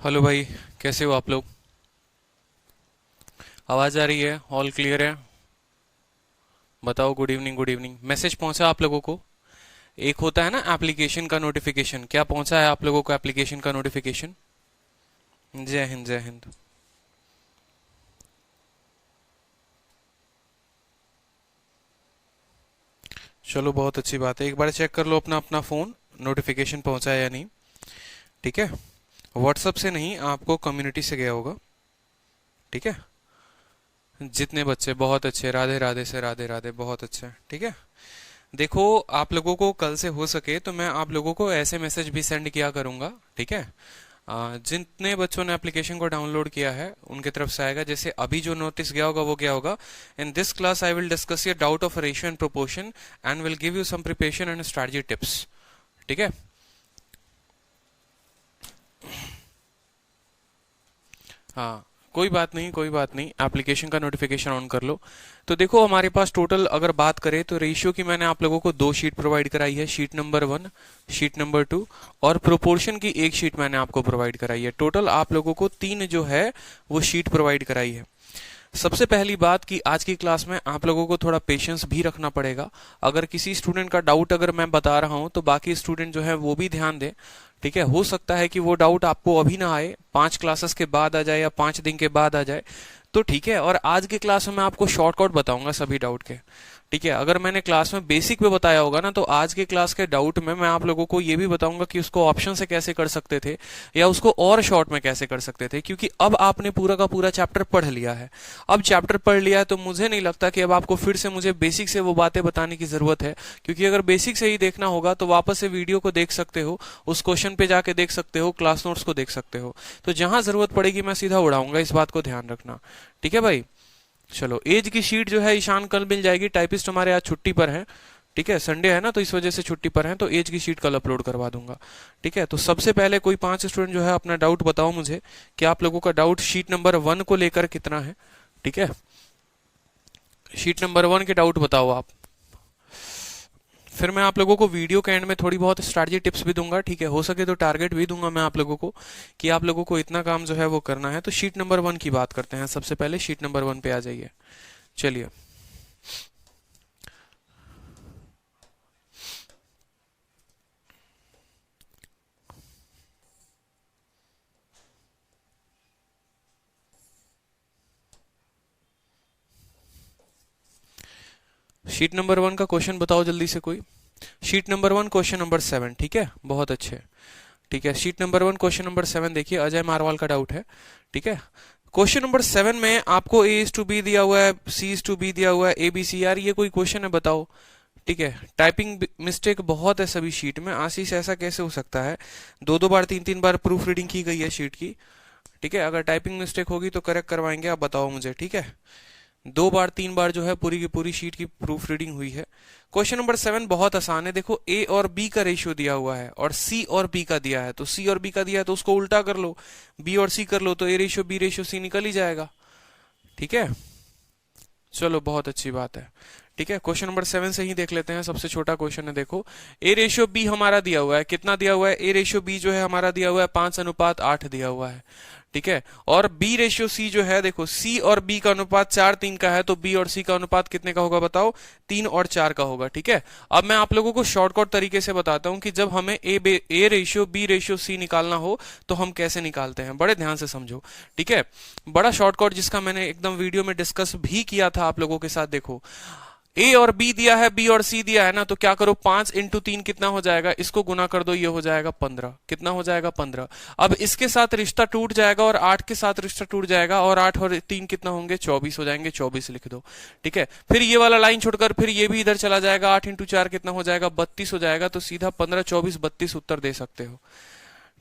Hello भाई, कैसे हो आप लोग? आवाज़ आ रही है? ऑल क्लियर है? बताओ। Good evening, good evening. Message पहुंचा आप लोगों को? एक होता है ना एप्लीकेशन का नोटिफिकेशन, क्या पहुंचा है आप लोगों को एप्लीकेशन का नोटिफिकेशन? जय हिंद, जय हिंद। चलो, बहुत अच्छी बात है। एक बार चेक कर लो अपना अपना फ़ोन, नोटिफिकेशन पहुंचा है या नहीं। ठीक है। व्हाट्सअप से नहीं, आपको कम्युनिटी से गया होगा। ठीक है। जितने बच्चे, बहुत अच्छे। राधे राधे से राधे राधे, बहुत अच्छे। ठीक है। देखो, आप लोगों को कल से हो सके तो मैं आप लोगों को ऐसे मैसेज भी सेंड किया करूंगा। ठीक है। जितने बच्चों ने एप्लीकेशन को डाउनलोड किया है उनके तरफ से आएगा। जैसे अभी जो नोटिस गया होगा वो क्या होगा? In this class I will discuss your doubt of ratio and proportion and will give you some preparation and strategy tips. ठीक है। हाँ, कोई बात नहीं, कोई बात नहीं। एप्लीकेशन का नोटिफिकेशन ऑन कर लो। तो देखो, हमारे पास टोटल अगर बात करें तो रेशियो की मैंने आप लोगों को दो शीट प्रोवाइड कराई है। शीट नंबर 1, शीट नंबर 2, और प्रोपोर्शन की एक शीट मैंने आपको प्रोवाइड कराई है। टोटल आप लोगों को तीन जो है वो शीट प्रोवाइड कराई है। सबसे पहली बात कि आज की क्लास में आप लोगों को थोड़ा पेशेंस भी रखना पड़ेगा। अगर किसी स्टूडेंट का डाउट अगर मैं बता रहा हूं तो बाकी स्टूडेंट जो है वो भी ध्यान दें। ठीक है। हो सकता है कि वो डाउट आपको अभी ना आए, 5 क्लासेस के बाद आ जाए या 5 दिन के बाद आ जाए। तो ठीक है। और आज की क्लास में मैं आपको शॉर्टकट बताऊंगा सभी डाउट के। ठीक है। अगर मैंने क्लास में बेसिक पे बताया होगा ना, तो आज के क्लास के डाउट में मैं आप लोगों को ये भी बताऊंगा कि उसको ऑप्शन से कैसे कर सकते थे या उसको और शॉर्ट में कैसे कर सकते थे। क्योंकि अब आपने पूरा का पूरा चैप्टर पढ़ लिया है। अब चैप्टर पढ़ लिया है तो मुझे नहीं लगता कि अब आपको फिर से मुझे बेसिक से वो बातें बताने की जरूरत है। क्योंकि अगर बेसिक से ही देखना होगा तो वापस से वीडियो को देख सकते हो, उस क्वेश्चन पे जाके देख सकते हो, क्लास नोट्स को देख सकते हो। तो जहां जरूरत पड़ेगी मैं सीधा उड़ाऊंगा, इस बात को ध्यान रखना। ठीक है भाई। चलो, एज की शीट जो है ईशान कल मिल जाएगी। टाइपिस्ट हमारे आज छुट्टी पर हैं। ठीक है। संडे है ना, तो इस वजह से छुट्टी पर हैं, तो एज की शीट कल अपलोड करवा दूंगा। ठीक है। तो सबसे पहले कोई 5 स्टूडेंट जो है अपना डाउट बताओ मुझे कि आप लोगों का डाउट शीट नंबर 1 को लेकर कितना है। ठीक है। शीट नंबर 1 के डाउट बताओ आप। फिर मैं आप लोगों को वीडियो के एंड में थोड़ी बहुत स्ट्रैटेजी टिप्स भी दूंगा। ठीक है। हो सके तो टारगेट भी दूंगा मैं आप लोगों को कि आप लोगों को इतना काम जो है वो करना है। तो शीट नंबर 1 की बात करते हैं। सबसे पहले शीट नंबर 1 पे आ जाइए। चलिए। शीट नंबर 1 का क्वेश्चन बताओ जल्दी से कोई। Sheet number 1 question number 7। ठीक है, बहुत अच्छे। ठीक है। शीट नंबर 1 क्वेश्चन नंबर 7 देखिए, अजय मारवाल का डाउट है। ठीक है। क्वेश्चन नंबर 7 में आपको ए इज टू बी दिया हुआ है, सी इज टू बी दिया हुआ है, ए बी सी। यार ये कोई क्वेश्चन है बताओ। ठीक है। टाइपिंग मिस्टेक बहुत है सभी शीट में। आशीष, ऐसा कैसे हो सकता है? दो दो बार, तीन तीन बार प्रूफ रीडिंग की गई है शीट की। ठीक है। अगर टाइपिंग मिस्टेक होगी तो करेक्ट करवाएंगे, आप बताओ मुझे। ठीक है। 2 बार 3 बार जो है पूरी की पूरी शीट की प्रूफ रीडिंग हुई है। क्वेश्चन नंबर 7 बहुत आसान है। देखो, ए और बी का रेशियो दिया हुआ है और सी और बी का दिया है। तो सी और बी का दिया है तो उसको उल्टा कर लो, बी और सी कर लो, तो A ratio B ratio C निकल ही जाएगा। ठीक है। चलो, बहुत अच्छी बात है। ठीक है। क्वेश्चन नंबर 7 से ही देख लेते हैं। सबसे छोटा क्वेश्चन है। देखो, ए रेशियो बी हमारा दिया हुआ है, कितना दिया हुआ है? ए रेशियो बी जो है हमारा दिया हुआ है 5:8 दिया हुआ है। ठीक है। और बी रेशियो सी जो है, देखो सी और बी का अनुपात 4:3 का है, तो बी और सी का अनुपात कितने का होगा बताओ? 3 और 4 का होगा। ठीक है। अब मैं आप लोगों को शॉर्टकट तरीके से बताता हूं कि जब हमें A ratio B ratio C निकालना हो तो हम कैसे निकालते हैं। बड़े ध्यान से समझो। ठीक है। बड़ा शॉर्टकट जिसका मैंने एकदम वीडियो में डिस्कस भी किया था आप लोगों के साथ। देखो, ए और बी दिया है, बी और सी दिया है ना, तो क्या करो, 5 × 3 कितना हो जाएगा? इसको गुना कर दो, ये हो जाएगा 15। कितना हो जाएगा? 15। अब इसके साथ रिश्ता टूट जाएगा और 8 के साथ रिश्ता टूट जाएगा, और 8 और 3 कितना होंगे? 24 हो जाएंगे। 24 लिख दो। ठीक है। फिर ये वाला लाइन छोड़कर फिर ये भी इधर चला जाएगा। 8 × 4 कितना हो जाएगा? 32 हो जाएगा। तो सीधा 15, 24, 32 उत्तर दे सकते हो।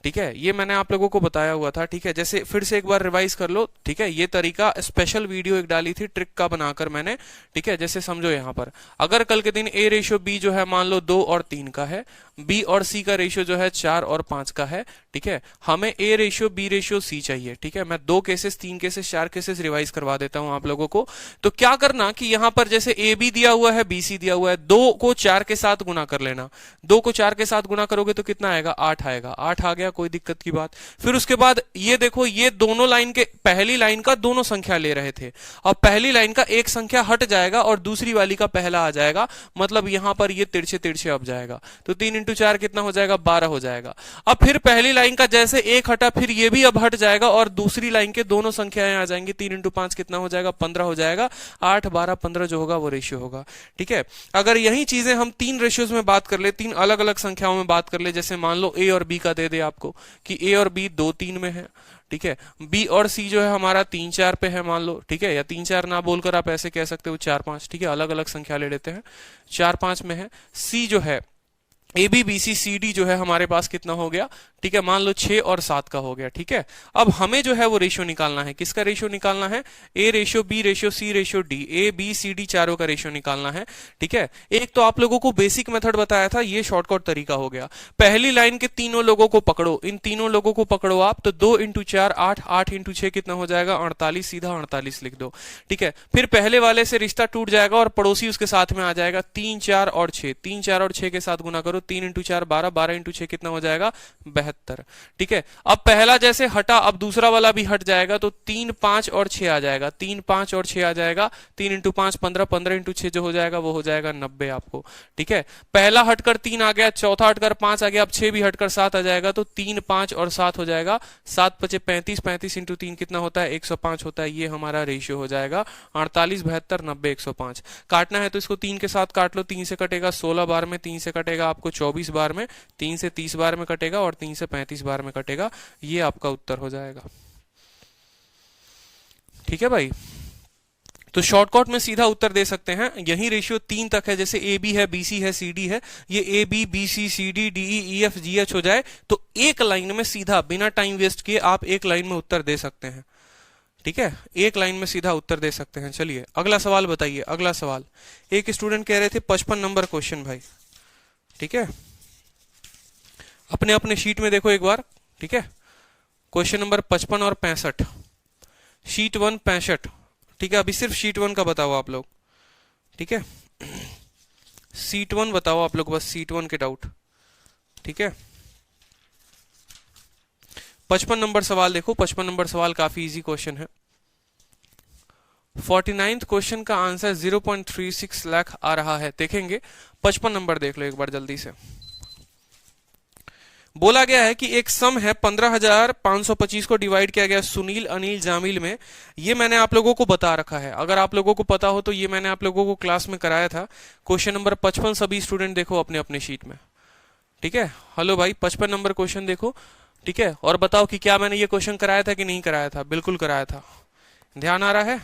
ठीक है। ये मैंने आप लोगों को बताया हुआ था। ठीक है। जैसे फिर से एक बार रिवाइज कर लो। ठीक है। ये तरीका स्पेशल वीडियो एक डाली थी ट्रिक का बनाकर मैंने। ठीक है। जैसे समझो, यहां पर अगर कल के दिन ए रेशियो बी जो है मान लो 2 और 3 का है, बी और सी का रेशियो जो है 4 और 5 का है। ठीक है। हमें A ratio B ratio C चाहिए। ठीक है। मैं 2 केसेस, 3 केसेस, 4 केसेस रिवाइज करवा देता हूं आप लोगों को। तो क्या करना कि यहां पर जैसे ए बी दिया हुआ है, बी सी दिया हुआ है, 2 को 4 के साथ गुना कर लेना। 2 को 4 के साथ गुना करोगे तो कितना आएगा? 8 आएगा। 8 आ गया। कोई दिक्कत की बात। फिर उसके बाद ये देखो, ये दोनों लाइन के पहली लाइन का दोनों संख्या ले रहे थे, अब पहली लाइन का एक संख्या हट जाएगा और दूसरी वाली का पहला आ जाएगा, मतलब यहां पर ये तिरछे तिरछे अब जाएगा, तो 3 इंटू 4 कितना हो जाएगा, 12 हो जाएगा। अब फिर पहली लाइन का जैसे एक हटा, फिर ये भी अब हट जाएगा और दूसरी लाइन के दोनों संख्याएं आ जाएंगी, 3 इंटू 5 कितना हो जाएगा, 15 हो जाएगा। 8, 12, 15 जो होगा वो रेशियो होगा। ठीक है, अगर यही चीजें हम 3 रेशियोज में बात कर ले, 3 अलग अलग संख्याओं में बात कर ले, जैसे मान लो ए और बी का दे दे आपको कि ए और बी 2, 3 में है, ठीक है, बी और सी जो है हमारा 3, 4 पे है मान लो, ठीक है, या 3, 4 ना बोलकर आप ऐसे कह सकते हो 4, 5, ठीक है, अलग अलग संख्या ले लेते हैं, 4, 5 में है। सी जो है A B B C C D जो है हमारे पास कितना हो गया, ठीक है, मान लो 6 और 7 का हो गया। ठीक है, अब हमें जो है वो रेशियो निकालना है, किसका रेशियो निकालना है, A ratio B ratio C ratio D, A B C D चारों का रेशियो निकालना है। ठीक है, एक तो आप लोगों को बेसिक मेथड बताया था, ये शॉर्टकट तरीका हो गया। पहली लाइन के तीनों लोगों को पकड़ो, इन तीनों लोगों को पकड़ो आप, तो 2 इंटू 4 8, 8 इंटू 6 कितना हो जाएगा, 48, सीधा 48 लिख दो। ठीक है, फिर पहले वाले से रिश्ता टूट जाएगा और पड़ोसी उसके साथ में आ जाएगा, 3, 4 और 6, 3, 4 और 6 के साथ गुना करो, 3 इंटू 4 12, 12 इंटू 6 कितना हो जाएगा, 72। ठीक है, अब पहला जैसे हटा, अब दूसरा वाला भी हट जाएगा, तो 3, 5 और 6 आ जाएगा, 3, 5 और 6 आ जाएगा, 3 इंटू 5 15, 15 इंटू 6 जो हो जाएगा वो हो जाएगा 90 आपको। ठीक है, पहला हटकर 3 आ गया, चौथा हटकर 5 आ गया, अब 6 भी हटकर 7 आ जाएगा, तो 3, 5 और 7 हो जाएगा, 7 5 35, 35 इंटू 3 कितना होता है, 105 होता है। ये हमारा रेशियो हो जाएगा 48, 72, 90, 105। काटना है तो इसको 3 के साथ काट लो, 3 से कटेगा 16 बार में, 3 से कटेगा आपको 24 बार में, 3 से 30 बार में कटेगा और 3 से 35 बार में कटेगा। ये आपका उत्तर हो जाएगा। ठीक है भाई, तो शॉर्टकट में सीधा उत्तर दे सकते हैं। यही रेशियो 3 तक है, जैसे ए बी है, बी सी है, सी डी है, ये A B B C C D D E F G H हो जाए तो एक लाइन में सीधा बिना टाइम वेस्ट किए आप एक लाइन में उत्तर दे सकते हैं। ठीक है, एक लाइन में सीधा उत्तर दे सकते हैं। चलिए अगला सवाल बताइए। अगला सवाल, एक स्टूडेंट कह रहे थे 55 नंबर क्वेश्चन भाई। ठीक है, अपने अपने शीट में देखो एक बार। ठीक है, क्वेश्चन नंबर 55 और 65, शीट 1 65। ठीक है, अभी सिर्फ शीट 1 का बताओ आप लोग। ठीक है, शीट 1 बताओ आप लोग, बस शीट 1 के डाउट। ठीक है, 55 नंबर सवाल देखो। 55 नंबर सवाल काफी इजी क्वेश्चन है। 49th क्वेश्चन का आंसर 0.36 लाख आ रहा है। देखेंगे 55 नंबर देख लो एक बार जल्दी से। बोला गया है कि एक सम है 15,525 को डिवाइड किया गया सुनील, अनिल, जामिल में। ये मैंने आप लोगों को बता रखा है, अगर आप लोगों को पता हो तो ये मैंने आप लोगों को क्लास में कराया था। क्वेश्चन नंबर 55 सभी स्टूडेंट देखो अपने अपने शीट में। ठीक है, हेलो भाई, 55 नंबर क्वेश्चन देखो। ठीक है, और बताओ कि क्या मैंने ये क्वेश्चन कराया था कि नहीं कराया था। बिल्कुल कराया था, ध्यान आ रहा है।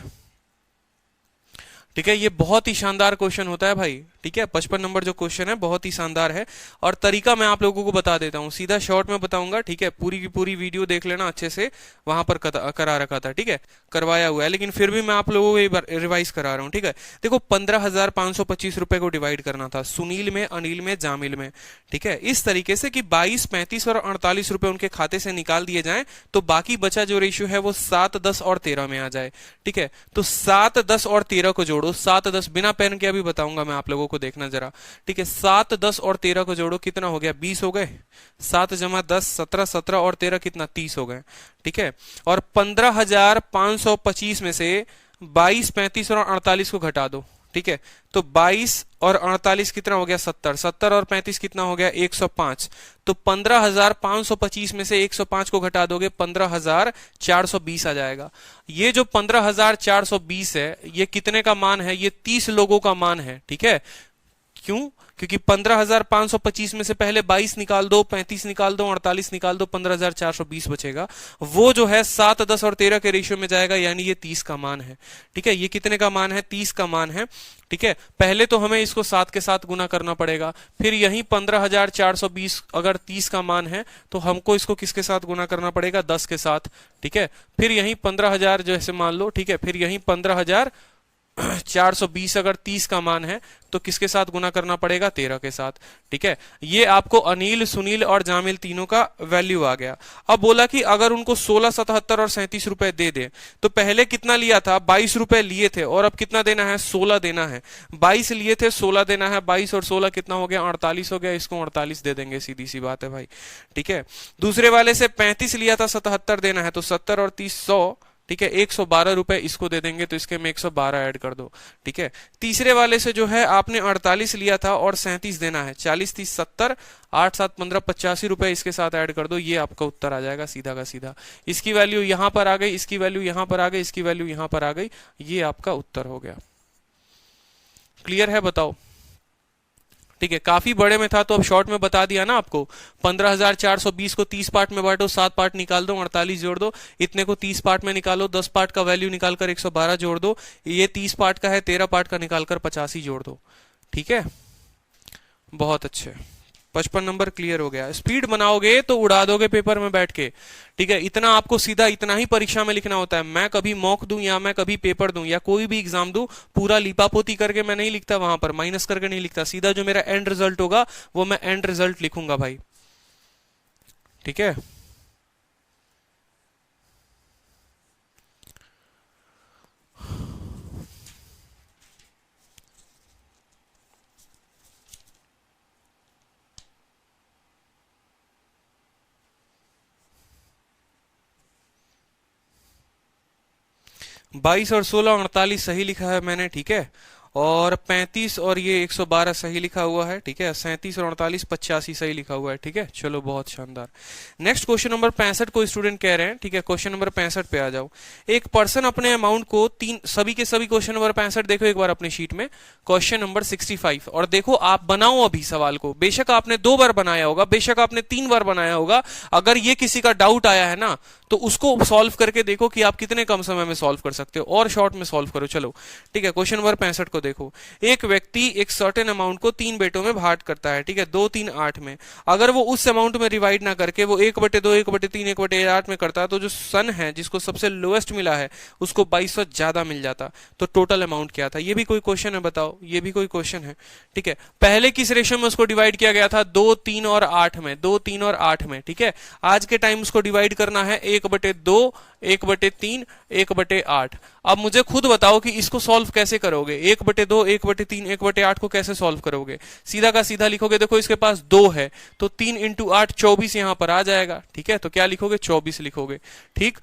ठीक है, ये बहुत ही शानदार क्वेश्चन होता है भाई। ठीक है, 55 नंबर जो क्वेश्चन है बहुत ही शानदार है, और तरीका मैं आप लोगों को बता देता हूँ, सीधा शॉर्ट में बताऊंगा। ठीक है, पूरी की पूरी वीडियो देख लेना अच्छे से, वहां पर करा रखा था। ठीक है, करवाया हुआ है, लेकिन फिर भी मैं आप लोगों को रिवाइज करा रहा हूँ। ठीक है, देखो 15,525 रुपए को डिवाइड करना था सुनील में, अनिल में, जामिल में। ठीक है, इस तरीके से कि 22, 35 और 48 रुपए उनके खाते से निकाल दिए जाए, तो बाकी बचा जो रेशियो है वो 7, 10 और 13 में आ जाए। ठीक है, तो 7, 10 और 13 को जोड़ो। 7, 10 बिना पेन के अभी बताऊंगा मैं आप लोगों को, देखना जरा। ठीक है, 7, 10 और 13 को जोड़ो, कितना हो गया, 20 हो गए। 7 जमा 10 17, 17 और 13 कितना, 30 हो गए। ठीक है, और 15,525 में से 22, 35 और 48 को घटा दो। ठीक है, तो 22 और 48 कितना हो गया, 70, 70 और 35 कितना हो गया, 105। तो 15,525 में से 105 को घटा दोगे, 15,420 आ जाएगा। ये जो 15,420 है, ये कितने का मान है, ये 30 लोगों का मान है। ठीक है, क्यों, क्योंकि 15,525 में से पहले 22 निकाल दो, 35 निकाल दो, 48 निकाल दो, 15,420 बचेगा। वो जो है 7, 10 और 13 के रेशियो में जाएगा, यानी ये 30 का मान है। ठीक है, ये कितने का मान है, 30 का मान है। ठीक है, पहले तो हमें इसको 7 के साथ गुना करना पड़ेगा, फिर यही 15,420 अगर 30 का मान है तो हमको इसको किसके साथ गुना करना पड़ेगा, 10 के साथ। ठीक है, फिर यही 15,000 जैसे मान लो। ठीक है, फिर यही 15,000 420 अगर 30 का मान है तो किसके साथ गुना करना पड़ेगा? 13 के साथ। ठीक है, ये आपको अनिल, सुनील और जामिल तीनों का वैल्यू आ गया। अब बोला कि अगर उनको 16, 77 और 37 रुपए दे दे तो पहले कितना लिया था? 22 रुपए लिए थे और अब कितना देना है? 16 देना है। 22 लिए थे, 16 देना है। 22 और 16 कितना हो गया? 48 हो गया। इसको 48 दे देंगे, सीधी सी बात है भाई। ठीक है, दूसरे वाले से 35 लिया था, 77 देना है, तो 70 और 30 100। ठीक है, 112 रुपए इसको दे देंगे, तो इसके में 112 ऐड कर दो। ठीक है, तीसरे वाले से जो है आपने 48 लिया था और 37 देना है, 40 30 70, 8 7 15 85 रुपए इसके साथ ऐड कर दो। ये आपका उत्तर आ जाएगा सीधा का सीधा। इसकी वैल्यू यहां पर आ गई, इसकी वैल्यू यहां पर आ गई, इसकी वैल्यू यहां पर आ गई। ये आपका उत्तर हो गया। क्लियर है? बताओ। ठीक है, काफी बड़े में था तो अब शॉर्ट में बता दिया ना आपको। 15,420 को 30 पार्ट में बांटो, 7 पार्ट निकाल दो, 48 जोड़ दो। इतने को 30 पार्ट में निकालो, 10 पार्ट का वैल्यू निकालकर 112 जोड़ दो। ये 30 पार्ट का है, 13 पार्ट का निकालकर 85 जोड़ दो। ठीक है, बहुत अच्छे। 55 नंबर क्लियर हो गया। स्पीड बनाओगे तो उड़ा दोगे पेपर में बैठ के। ठीक है, इतना आपको सीधा इतना ही परीक्षा में लिखना होता है। मैं कभी मॉक दूं या मैं कभी पेपर दूं या कोई भी एग्जाम दूं, पूरा लिपापोती करके मैं नहीं लिखता, वहां पर माइनस करके नहीं लिखता। सीधा जो मेरा एंड रिजल्ट होगा वो मैं एंड रिजल्ट लिखूंगा भाई। ठीक है, 22 और 16 48 सही लिखा है मैंने। ठीक है, और 35 और ये 112 सही लिखा हुआ है। ठीक है, 37 और 48 85 सही लिखा हुआ है। ठीक है, चलो बहुत शानदार। नेक्स्ट क्वेश्चन नंबर 65 को स्टूडेंट कह रहे हैं। ठीक है, क्वेश्चन नंबर 65 पे आ जाओ। एक पर्सन अपने अमाउंट को तीन, सभी के सभी क्वेश्चन नंबर 65 देखो एक बार अपनी शीट में। क्वेश्चन नंबर 65 और देखो, आप बनाओ अभी सवाल को। बेशक आपने 2 बार बनाया होगा, बेशक आपने 3 बार बनाया होगा। अगर ये किसी का डाउट आया है ना तो उसको सॉल्व करके देखो कि आप कितने कम समय में सॉल्व कर सकते हो, और शॉर्ट में सॉल्व करो। चलो ठीक है, क्वेश्चन नंबर 65 को देखो। एक व्यक्ति एक सर्टेन अमाउंट को 3 बेटों में भाग करता है। ठीक है, 2 3 8 में। अगर वो उस अमाउंट में डिवाइड ना करके वो 1/2 1/3 1/8 में करता तो जो सन है, जिसको सबसे लोएस्ट मिला है, उसको 2200 ज्यादा मिल जाता। तो टोटल अमाउंट क्या था? ये भी कोई क्वेश्चन है, बताओ। ये भी कोई क्वेश्चन है। ठीक है, पहले किस रेशियो में उसको डिवाइड किया गया था? 2 3 और 8 में। 2 3 और 8 में। ठीक है, आज के टाइम उसको डिवाइड करना है 1/2 1/3 1/8। अब मुझे खुद बताओ कि इसको सॉल्व कैसे करोगे? 1/2 1/3 1/8 को कैसे सॉल्व करोगे? सीधा का सीधा लिखोगे। देखो इसके पास 2 है तो 3 × 8 24 यहां पर आ जाएगा। ठीक है, तो क्या लिखोगे? 24 लिखोगे। ठीक,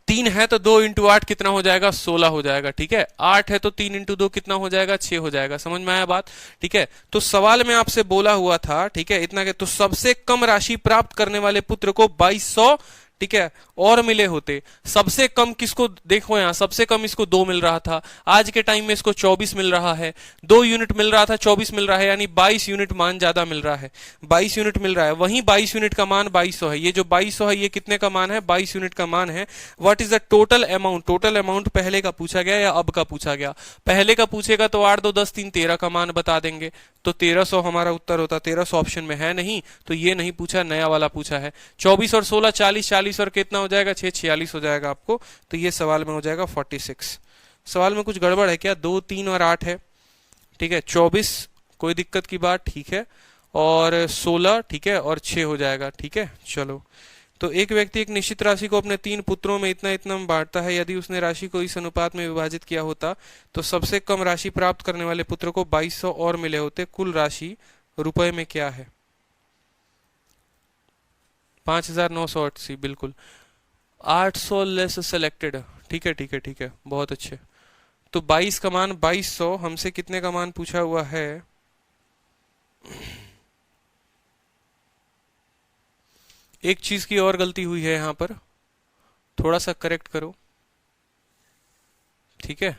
3 है तो 2 × 8 कितना हो जाएगा? 16 हो जाएगा। ठीक है, 8 है तो 3 × 2 कितना हो जाएगा? 6 हो जाएगा। समझ में आया बात? ठीक है, तो सवाल में आपसे बोला हुआ था, ठीक है, इतना के तो सबसे कम राशि प्राप्त करने वाले पुत्र को 2200, ठीक है, और मिले होते। सबसे कम किसको? देखो यहां सबसे कम इसको 2 मिल रहा था, आज के टाइम में इसको 24 मिल रहा है। 2 यूनिट मिल रहा था, 24 मिल रहा है, यानी 22 यूनिट मान ज्यादा मिल रहा है। 22 यूनिट मिल रहा है, वहीं 22 यूनिट का मान 2200 है। ये जो 2200 है ये कितने का मान है? 22 यूनिट का मान है। What is the total amount? Total amount पहले का पूछा गया या अब का पूछा गया? पहले का पूछेगा तो 8 2 10 3 13 का मान बता देंगे, तो 1300 हमारा उत्तर होता। 1300 ऑप्शन में है नहीं, तो ये नहीं पूछा, नया वाला पूछा है। 24 और 16 40, 40 और कितना हो जाएगा? 6 46 हो जाएगा आपको। तो ये सवाल में हो जाएगा 46। सवाल में कुछ गड़बड़ है क्या? 2 3 और 8 है। ठीक है, 24 कोई दिक्कत की बात, ठीक है, और 16, ठीक है, और 6 हो जाएगा। ठीक है, चलो। तो एक व्यक्ति एक निश्चित राशि को अपने 3 पुत्रों में इतना इतना बांटता है। यदि उसने राशि को इस अनुपात में विभाजित किया होता तो सबसे कम राशि प्राप्त करने वाले पुत्र को 2200 और मिले होते। कुल राशि रुपए में क्या है? 5980। बिल्कुल, 800 लेस सेलेक्टेड। ठीक है, ठीक है, ठीक है, बहुत अच्छे। तो 22 का मान 2200, हमसे कितने का मान पूछा हुआ है? एक चीज की और गलती हुई है यहां पर, थोड़ा सा करेक्ट करो। ठीक है,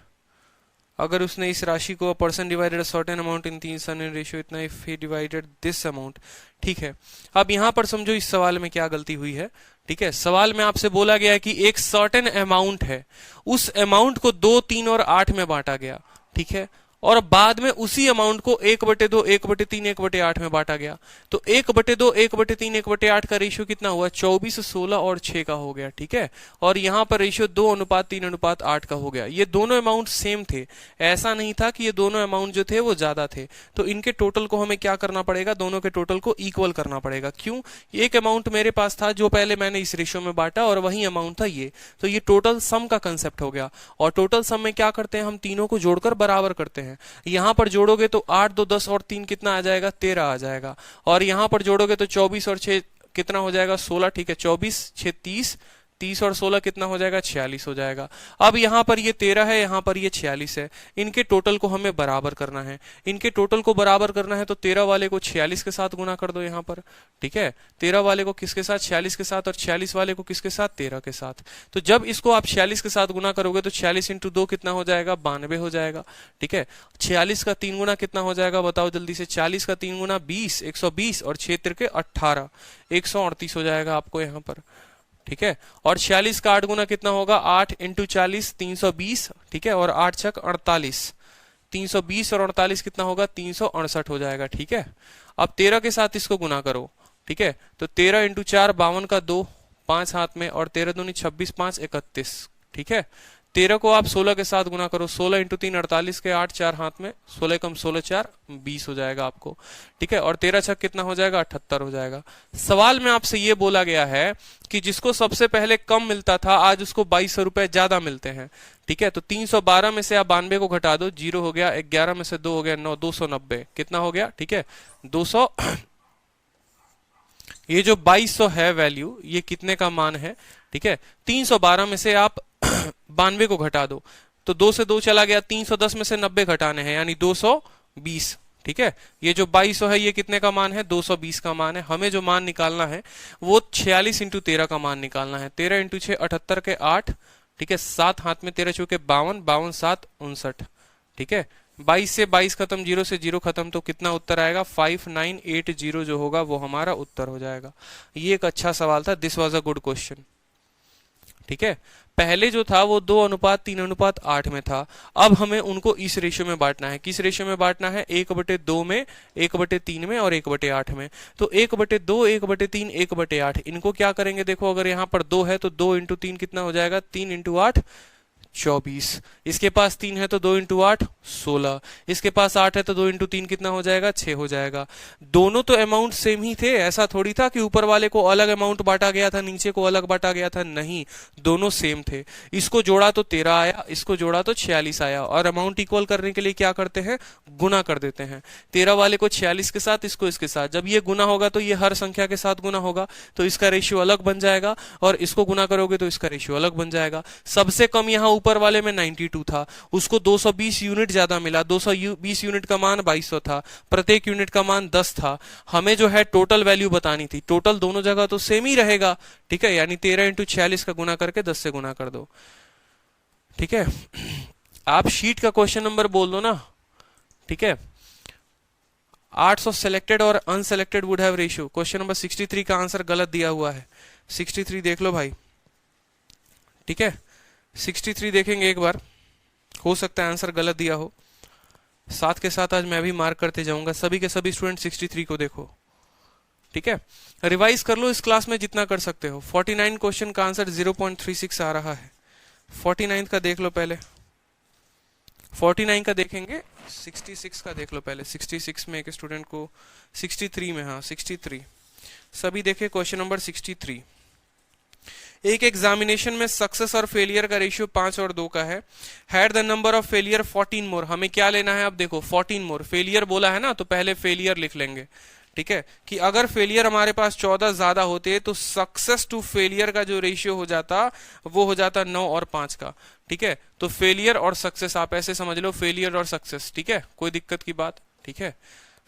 अगर उसने इस राशि को person divided certain amount in 3 son in ratio इतना, if he divided this amount. ठीक है, अब यहां पर समझो इस सवाल में क्या गलती हुई है। ठीक है, सवाल में आपसे बोला गया है कि एक सर्टेन अमाउंट है, उस अमाउंट को 2 3 और 8 में बांटा गया। ठीक है, और बाद में उसी अमाउंट को 1/2, 1/3, 1/8 में बांटा गया। तो 1/2, 1/3, 1/8 का रेशियो कितना हुआ? 24, 16 और 6 का हो गया। ठीक है, और यहां पर रेशियो 2:3:8 का हो गया। ये दोनों अमाउंट सेम थे, ऐसा नहीं था कि ये दोनों अमाउंट जो थे वो ज्यादा थे। तो इनके टोटल को हमें क्या करना पड़ेगा? दोनों के टोटल को इक्वल करना पड़ेगा। क्यों? एक अमाउंट मेरे पास था जो पहले मैंने इस रेशियो में बांटा और वही अमाउंट था ये, तो ये टोटल सम का कंसेप्ट हो गया। और टोटल सम में क्या करते हैं? हम तीनों को जोड़कर बराबर करते हैं। यहां पर जोड़ोगे तो 8, 2, 10 और 3 कितना आ जाएगा? 13 आ जाएगा। और यहां पर जोड़ोगे तो 24 और 6 कितना हो जाएगा? 16। ठीक है, 24, 6, 30, 30 और 16 कितना हो जाएगा? 46 हो जाएगा। अब यहां पर ये 13 है, यहां पर ये 46 है। इनके टोटल को हमें बराबर करना है। इनके टोटल को बराबर करना है तो 13 वाले को 46 के साथ गुना कर दो यहां पर। ठीक है, 13 वाले को किसके साथ? 46 के साथ। और 46 वाले को किसके साथ? 13 के साथ। तो जब इसको आप 46 के साथ गुना करोगे तो 46 × 2 कितना हो जाएगा? 92 हो जाएगा। ठीक है, 46 का 3 गुना कितना हो जाएगा? बताओ जल्दी से। 40 का 3 गुना 20, 120 और 6 तिरके 18, 138 हो जाएगा आपको यहां पर। ठीक है, और 46 का 8 गुना कितना होगा? 8 × 40, 320। ठीक है, और 8 छक 48, 320 और 48 कितना होगा? 368 हो जाएगा। ठीक है, अब 13 के साथ इसको गुना करो। ठीक है, तो 13 × 4 52 का 2, 5 हाथ में, और 13 दूनी 26, 5 31। ठीक है, 13 को आप 16 के साथ गुना करो। 16 × 3 48 के 8, 4 हाथ में, 16 कम 16 4 20 हो जाएगा आपको। ठीक है, और 13 छक कितना हो जाएगा? 78 हो जाएगा। सवाल में आपसे ये बोला गया है कि जिसको सबसे पहले कम मिलता था आज उसको 2200 रुपए ज्यादा मिलते हैं। ठीक है, तो 312 में से आप 92 को घटा दो, 0 हो गया। 11 में से 2 हो गया 9, 290 कितना हो गया? ठीक है, 200 ये जो 2200 है वैल्यू, ये कितने का मान है? ठीक है, 312 में से आप 92 को घटा दो तो 2 से 2 चला गया। 310 में से 90 घटाने हैं यानी 220। ठीक है, ये जो 2200 है ये कितने का मान है? 220 का मान है। हमें जो मान निकालना है वो 46 × 13 का मान निकालना है। 13 × 6 78 के 8। ठीक है, 7 हाथ में, 13 चौके 52, 52 7 59। ठीक है, 22 से 22 खत्म, 0 से 0 खत्म, तो कितना उत्तर आएगा? 5980 जो होगा वो हमारा उत्तर हो जाएगा। ये एक अच्छा सवाल था। This was a good question. ठीक है, पहले जो था वो 2:3:8 में था। अब हमें उनको इस रेशियो में बांटना है। किस रेशियो में बांटना है? 1/2 में, 1/3 में और 1/8 में। तो 1/2, 1/3, 1/8 इनको क्या करेंगे? देखो, अगर यहाँ पर 2 है तो 2 × 3 कितना हो जाएगा? 3 × 8 24। इसके पास 3 है तो 2 × 8 16। इसके पास 8 है तो 2 × 3 कितना हो जाएगा? 6 हो जाएगा। दोनों तो अमाउंट सेम ही थे, ऐसा थोड़ी था कि ऊपर वाले को अलग अमाउंट बांटा गया था, नीचे को अलग बांटा गया था। नहीं, दोनों सेम थे। इसको जोड़ा तो 13 आया, इसको जोड़ा तो 46 आया। और अमाउंट इक्वल करने के लिए क्या करते हैं? गुना कर देते हैं। 13 वाले को 46 के साथ, इसको इसके साथ। जब ये गुना होगा तो ये हर संख्या के साथ गुना होगा, तो इसका रेशियो अलग बन जाएगा। और इसको गुना करोगे तो इसका रेशियो अलग बन जाएगा। सबसे कम यहाँ ऊपर वाले में 92 था, उसको 220 यूनिट ज्यादा मिला। 220 यूनिट का मान 2200 था, प्रत्येक यूनिट का मान 10 था। हमें जो है टोटल वैल्यू बतानी थी। टोटल दोनों जगह तो सेम ही रहेगा। ठीक है, यानी 13 × 46 का गुना करके 10 से गुना कर दो। ठीक है, आप शीट का क्वेश्चन नंबर बोल दो ना। ठीक है, 800 सेलेक्टेड और unselected would have ratio. Question number 63 का आंसर गलत दिया हुआ है। 63 देख लो भाई। ठीक है, 63 देखेंगे एक बार, हो सकता है आंसर गलत दिया हो। साथ के साथ आज मैं भी मार्क करते जाऊंगा। सभी के सभी स्टूडेंट 63 को देखो। ठीक है, रिवाइज कर लो इस क्लास में जितना कर सकते हो। 49 क्वेश्चन का आंसर 0.36 आ रहा है। 49 का देख लो पहले। 49 का देखेंगे, 66 का देख लो पहले। 66 में एक स्टूडेंट को, 63 में, हाँ 63 सभी देखे। क्वेश्चन नंबर 63, एक एग्जामिनेशन में सक्सेस और फेलियर का रेशियो 5 और 2 का है। Had the number of failure 14 मोर। हमें क्या लेना है? अब देखो 14 मोर, फेलियर बोला है ना तो पहले फेलियर लिख लेंगे। ठीक है, कि अगर फेलियर हमारे पास 14 ज्यादा होते तो सक्सेस टू फेलियर का जो रेशियो हो जाता वो हो जाता 9 और 5 का। ठीक है, तो फेलियर और सक्सेस आप ऐसे समझ लो, फेलियर और सक्सेस। ठीक है, कोई दिक्कत की बात? ठीक है,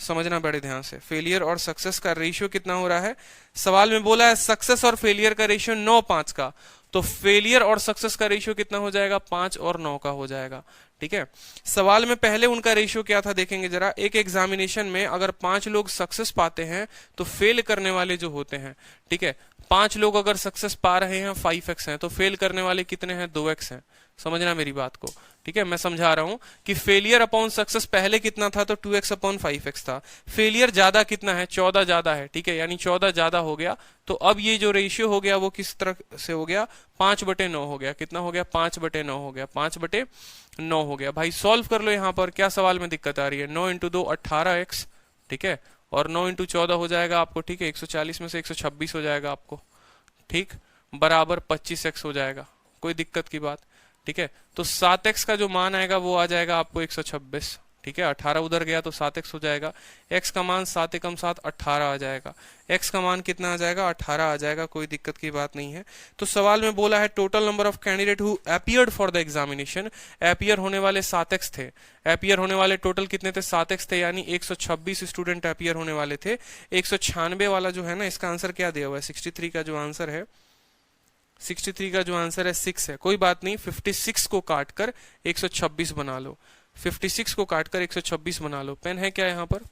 समझना बड़े ध्यान से। फेलियर और सक्सेस का रेशियो कितना हो रहा है? सवाल में बोला है सक्सेस और फेलियर का रेशियो 9:5 का, तो फेलियर और सक्सेस का रेशियो कितना हो जाएगा? 5 और 9 का हो जाएगा। ठीक है, सवाल में पहले उनका रेशियो क्या था देखेंगे जरा। एक एग्जामिनेशन में अगर 5 लोग सक्सेस पाते हैं तो फेल करने वाले जो होते हैं, ठीक है, 5 लोग अगर सक्सेस पा रहे हैं 5x हैं, तो फेल करने वाले कितने हैं? 2x हैं। समझना मेरी बात को, ठीक है। मैं समझा रहा हूं कि फेलियर अपॉन सक्सेस पहले कितना था, तो 2x अपॉन 5x था। फेलियर ज्यादा कितना है, 14 ज्यादा है, ठीक है, यानी 14 ज्यादा हो गया। तो अब ये जो रेशियो हो गया वो किस तरह से हो गया, 5/9 हो गया। कितना हो गया, 5/9 हो गया, 5/9 हो गया। भाई सॉल्व कर लो यहाँ पर, क्या सवाल में दिक्कत आ रही है। 9 × 2 18x, ठीक है, और 9 × 14 हो जाएगा आपको, ठीक है, 140 में से 126 हो जाएगा आपको, ठीक, बराबर 25x हो जाएगा। कोई दिक्कत की बात, ठीक है। तो 7x का जो मान आएगा वो आ जाएगा आपको 126, ठीक है। 18 उधर गया तो 7x हो जाएगा। x का मान 7 एकम 7 18 आ जाएगा। x का मान कितना आ जाएगा, 18 आ जाएगा। कोई दिक्कत की बात नहीं है। तो सवाल में बोला है total number of candidate who appeared for the examination. Appear होने वाले 7x थे। अपीयर होने वाले टोटल कितने थे, 7x थे, यानी 126 स्टूडेंट अपीयर होने वाले थे। 196 वाला जो है ना, इसका आंसर क्या दिया हुआ है, 63 का जो आंसर है, 63 का जो आंसर है 6 है। कोई बात नहीं, 56 को काट कर 126 बना लो। 56 को काट कर 126 बना लो। पेन है क्या यहाँ पर?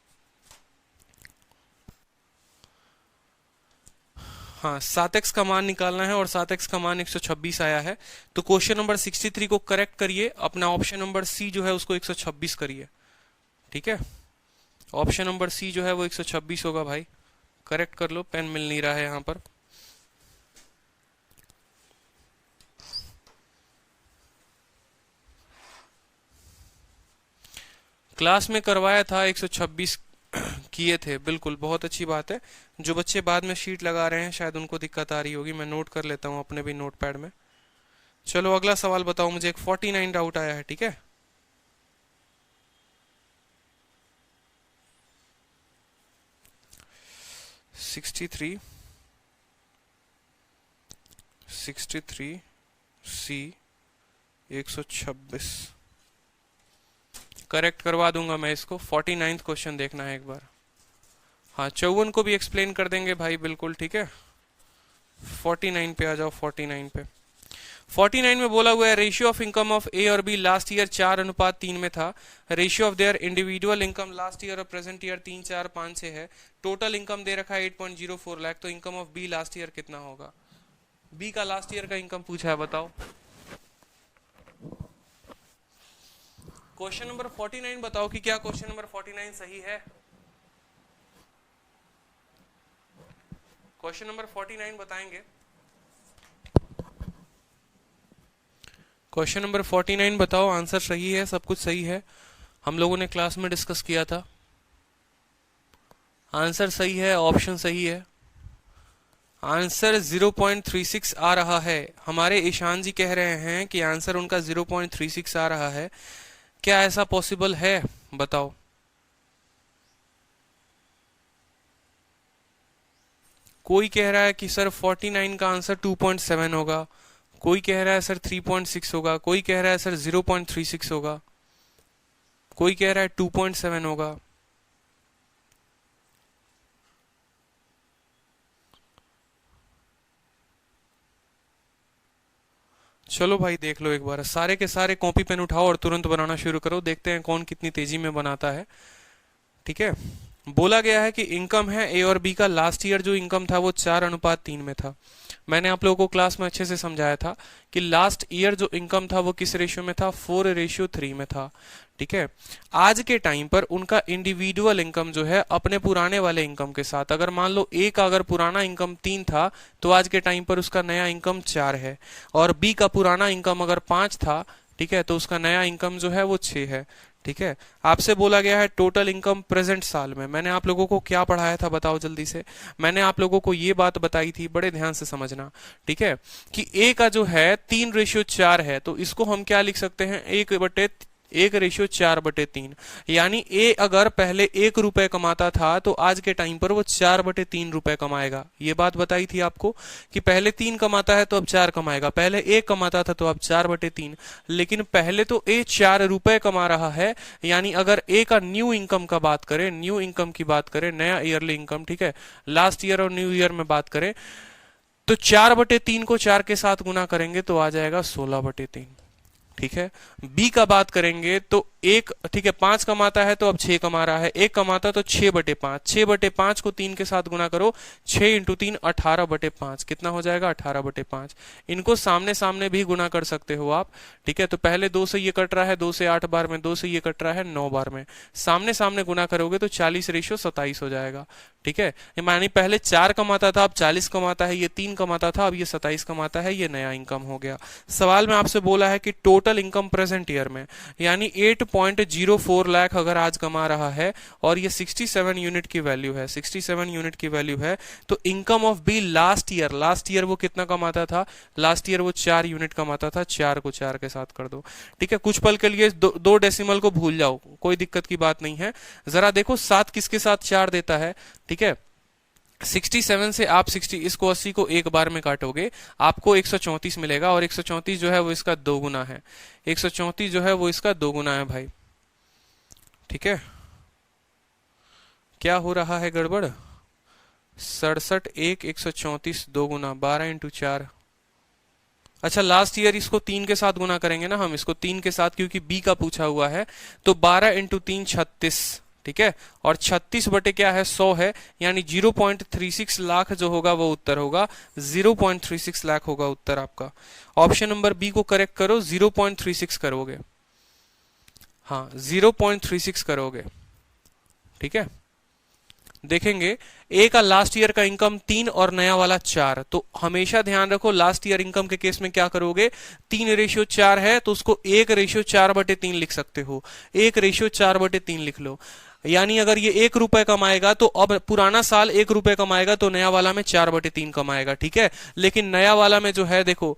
हाँ, 7x का मान निकालना है और 7x का मान 126 आया है। तो क्वेश्चन नंबर 63 को करेक्ट करिए, अपना ऑप्शन नंबर सी जो है उसको 126 करिए, ठीक है। ऑप्शन नंबर सी जो है वो 126 होगा भाई, करेक्ट कर लो। पेन मिल नहीं रहा है यहाँ पर। क्लास में करवाया था, 126 किए थे, बिल्कुल, बहुत अच्छी बात है। जो बच्चे बाद में शीट लगा रहे हैं शायद उनको दिक्कत आ रही होगी, मैं नोट कर लेता हूं अपने भी नोटपैड में। चलो अगला सवाल बताओ मुझे। एक 49 डाउट आया है, ठीक है। सिक्सटी थ्री सी 126 करेक्ट करवा दूंगा मैं इसको। 49th क्वेश्चन देखना है एक बार। हाँ, 54 को भी एक्सप्लेन कर देंगे भाई, बिल्कुल, ठीक है। 49 पे आ जाओ। 49 पे 49 में बोला हुआ है ratio of income of A और बी लास्ट ईयर 4:3 में था। Ratio of their individual income last year और प्रेजेंट ईयर 3, 4, 5 से है। टोटल इनकम दे रखा है 8.04 लाख। तो income of B last year कितना होगा? बी का लास्ट ईयर का इनकम पूछा है, बताओ। क्वेश्चन नंबर 49 बताओ कि क्या क्वेश्चन नंबर 49 सही है। क्वेश्चन नंबर 49 बताएंगे। क्वेश्चन नंबर 49 बताओ, आंसर सही है, सब कुछ सही है, हम लोगों ने क्लास में डिस्कस किया था। आंसर सही है, ऑप्शन सही है। आंसर 0.36 आ रहा है। हमारे ईशान जी कह रहे हैं कि आंसर उनका 0.36 आ रहा है। क्या ऐसा पॉसिबल है, बताओ। कोई कह रहा है कि सर 49 का आंसर 2.7 होगा, कोई कह रहा है सर 3.6 होगा, कोई कह रहा है सर 0.36 होगा, कोई कह रहा है 2.7 होगा। चलो भाई देख लो एक बार, सारे के सारे कॉपी पेन उठाओ और तुरंत बनाना शुरू करो। देखते हैं कौन कितनी तेजी में बनाता है, ठीक है। बोला गया है कि इनकम है ए और बी का, लास्ट ईयर जो इनकम था वो 4:3 में था। मैंने आप लोगों को क्लास में अच्छे से समझाया था कि लास्ट ईयर जो इनकम था वो किस रेशियो में था, 4:3 में था, ठीक है। आज के टाइम पर उनका इंडिविजुअल इनकम जो है अपने पुराने वाले इनकम के साथ, अगर मान लो ए का अगर पुराना इनकम 3 था तो आज के टाइम पर उसका नया इनकम 4 है, और बी का पुराना इनकम अगर 5 था, ठीक है, तो उसका नया इनकम जो है वो 6 है, ठीक है। आपसे बोला गया है टोटल इनकम प्रेजेंट साल में। मैंने आप लोगों को क्या पढ़ाया था, बताओ जल्दी से। मैंने आप लोगों को ये बात बताई थी, बड़े ध्यान से समझना, ठीक है, कि ए का जो है 3:4 है, तो इसको हम क्या लिख सकते हैं, 1:4/3। यानी ए अगर पहले 1 रुपए कमाता था तो आज के टाइम पर वो 4/3 रुपए कमाएगा। ये बात बताई थी आपको कि पहले 3 कमाता है तो अब 4 कमाएगा, पहले 1 कमाता था तो अब 4/3। लेकिन पहले तो ए 4 रुपए कमा रहा है, यानी अगर ए का न्यू इनकम का बात करें, न्यू इनकम की बात करें, नया ईयरली इनकम, ठीक है, लास्ट ईयर और न्यू ईयर में बात करें, तो 4/3 को 4 के साथ गुना करेंगे तो आ जाएगा 16/3, ठीक है। बी का बात करेंगे तो एक, ठीक है, 5 कमाता है तो अब 6 कमा रहा है, 1 कमाता तो 6/5, 6/5 को 3 के साथ गुना करो, 6 इंटू 3 18/5, कितना हो जाएगा 18/5। इनको सामने सामने भी गुना कर सकते हो आप, ठीक है। तो पहले 2 से ये कट रहा है, 2 से 8 बार में, 2 से ये कट रहा है 9 बार में, सामने सामने गुना करोगे तो 40/27 हो जाएगा, ठीक है। मानी पहले 4 कमाता था, अब 40 कमाता है, ये 3 कमाता था, अब ये 27 कमाता है, ये नया इनकम हो गया। सवाल में आपसे बोला है कि टोटल इनकम प्रेजेंट ईयर में, यानी 8.04 लाख अगर आज कमा रहा है और ये 67 यूनिट की वैल्यू है, 67 यूनिट की वैल्यू है, तो income of B last year वो कितना कमाता था, लास्ट ईयर वो 4 यूनिट कमाता था, 4 को 4 के साथ कर दो, ठीक है। कुछ पल के लिए दो डेसिमल को भूल जाओ, कोई दिक्कत की बात नहीं है। जरा देखो 7 किसके साथ 4 देता है, ठीक है। 67 से आप 60 इसको 80 को एक बार में काटोगे, आपको 134 मिलेगा, और 134 जो है वो इसका 2 गुना है, 134 जो है वो इसका 2 गुना है भाई, ठीक है। क्या हो रहा है गड़बड़, 67 1 134 2 गुना 12 इंटू 4। अच्छा, लास्ट ईयर इसको 3 के साथ गुना करेंगे ना हम, इसको 3 के साथ, क्योंकि बी का पूछा हुआ है, तो 12 इंटू 3 36, ठीक है। और 36 बटे क्या है 100 है, यानी 0.36 लाख जो होगा वो उत्तर होगा, 0.36 लाख होगा उत्तर आपका। ऑप्शन नंबर बी को करेक्ट करो, 0.36 करोगे, हाँ 0.36 करोगे, ठीक है। देखेंगे ए का लास्ट ईयर का इनकम 3 और नया वाला 4, तो हमेशा ध्यान रखो लास्ट ईयर इनकम के केस में क्या करोगे, 3:4 है तो उसको 1:4/3 लिख सकते हो, 1:4/3 लिख लो। यानी अगर ये 1 रुपए कमाएगा तो अब पुराना साल 1 रुपए कमाएगा तो नया वाला में 4/3 कमाएगा, ठीक है। लेकिन नया वाला में जो है देखो,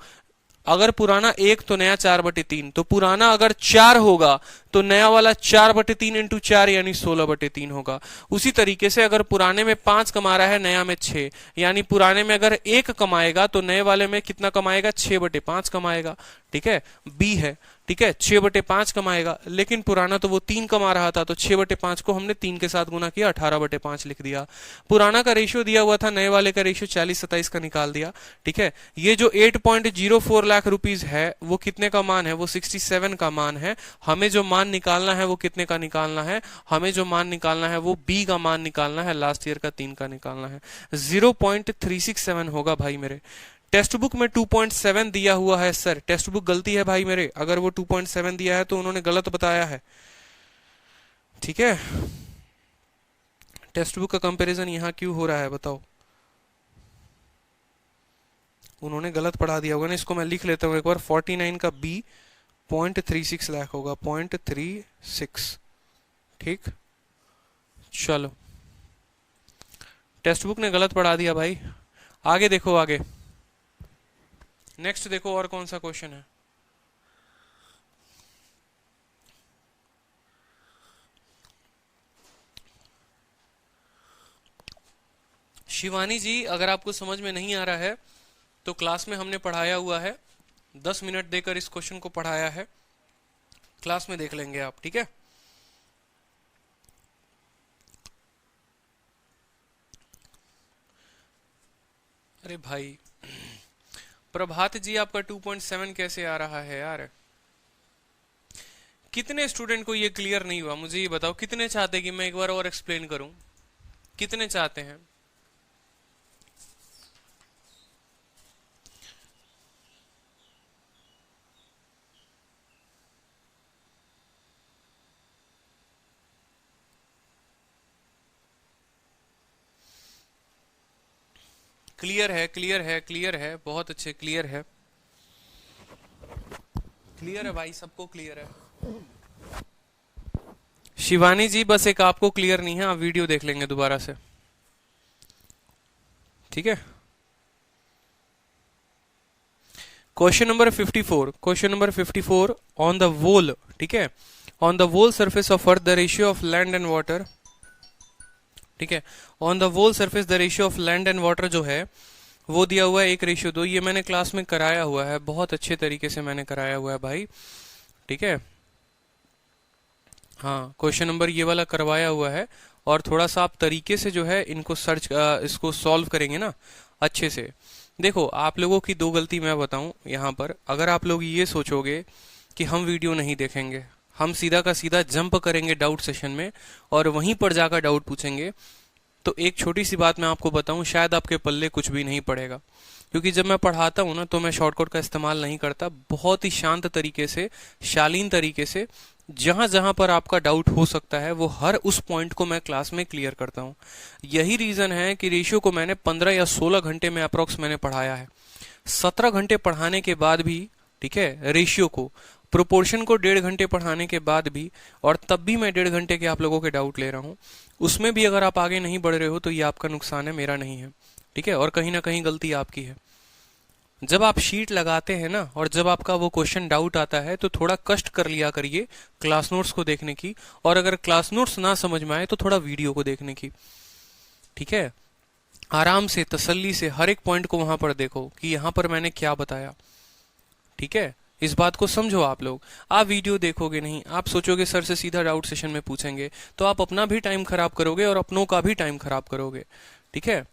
अगर पुराना 1 तो नया 4/3, तो पुराना अगर 4 होगा तो नया वाला 4/3 इंटू 4 यानी 16/3 होगा। उसी तरीके से अगर पुराने में 5 कमा रहा है, नया में 6, यानी पुराने में अगर 1 कमाएगा तो नए वाले में कितना कमाएगा, 6/5 कमाएगा, ठीक है। बी है, ठीक है, 6/5 कमाएगा, लेकिन पुराना तो वो 3 कमा रहा था, तो 6/5 को हमने 3 के साथ गुना किया, 18/5 लिख दिया। पुराना का रेशियो दिया हुआ था, नए वाले का रेशियो 40-27 का निकाल दिया, ठीक है। ये जो 8.04 लाख रुपीज है वो कितने का मान है, वो 67 का मान है। हमें जो मान निकालना है वो कितने का निकालना है, हमें जो मान निकालना है वो बी का मान निकालना है, लास्ट ईयर का 3 का निकालना है। 0.367 होगा भाई मेरे। टेक्स्ट बुक में 2.7 दिया हुआ है सर, टेक्स्ट बुक गलती है भाई मेरे, अगर वो 2.7 दिया है तो उन्होंने गलत बताया है, ठीक है। टेक्स्ट बुक का कंपैरिजन यहां क्यों हो रहा है बताओ, उन्होंने गलत पढ़ा दिया होगा ना। इसको मैं लिख लेता हूं एक बार, 49 का बी 0.36 लाख होगा, 0.36, ठीक। चलो, टेक्स्ट बुक ने गलत पढ़ा दिया भाई। आगे देखो, आगे नेक्स्ट देखो और कौन सा क्वेश्चन है। शिवानी जी, अगर आपको समझ में नहीं आ रहा है तो क्लास में हमने पढ़ाया हुआ है, 10 मिनट देकर इस क्वेश्चन को पढ़ाया है, क्लास में देख लेंगे आप, ठीक है। अरे भाई प्रभात जी, आपका 2.7 कैसे आ रहा है यार, कितने स्टूडेंट को ये क्लियर नहीं हुआ, मुझे ये बताओ, कितने चाहते कि मैं एक बार और एक्सप्लेन करूं, कितने चाहते हैं। क्लियर है, क्लियर है, क्लियर है, बहुत अच्छे, क्लियर है, क्लियर है भाई, सबको क्लियर है। शिवानी जी, बस एक आपको क्लियर नहीं है, आप वीडियो देख लेंगे दोबारा से, ठीक है। Question number 54, question number 54, on the whole, ठीक है, on the whole surface of earth the ratio of land and water, ठीक है, on the whole surface the ratio of land and water जो है वो दिया हुआ है 1:2। ये मैंने क्लास में कराया हुआ है, बहुत अच्छे तरीके से मैंने कराया हुआ है भाई, ठीक है। हाँ, क्वेश्चन नंबर ये वाला करवाया हुआ है, और थोड़ा सा आप तरीके से जो है इनको सर्च, इसको सॉल्व करेंगे ना अच्छे से। देखो, आप लोगों की 2 गलती मैं बताऊं यहाँ पर, अगर आप लोग ये सोचोगे कि हम वीडियो नहीं देखेंगे, हम सीधा का सीधा जंप करेंगे डाउट सेशन में और वहीं पर जाकर डाउट पूछेंगे। तो एक छोटी सी बात मैं आपको बताऊं, शायद आपके पल्ले कुछ भी नहीं पड़ेगा, क्योंकि जब मैं पढ़ाता हूं ना तो मैं शॉर्टकट का इस्तेमाल नहीं करता। बहुत ही शांत तरीके से, शालीन तरीके से, जहां जहां पर आपका डाउट हो सकता है वो हर उस पॉइंट को मैं क्लास में क्लियर करता हूं। यही रीजन है कि रेशियो को मैंने 15 या 16 घंटे में अप्रोक्स मैंने पढ़ाया है। 17 घंटे पढ़ाने के बाद भी, ठीक है, रेशियो को, प्रोपोर्शन को 1.5 घंटे पढ़ाने के बाद भी, और तब भी मैं 1.5 घंटे के आप लोगों के डाउट ले रहा हूं, उसमें भी अगर आप आगे नहीं बढ़ रहे हो तो ये आपका नुकसान है, मेरा नहीं है। ठीक है, और कहीं ना कहीं गलती आपकी है। जब आप शीट लगाते हैं ना और जब आपका वो क्वेश्चन डाउट आता है तो थोड़ा कष्ट कर लिया करिए क्लास नोट्स को देखने की, और अगर क्लास नोट्स ना समझ में आए तो थोड़ा वीडियो को देखने की। ठीक है, आराम से, तसल्ली से हर एक पॉइंट को वहां पर देखो कि यहां पर मैंने क्या बताया। ठीक है, इस बात को समझो। आप लोग, आप वीडियो देखोगे नहीं, आप सोचोगे सर से सीधा डाउट सेशन में पूछेंगे, तो आप अपना भी टाइम खराब करोगे और अपनों का भी टाइम खराब करोगे। ठीक है,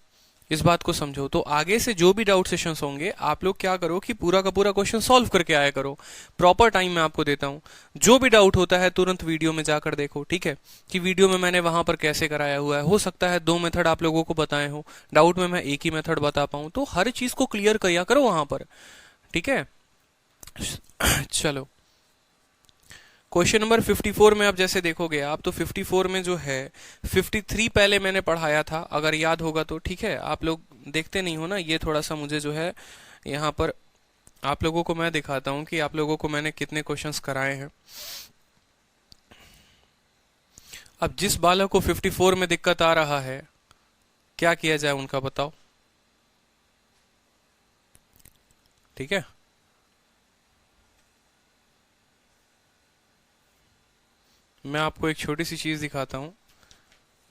इस बात को समझो। तो आगे से जो भी डाउट सेशंस होंगे, आप लोग क्या करो कि पूरा का पूरा क्वेश्चन सॉल्व करके आया करो। प्रॉपर टाइम मैं आपको देता हूं। जो भी डाउट होता है तुरंत वीडियो में जाकर देखो। ठीक है, कि वीडियो में मैंने वहां पर कैसे कराया हुआ है। हो सकता है 2 मेथड आप लोगों को बताए हो, डाउट में मैं एक ही मेथड बता पाऊं, तो हर चीज को क्लियर किया करो वहां पर। ठीक है, चलो क्वेश्चन नंबर 54 में अब जैसे देखोगे आप, तो 54 में जो है 53 पहले मैंने पढ़ाया था, अगर याद होगा तो। ठीक है, आप लोग देखते नहीं हो ना, ये थोड़ा सा मुझे जो है यहाँ पर आप लोगों को मैं दिखाता हूं कि आप लोगों को मैंने कितने क्वेश्चंस कराए हैं। अब जिस बालक को 54 में दिक्कत आ रहा है, क्या किया जाए उनका बताओ। ठीक है, मैं आपको एक छोटी सी चीज दिखाता हूं,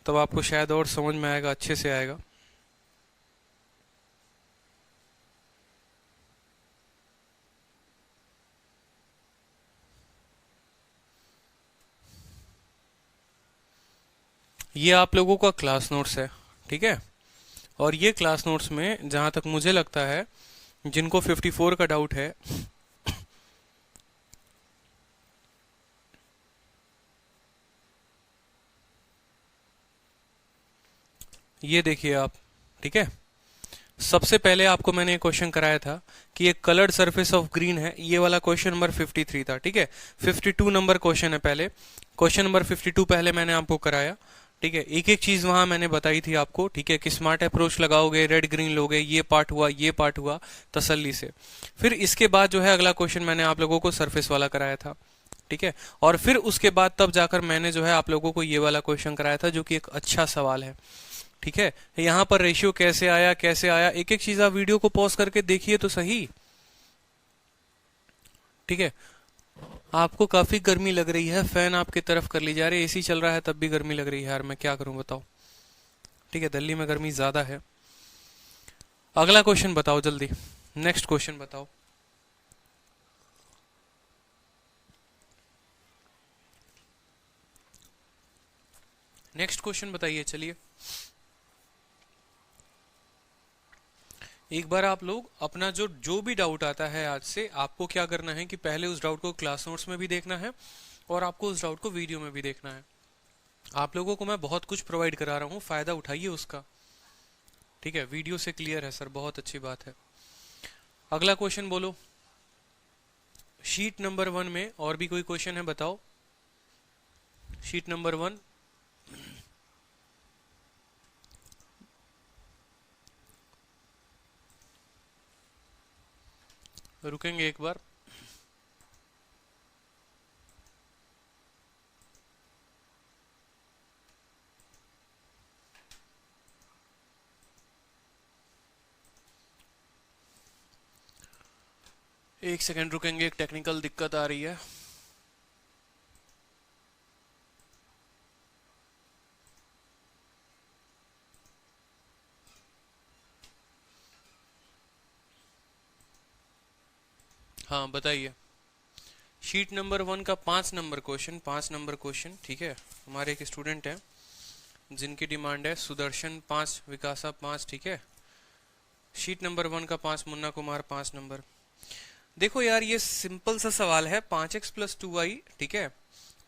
तब आपको शायद और समझ में आएगा, अच्छे से आएगा। ये आप लोगों का क्लास नोट्स है। ठीक है, और ये क्लास नोट्स में जहां तक मुझे लगता है जिनको 54 का डाउट है, ये देखिए आप। ठीक है, सबसे पहले आपको मैंने क्वेश्चन कराया था कि एक कलर्ड सरफेस ऑफ ग्रीन है, ये वाला क्वेश्चन नंबर 53 था। ठीक है, 52 नंबर क्वेश्चन है पहले, क्वेश्चन नंबर 52 पहले मैंने आपको कराया। ठीक है, एक एक चीज वहां मैंने बताई थी आपको। ठीक है, कि स्मार्ट अप्रोच लगाओगे, रेड ग्रीन लोगे, ये पार्ट हुआ, ये पार्ट हुआ, तसल्ली से। फिर इसके बाद जो है अगला क्वेश्चन मैंने आप लोगों को सरफेस वाला कराया था। ठीक है, और फिर उसके बाद तब जाकर मैंने जो है आप लोगों को ये वाला क्वेश्चन कराया था, जो कि एक अच्छा सवाल है। ठीक है, यहां पर रेशियो कैसे आया, कैसे आया, एक एक चीज आप वीडियो को पॉज करके देखिए तो सही। ठीक है, आपको काफी गर्मी लग रही है, फैन आपकी तरफ कर ली जा रही है, एसी चल रहा है तब भी गर्मी लग रही है यार, मैं क्या करूं बताओ। ठीक है, दिल्ली में गर्मी ज्यादा है। अगला क्वेश्चन बताओ जल्दी, नेक्स्ट क्वेश्चन बताओ। नेक्स्ट क्वेश्चन बताइए, चलिए। एक बार आप लोग अपना जो जो भी डाउट आता है आज से, आपको क्या करना है कि पहले उस डाउट को क्लास नोट्स में भी देखना है और आपको उस डाउट को वीडियो में भी देखना है। आप लोगों को मैं बहुत कुछ प्रोवाइड करा रहा हूँ, फायदा उठाइए उसका। ठीक है, वीडियो से क्लियर है सर, बहुत अच्छी बात है। अगला क्वेश्चन बोलो। शीट नंबर 1 में और भी कोई क्वेश्चन है बताओ। शीट नंबर 1, रुकेंगे एक बार। एक सेकंड रुकेंगे, एक टेक्निकल दिक्कत आ रही है। हाँ बताइए। शीट नंबर 1 का 5 नंबर क्वेश्चन, 5 नंबर क्वेश्चन। ठीक है, हमारे एक स्टूडेंट है जिनकी डिमांड है सुदर्शन 5, विकासा 5। ठीक है, शीट नंबर 1 का 5, मुन्ना कुमार 5 नंबर। देखो यार, ये सिंपल सा सवाल है, 5x + 2y। ठीक है,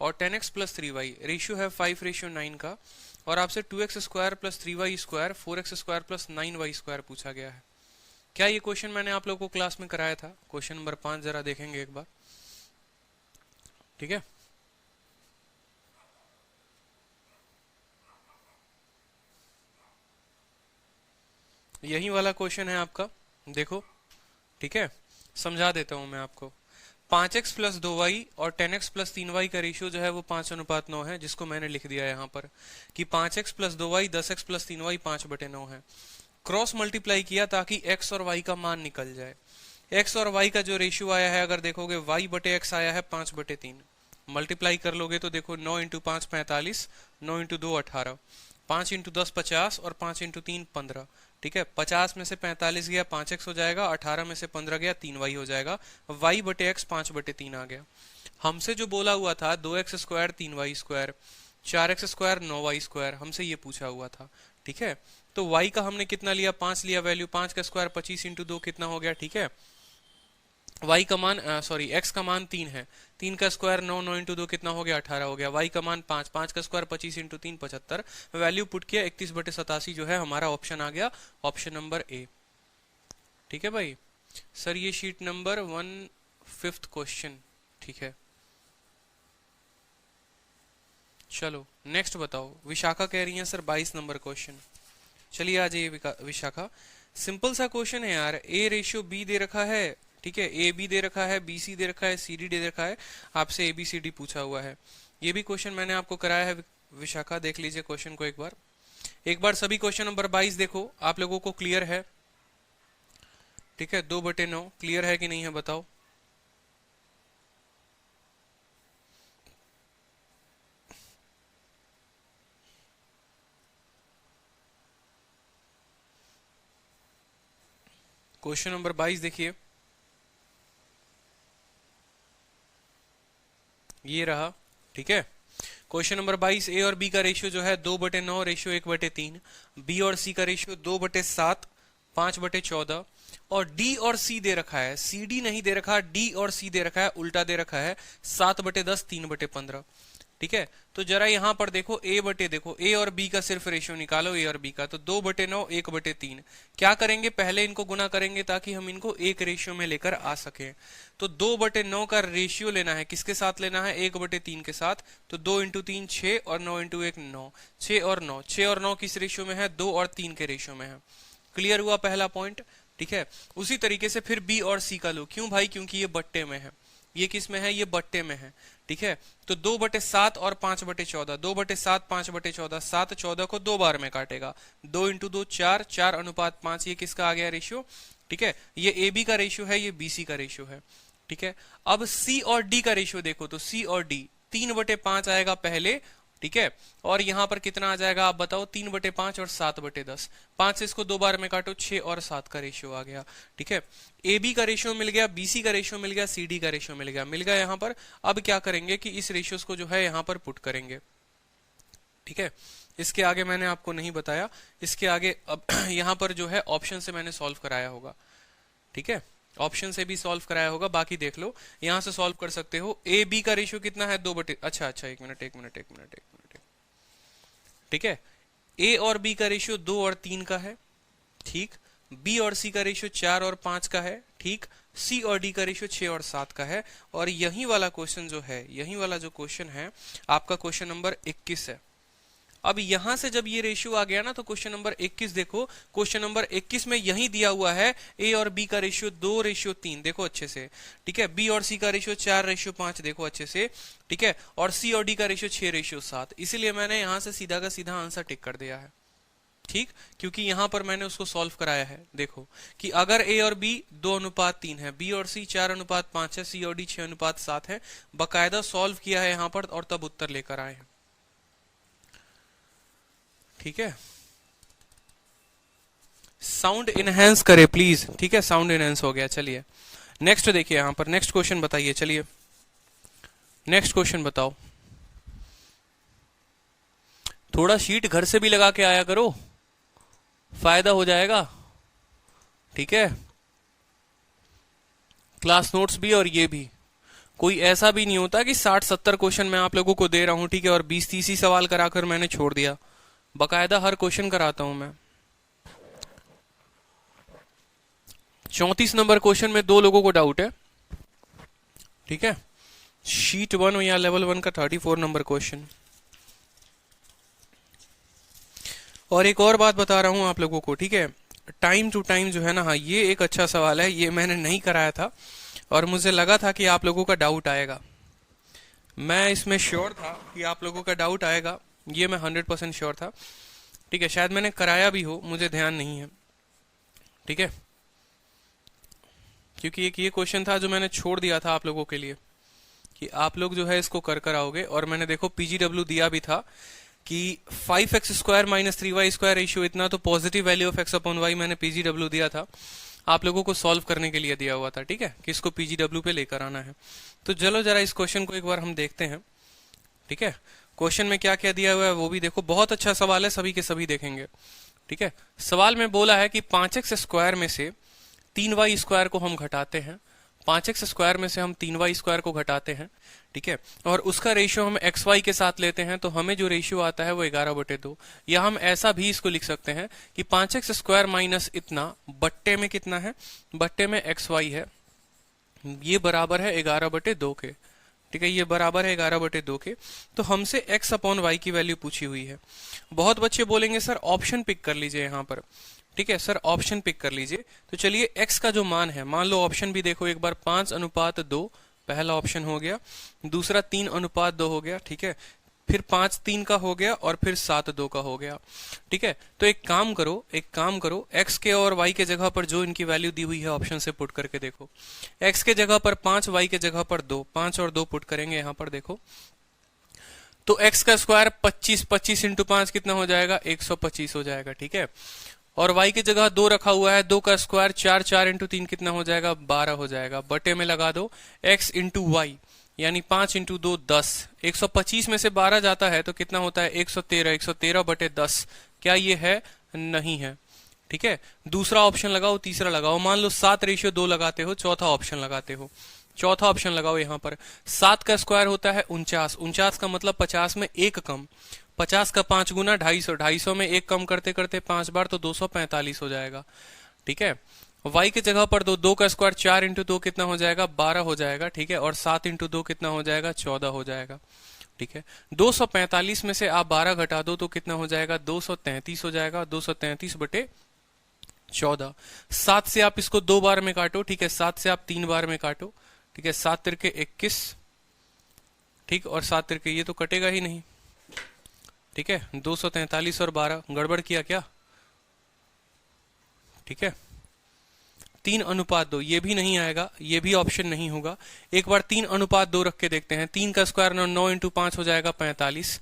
और 10x प्लस 3y, रेशियो है 5:9 का, और आपसे 2x square plus 3y square 4x square plus 9y square पूछा गया है। क्या ये क्वेश्चन मैंने आप लोगों को क्लास में कराया था? क्वेश्चन नंबर 5 जरा देखेंगे एक बार, ठीक है। यही वाला क्वेश्चन है आपका, देखो, ठीक है। समझा देता हूं मैं आपको। 5x प्लस 2y और 10x प्लस 3y का रेशियो जो है वो 5:9 है, जिसको मैंने लिख दिया यहाँ पर कि 5x plus 2y 10x plus 3y 5/9 है। क्रॉस मल्टीप्लाई किया ताकि x और y का मान निकल जाए। x और y का जो रेशियो आया है, अगर देखोगे y बटे x आया है 5/3, मल्टीप्लाई कर लोगे तो देखो 9 इंटू 5 45, 9 इंटू 2 18, 5 इंटू 10 50 और 5 इंटू 3 15, ठीक है। 50 में से 45 गया 5x हो जाएगा, 18 में से 15 गया 3y हो जाएगा, y बटे x 5/3 आ गया। हमसे जो बोला हुआ था 2x square 3y square 4x square 9y square, हमसे ये पूछा हुआ था, ठीक है। तो y का हमने कितना लिया? 5 लिया वैल्यू, 5 का स्क्वायर 25 इंटू 2 कितना हो गया, ठीक है। y का मान x का मान 3 है, 3 का स्क्वायर 9, 9 इंटू 2 कितना हो गया 18 हो गया। y का मान 5, 5 का स्क्वायर 25 इंटू 3 75, वैल्यू पुट किया 31/87 जो है हमारा ऑप्शन आ गया, ऑप्शन नंबर ए, ठीक है भाई। सर ये शीट नंबर 1 5th क्वेश्चन, ठीक है। चलो नेक्स्ट बताओ। विशाखा कह रही है सर 22 नंबर क्वेश्चन। चलिए आ जाइए विशाखा। सिंपल सा क्वेश्चन है यार, ए रेशियो बी दे रखा है, ठीक है, ए बी दे रखा है, बी सी दे रखा है, सी डी दे रखा है, आपसे ए बी सी डी पूछा हुआ है। ये भी क्वेश्चन मैंने आपको कराया है विशाखा, देख लीजिए क्वेश्चन को एक बार सभी क्वेश्चन नंबर 22 देखो, आप लोगों को क्लियर है, ठीक है। 2/9 क्लियर है कि नहीं है बताओ। क्वेश्चन नंबर 22 देखिए, ये रहा, ठीक है। क्वेश्चन नंबर 22, ए और बी का रेशियो जो है 2/9 रेशियो 1/3, बी और सी का रेशियो 2/7 5/14, और डी और सी दे रखा है, सी डी नहीं दे रखा, डी और सी दे रखा है, उल्टा दे रखा है 7/10 3/15, ठीक है। तो जरा यहां पर देखो देखो ए और बी का सिर्फ रेशियो निकालो, ए और बी का, तो 2/9 1/3, क्या करेंगे पहले इनको गुना करेंगे ताकि हम इनको एक रेशियो में लेकर आ सके। तो 2/9 का रेशियो लेना है, किसके साथ लेना है? 1/3 के साथ। तो 2 इंटू 3 6 और 9 इंटू 1 9, 6 और 9, 6 और 9 किस रेशियो में है? 2 और 3 के रेशियो में है। क्लियर हुआ पहला पॉइंट, ठीक है। उसी तरीके से फिर बी और सी का लो, क्यों भाई? क्योंकि ये बट्टे में है, ये किस में है? ये बट्टे में है, ठीक है। तो 2/7 और 5/14, 2/7 5/14, 7 14 को 2 बार में काटेगा, 2 इंटू 2 4, 4:5, ये किसका आ गया रेशियो, ठीक है। ये ए बी का रेशियो है, ये बी सी का रेशियो है, ठीक है। अब सी और डी का रेशियो देखो, तो सी और डी 3/5 आएगा पहले, ठीक है। और यहां पर कितना आ जाएगा आप बताओ? 3/5 और 7/10, 5 से इसको 2 बार में काटो, 6 और 7 का रेशियो आ गया, ठीक है। ए बी का रेशियो मिल गया, बी सी का रेशियो मिल गया, सी डी का रेशियो मिल गया यहां पर। अब क्या करेंगे कि इस रेशियोज को जो है यहां पर पुट करेंगे, ठीक है। इसके आगे मैंने आपको नहीं बताया, इसके आगे अब यहां पर जो है ऑप्शन से मैंने सॉल्व कराया होगा, ठीक है। ऑप्शन से भी सॉल्व कराया होगा, बाकी देख लो, यहां से सॉल्व कर सकते हो। ए बी का रेशियो कितना है? 2 अच्छा, एक मिनट, ठीक है। ए और बी का रेशियो 2 और 3 का है, ठीक। बी और सी का रेशियो 4 और 5 का है, ठीक। सी और डी का रेशियो 6 और 7 का है। और यही वाला क्वेश्चन जो है, यही वाला जो क्वेश्चन है आपका क्वेश्चन नंबर 21 है। अब यहां से जब ये रेशियो आ गया ना, तो क्वेश्चन नंबर 21 देखो, क्वेश्चन नंबर 21 में यही दिया हुआ है ए और बी का रेशियो 2:3, देखो अच्छे से, ठीक है। बी और सी का रेशियो 4:5, देखो अच्छे से, ठीक है। और सी और डी का रेशियो 6:7, इसीलिए मैंने यहां से सीधा का सीधा आंसर टिक कर दिया है, ठीक। क्योंकि यहां पर मैंने उसको सॉल्व कराया है, देखो कि अगर ए और बी 2:3 है, बी और सी 4:5 है, सी और डी 6:7 है, बाकायदा सॉल्व किया है यहां पर और तब उत्तर लेकर आए हैं, ठीक है। साउंड इनहेंस करे प्लीज, ठीक है। साउंड इनहेंस हो गया। चलिए नेक्स्ट देखिए, यहां पर नेक्स्ट क्वेश्चन बताइए। चलिए नेक्स्ट क्वेश्चन बताओ। थोड़ा शीट घर से भी लगा के आया करो, फायदा हो जाएगा, ठीक है। क्लास नोट्स भी और ये भी। कोई ऐसा भी नहीं होता कि 60-70 क्वेश्चन मैं आप लोगों को दे रहा हूं, ठीक है, और 20-30 ही सवाल कराकर मैंने छोड़ दिया। बकायदा हर क्वेश्चन कराता हूं मैं। 34 नंबर क्वेश्चन में 2 लोगों को डाउट है, ठीक है, शीट 1 या लेवल 1 का 34 नंबर क्वेश्चन। और एक और बात बता रहा हूं आप लोगों को, ठीक है, टाइम टू टाइम जो है ना, हाँ ये एक अच्छा सवाल है, ये मैंने नहीं कराया था और मुझे लगा था कि आप लोगों का डाउट आएगा। मैं इसमें श्योर था कि आप लोगों का डाउट आएगा, ये मैं 100% श्योर था, ठीक है। शायद मैंने कराया भी हो, मुझे ध्यान नहीं है, ठीक है, क्योंकि एक ये क्वेश्चन था जो मैंने छोड़ दिया था आप लोगों के लिए कि आप लोग जो है इसको कर आओगे। और मैंने देखो पीजीडब्ल्यू दिया भी था कि 5x² - 3y² रेशियो इतना, तो positive value of x upon Y मैंने पीजीडब्ल्यू दिया था, आप लोगों को सॉल्व करने के लिए दिया हुआ था, ठीक है, कि इसको पीजीडब्ल्यू पे लेकर आना है। तो चलो जरा इस क्वेश्चन को एक बार हम देखते हैं, ठीक है। क्वेश्चन में क्या क्या दिया हुआ है वो भी देखो, बहुत अच्छा सवाल है, सभी के सभी देखेंगे, ठीक है। सवाल में बोला है कि 5x² में से 3y² को हम घटाते हैं, 5x² में से हम 3y² को घटाते हैं, ठीक है, और उसका रेशियो हम xy के साथ लेते हैं, तो हमें जो रेशियो आता है वो 11/2। या हम ऐसा भी इसको लिख सकते हैं कि 5x² माइनस इतना बट्टे में कितना है, बट्टे में xy है, ये बराबर है 11/2 के, ठीक है, ये बराबर है 11/2 के। तो हमसे x अपॉन वाई की वैल्यू पूछी हुई है। बहुत बच्चे बोलेंगे सर ऑप्शन पिक कर लीजिए यहाँ पर, ठीक है सर ऑप्शन पिक कर लीजिए। तो चलिए x का जो मान है, मान लो ऑप्शन भी देखो एक बार, 5:2 पहला ऑप्शन हो गया, दूसरा 3:2 हो गया, ठीक है, फिर 5:3 का हो गया और फिर 7:2 का हो गया, ठीक है। तो एक काम करो x के और y के जगह पर जो इनकी वैल्यू दी हुई है ऑप्शन से पुट करके देखो। x के जगह पर 5, y के जगह पर 2, 5 और 2 पुट करेंगे यहाँ पर देखो, तो x का स्क्वायर 25, 25 इंटू 5 कितना हो जाएगा, 125 हो जाएगा, ठीक है। और y की जगह 2 रखा हुआ है, 2 का स्क्वायर 4, 4 इंटू 3 कितना हो जाएगा, 12 हो जाएगा। बटे में लगा दो x इंटू वाई, यानी 5 इंटू 2 10, 125 में से 12 जाता है तो कितना होता है 113, 113/10। क्या ये है, नहीं है, ठीक है। दूसरा ऑप्शन लगाओ, तीसरा लगाओ, मान लो 7:2 लगाते हो, चौथा ऑप्शन लगाते हो, चौथा ऑप्शन लगाओ यहाँ पर। 7 का स्क्वायर होता है 49, 49 का मतलब 50 में 1 कम, 50 का 5 गुना 250, 250 में 1 कम करते करते 5 बार तो 245 हो जाएगा, ठीक है। y के जगह पर 2 का स्क्वायर 4 इंटू 2 कितना हो जाएगा, 12 हो जाएगा, ठीक है, और 7 इंटू 2 कितना हो जाएगा, 14 हो जाएगा, ठीक है। 245 में से आप 12 घटा दो तो कितना हो जाएगा, 233 हो जाएगा, 233/14। 7 से आप इसको 2 बार में काटो, ठीक है, 7 से आप 3 बार में काटो, ठीक है, 7 तिरके 21, ठीक, और 7 तिरके ये तो कटेगा ही नहीं, ठीक है। 243 और 12 गड़बड़ किया क्या, ठीक है। 3:2 ये भी नहीं आएगा, ये भी ऑप्शन नहीं होगा। एक बार 3:2 रख के देखते हैं, 3 का स्क्वायर 9 इंटू 5 हो जाएगा 45,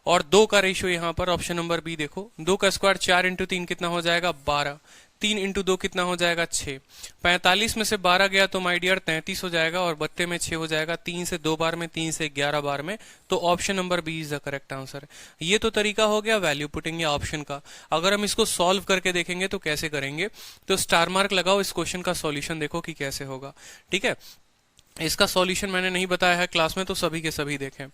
और 2 का रेशियो यहाँ पर ऑप्शन नंबर बी देखो, 2 का स्क्वायर 4 इंटू 3 कितना हो जाएगा, 12, 3 इंटू 2 कितना हो जाएगा, 6, 45 में से 12 गया तो माय डियर 33 हो जाएगा, और बत्ते में 6 हो जाएगा, 3 से 2 बार में, 3 से 11 बार में, तो option number B is the correct answer. ये तो तरीका हो गया वैल्यू पुटिंग या ऑप्शन का। अगर हम इसको सॉल्व करके देखेंगे तो कैसे करेंगे, तो स्टार मार्क लगाओ, इस क्वेश्चन का सॉल्यूशन देखो कि कैसे होगा, ठीक है। इसका सॉल्यूशन मैंने नहीं बताया है क्लास में, तो सभी के सभी देखें,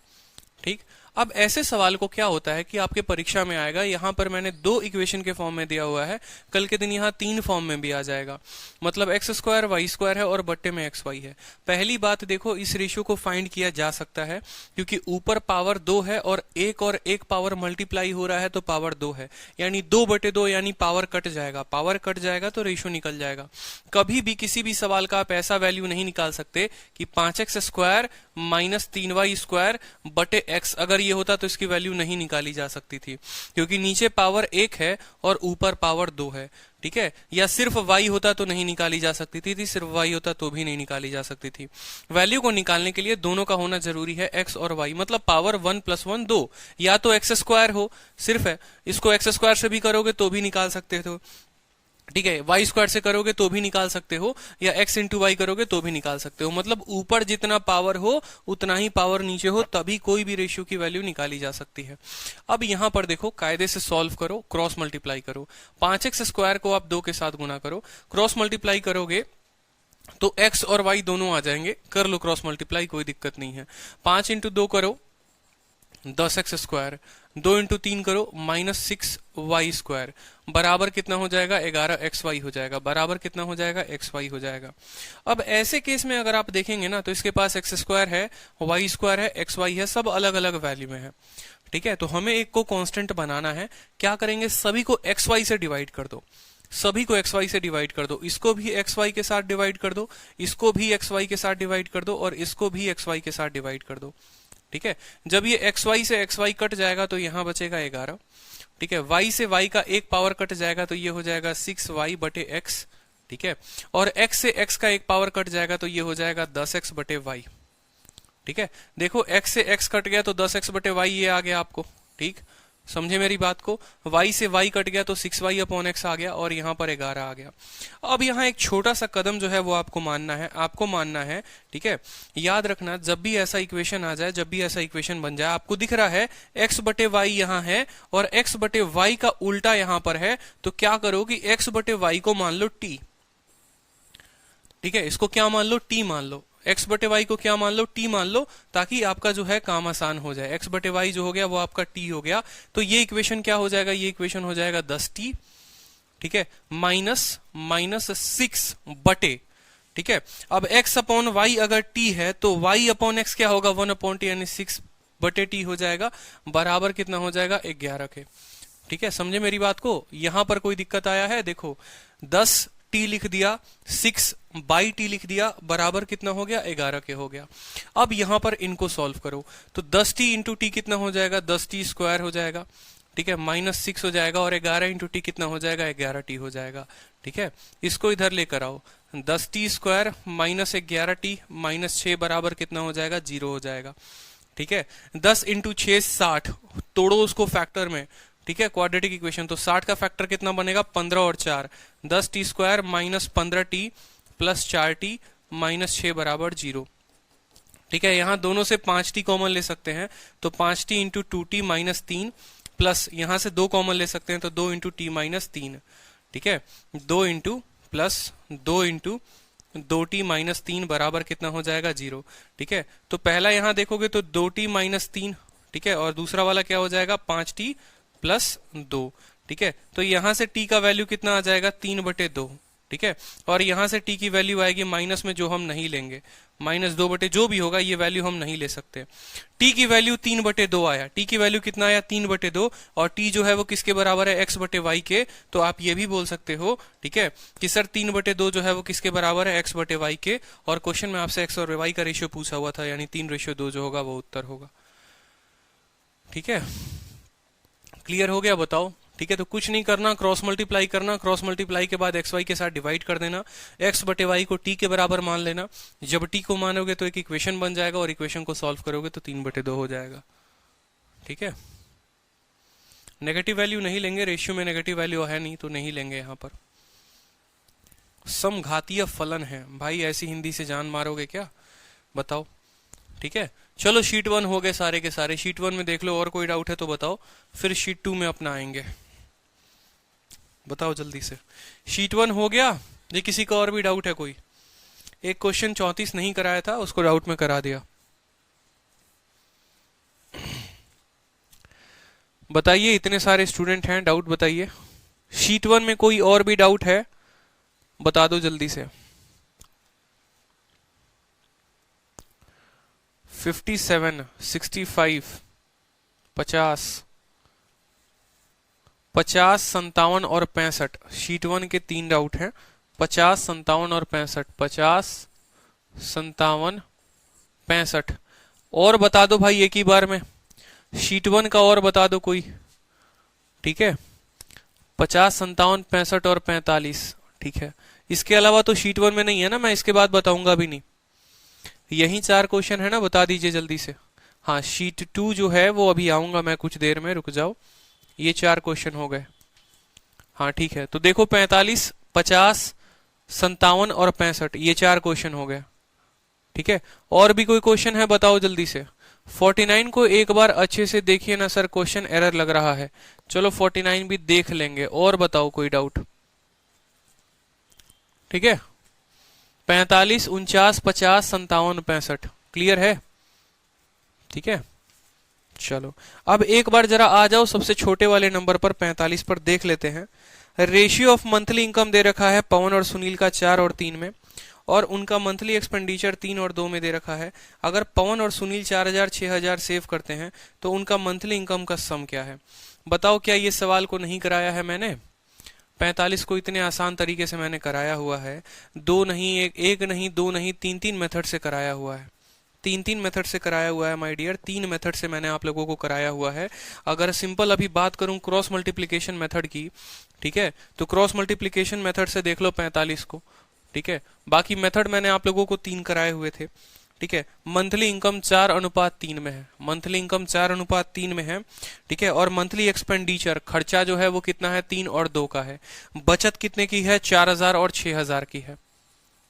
ठीक। अब ऐसे सवाल को क्या होता है कि आपके परीक्षा में आएगा, यहां पर मैंने 2 इक्वेशन के फॉर्म में दिया हुआ है, कल के दिन यहां 3 फॉर्म में भी आ जाएगा, मतलब x² y² है और बट्टे में xy है। पहली बात देखो, इस रेशियो को फाइंड किया जा सकता है क्योंकि ऊपर पावर 2 है और एक पावर मल्टीप्लाई हो रहा है तो पावर 2 है, यानी 2/2, यानी पावर कट जाएगा, पावर कट जाएगा तो रेशियो निकल जाएगा। कभी भी किसी भी सवाल का आप ऐसा वैल्यू नहीं निकाल सकते कि 5x² माइनस 3y² बटे x, अगर ये होता तो इसकी वैल्यू नहीं निकाली जा सकती थी, क्योंकि नीचे पावर 1 है और ऊपर पावर 2 है, ठीक है। या सिर्फ y होता तो नहीं निकाली जा सकती थी, सिर्फ y होता तो भी नहीं निकाली जा सकती थी। वैल्यू को निकालने के लिए दोनों का होना जरूरी है, x और y, मतलब पावर 1 + 1 2, या तो x² हो सिर्फ है, इसको x² से भी करोगे तो भी निकाल सकते हो, ठीक है, y² से करोगे तो भी निकाल सकते हो, या x इंटू वाई करोगे तो भी निकाल सकते हो, मतलब ऊपर जितना पावर हो उतना ही पावर नीचे हो, तभी कोई भी रेशियो की वैल्यू निकाली जा सकती है। अब यहां पर देखो, कायदे से सॉल्व करो, क्रॉस मल्टीप्लाई करो, 5x² को आप 2 के साथ गुना करो, क्रॉस मल्टीप्लाई करोगे तो x और y दोनों आ जाएंगे, कर लो क्रॉस मल्टीप्लाई, कोई दिक्कत नहीं है। 5 इंटू 2 करो 10x स्क्वायर, 2 इंटू 3 करो -6y² बराबर कितना हो जाएगा 11xy हो जाएगा, बराबर कितना हो जाएगा xy हो जाएगा। अब ऐसे केस में अगर आप देखेंगे ना तो इसके पास x² है, y² है, xy है, सब अलग अलग वैल्यू में है। ठीक है, तो हमें एक को कांस्टेंट बनाना है। क्या करेंगे, सभी को xy से डिवाइड कर दो, सभी को xy से डिवाइड कर दो, इसको भी xy के साथ डिवाइड कर दो, इसको भी xy के साथ डिवाइड कर दो और इसको भी xy के साथ डिवाइड कर दो। ठीक है, जब ये xy से xy कट जाएगा तो यहां बचेगा 11। ठीक है, y से y का एक पावर कट जाएगा तो ये हो जाएगा 6y बटे x। ठीक है, और x से x का एक पावर कट जाएगा तो ये हो जाएगा 10x बटे y। ठीक है, देखो x से x कट गया तो 10x बटे y ये आ गया आपको। ठीक, समझे मेरी बात को, y से y कट गया तो 6y अपॉन x आ गया और यहाँ पर 11 आ गया। अब यहाँ एक छोटा सा कदम जो है वो आपको मानना है, ठीक है, याद रखना जब भी ऐसा इक्वेशन आ जाए, जब भी ऐसा इक्वेशन बन जाए, आपको दिख रहा है x बटे y यहाँ है और x बटे y का उल्टा यहाँ पर है, तो क्या करो कि x बटे y को मान लो t। ठीक है, इसको क्या मान लो, t मान लो, x बटे वाई को क्या मान लो, t मान लो, ताकि आपका जो है काम आसान हो जाए। x बटे वाई जो हो गया वो आपका t हो गया, तो ये इक्वेशन क्या हो जाएगा, ये इक्वेशन हो जाएगा 10t। ठीक है, माइनस 6 बटे, ठीक है, अब x अपॉन वाई अगर t है तो y अपॉन x क्या होगा 1 अपॉन t, यानी 6 बटे t हो जाएगा, बराबर कितना हो जाएगा 11 के। ठीक है, समझे मेरी बात को, यहां पर कोई दिक्कत आया है, देखो 10 t लिख दिया, 6 बाई t लिख दिया, बराबर कितना हो गया 11 के हो गया। अब यहां पर इनको सॉल्व करो तो 10t इंटू टी कितना हो जाएगा, 10t स्क्वायर हो जाएगा। ठीक है, -6 हो जाएगा और 11 इंटू टी कितना हो जाएगा, 11t हो जाएगा। ठीक है, इसको इधर लेकर आओ, 10t square minus 11t minus 6 बराबर कितना हो जाएगा, 0 हो जाएगा। ठीक है, 10 इंटू 6 60, तोड़ो उसको फैक्टर में। ठीक है, क्वाड्रेटिक इक्वेशन, तो 60 का फैक्टर कितना बनेगा 15 और 4, 10t square minus 15t plus 4t minus 6 बराबर 0। ठीक है, यहां दोनों से 5t कॉमन ले सकते हैं तो 5t into 2t minus 3 plus यहां से 2 कॉमन ले सकते हैं तो 2 इंटू t माइनस 3। ठीक है, 2 into plus 2 into 2t minus 3 बराबर कितना हो जाएगा 0। ठीक है, तो पहला यहां देखोगे तो 2t माइनस 3, ठीक है, और दूसरा वाला क्या हो जाएगा 5t प्लस 2। ठीक है, तो यहां से t का वैल्यू कितना आ जाएगा 3/2। ठीक है, और यहां से t की वैल्यू आएगी माइनस में, जो हम नहीं लेंगे, -2 जो भी होगा ये वैल्यू हम नहीं ले सकते। t की वैल्यू 3/2 आया, t की वैल्यू कितना आया 3/2, और t जो है वो किसके बराबर है x बटे वाई के, तो आप ये भी बोल सकते हो, ठीक है, कि सर 3/2 जो है वो किसके बराबर है x बटे वाई के, और क्वेश्चन में आपसे x और y का रेशियो पूछा हुआ था, यानी 3:2 जो होगा वो उत्तर होगा। ठीक है, क्लियर हो गया, बताओ। ठीक है, तो कुछ नहीं करना, क्रॉस मल्टीप्लाई करना, क्रॉस मल्टीप्लाई के बाद एक्स वाई के साथ डिवाइड कर देना, एक्स बटे वाई को टी के बराबर मान लेना, जब टी को मानोगे तो एक इक्वेशन बन जाएगा और इक्वेशन को सॉल्व करोगे तो 3/2 हो जाएगा। ठीक है, नेगेटिव वैल्यू नहीं लेंगे, रेशियो में नेगेटिव वैल्यू है नहीं तो नहीं लेंगे यहाँ पर। समघातीय फलन है भाई, ऐसी हिंदी से जान मारोगे क्या, बताओ। ठीक है, चलो शीट 1 हो गए सारे के सारे, शीट 1 में देख लो, और कोई डाउट है तो बताओ, फिर शीट 2 में अपना आएंगे। बताओ जल्दी से, शीट 1 हो गया, ये किसी का और भी डाउट है कोई? एक क्वेश्चन 34 नहीं कराया था, उसको डाउट में करा दिया। बताइए, इतने सारे स्टूडेंट हैं, डाउट बताइए। शीट 1 में कोई और भी डाउट है, बता दो जल्दी से। 57, 65, 50, 57 और 65, शीट 1 के 3 डाउट हैं, 50, 57 और 65, 50, 57, 65, और बता दो भाई एक ही बार में, शीट 1 का और बता दो कोई। ठीक है, 50, 57, 65 और 45। ठीक है, इसके अलावा तो शीट 1 में नहीं है ना, मैं इसके बाद बताऊंगा भी नहीं। यही 4 क्वेश्चन है ना, बता दीजिए जल्दी से। हाँ, शीट 2 जो है वो अभी आऊंगा मैं कुछ देर में, रुक जाओ। ये 4 क्वेश्चन हो गए। हाँ ठीक है, तो देखो 45, 50, 57 और 65, ये 4 क्वेश्चन हो गए। ठीक है, और भी कोई क्वेश्चन है, बताओ जल्दी से। 49 को एक बार अच्छे से देखिए ना सर, क्वेश्चन एरर लग रहा है। चलो 49 भी देख लेंगे, और बताओ कोई डाउट। ठीक है, 45, 49, 50, 57, 65। क्लियर है? ठीक है, चलो अब एक बार जरा आ जाओ सबसे छोटे वाले नंबर पर 45 पर देख लेते हैं। रेशियो ऑफ मंथली इनकम दे रखा है पवन और सुनील का 4 और 3 में, और उनका मंथली एक्सपेंडिचर 3 और 2 में दे रखा है। अगर पवन और सुनील 4000 6000 सेव करते हैं तो उनका मंथली इनकम का सम क्या है? बताओ, क्या ये सवाल को नहीं कराया है मैंने? 45 को इतने आसान तरीके से मैंने कराया हुआ है। दो नहीं, एक नहीं, दो नहीं, तीन मेथड से कराया हुआ है। तीन मेथड से कराया हुआ है माय डियर, 3 मेथड से मैंने आप लोगों को कराया हुआ है। अगर सिंपल अभी बात करूं क्रॉस मल्टीप्लिकेशन मेथड की, ठीक है, तो क्रॉस मल्टीप्लिकेशन मेथड से देख लो 45 को, ठीक है। बाकी मेथड मैंने आप लोगों को 3 कराए हुए थे, ठीक है। मंथली इनकम 4:3 में है, मंथली इनकम 4:3 में है, ठीक है। और मंथली एक्सपेंडिचर खर्चा जो है वो कितना है? 3 और 2 का है। बचत कितने की है? 4000 और 6000 की है,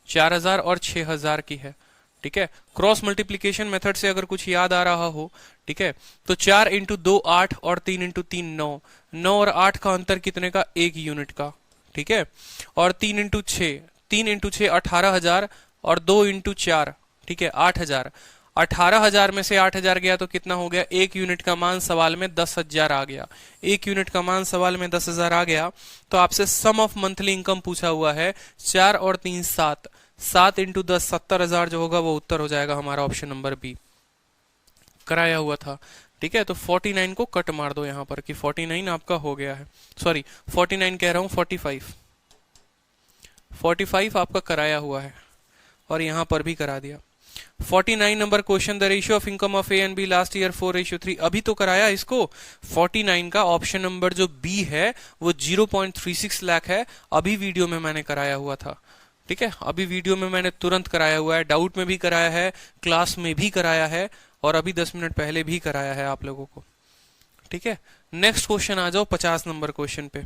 4000 और 6000 की है, ठीक है। क्रॉस मल्टीप्लिकेशन मेथड से अगर कुछ याद आ रहा हो, ठीक है, तो 4 इंटू 2 8 और 3 इंटू 3 9, 9 और 8 का अंतर कितने का? 1 यूनिट का, ठीक है। और 3 इंटू 6 18,000 और 2 इंटू 4, ठीक है, 8000। 18,000 में से 8000 गया तो कितना हो गया? 1 यूनिट का मान सवाल में 10,000 आ गया। 1 यूनिट का मान सवाल में 10,000 आ गया। तो आपसे सम ऑफ मंथली इनकम पूछा हुआ है 4 और 3 7, 7 इंटू 10 70,000 जो होगा वो उत्तर हो जाएगा हमारा ऑप्शन नंबर बी, कराया हुआ था, ठीक है। तो 49 को कट मार दो यहां पर कि 49 आपका हो गया है, सॉरी 49 कह रहा हूं, 45 आपका कराया हुआ है और यहां पर भी करा दिया। 49 number question, the ratio of income of A and B last year 4:3, अभी तो कराया इसको। 49 का ऑप्शन नंबर जो बी है वो 0.36 लाख है, अभी वीडियो में मैंने कराया हुआ था, ठीक है। अभी वीडियो में मैंने तुरंत कराया हुआ है, डाउट में भी कराया है, क्लास में भी कराया है, और अभी 10 मिनट पहले भी कराया है आप लोगों को, ठीक है। नेक्स्ट क्वेश्चन आ जाओ 50 नंबर क्वेश्चन पे।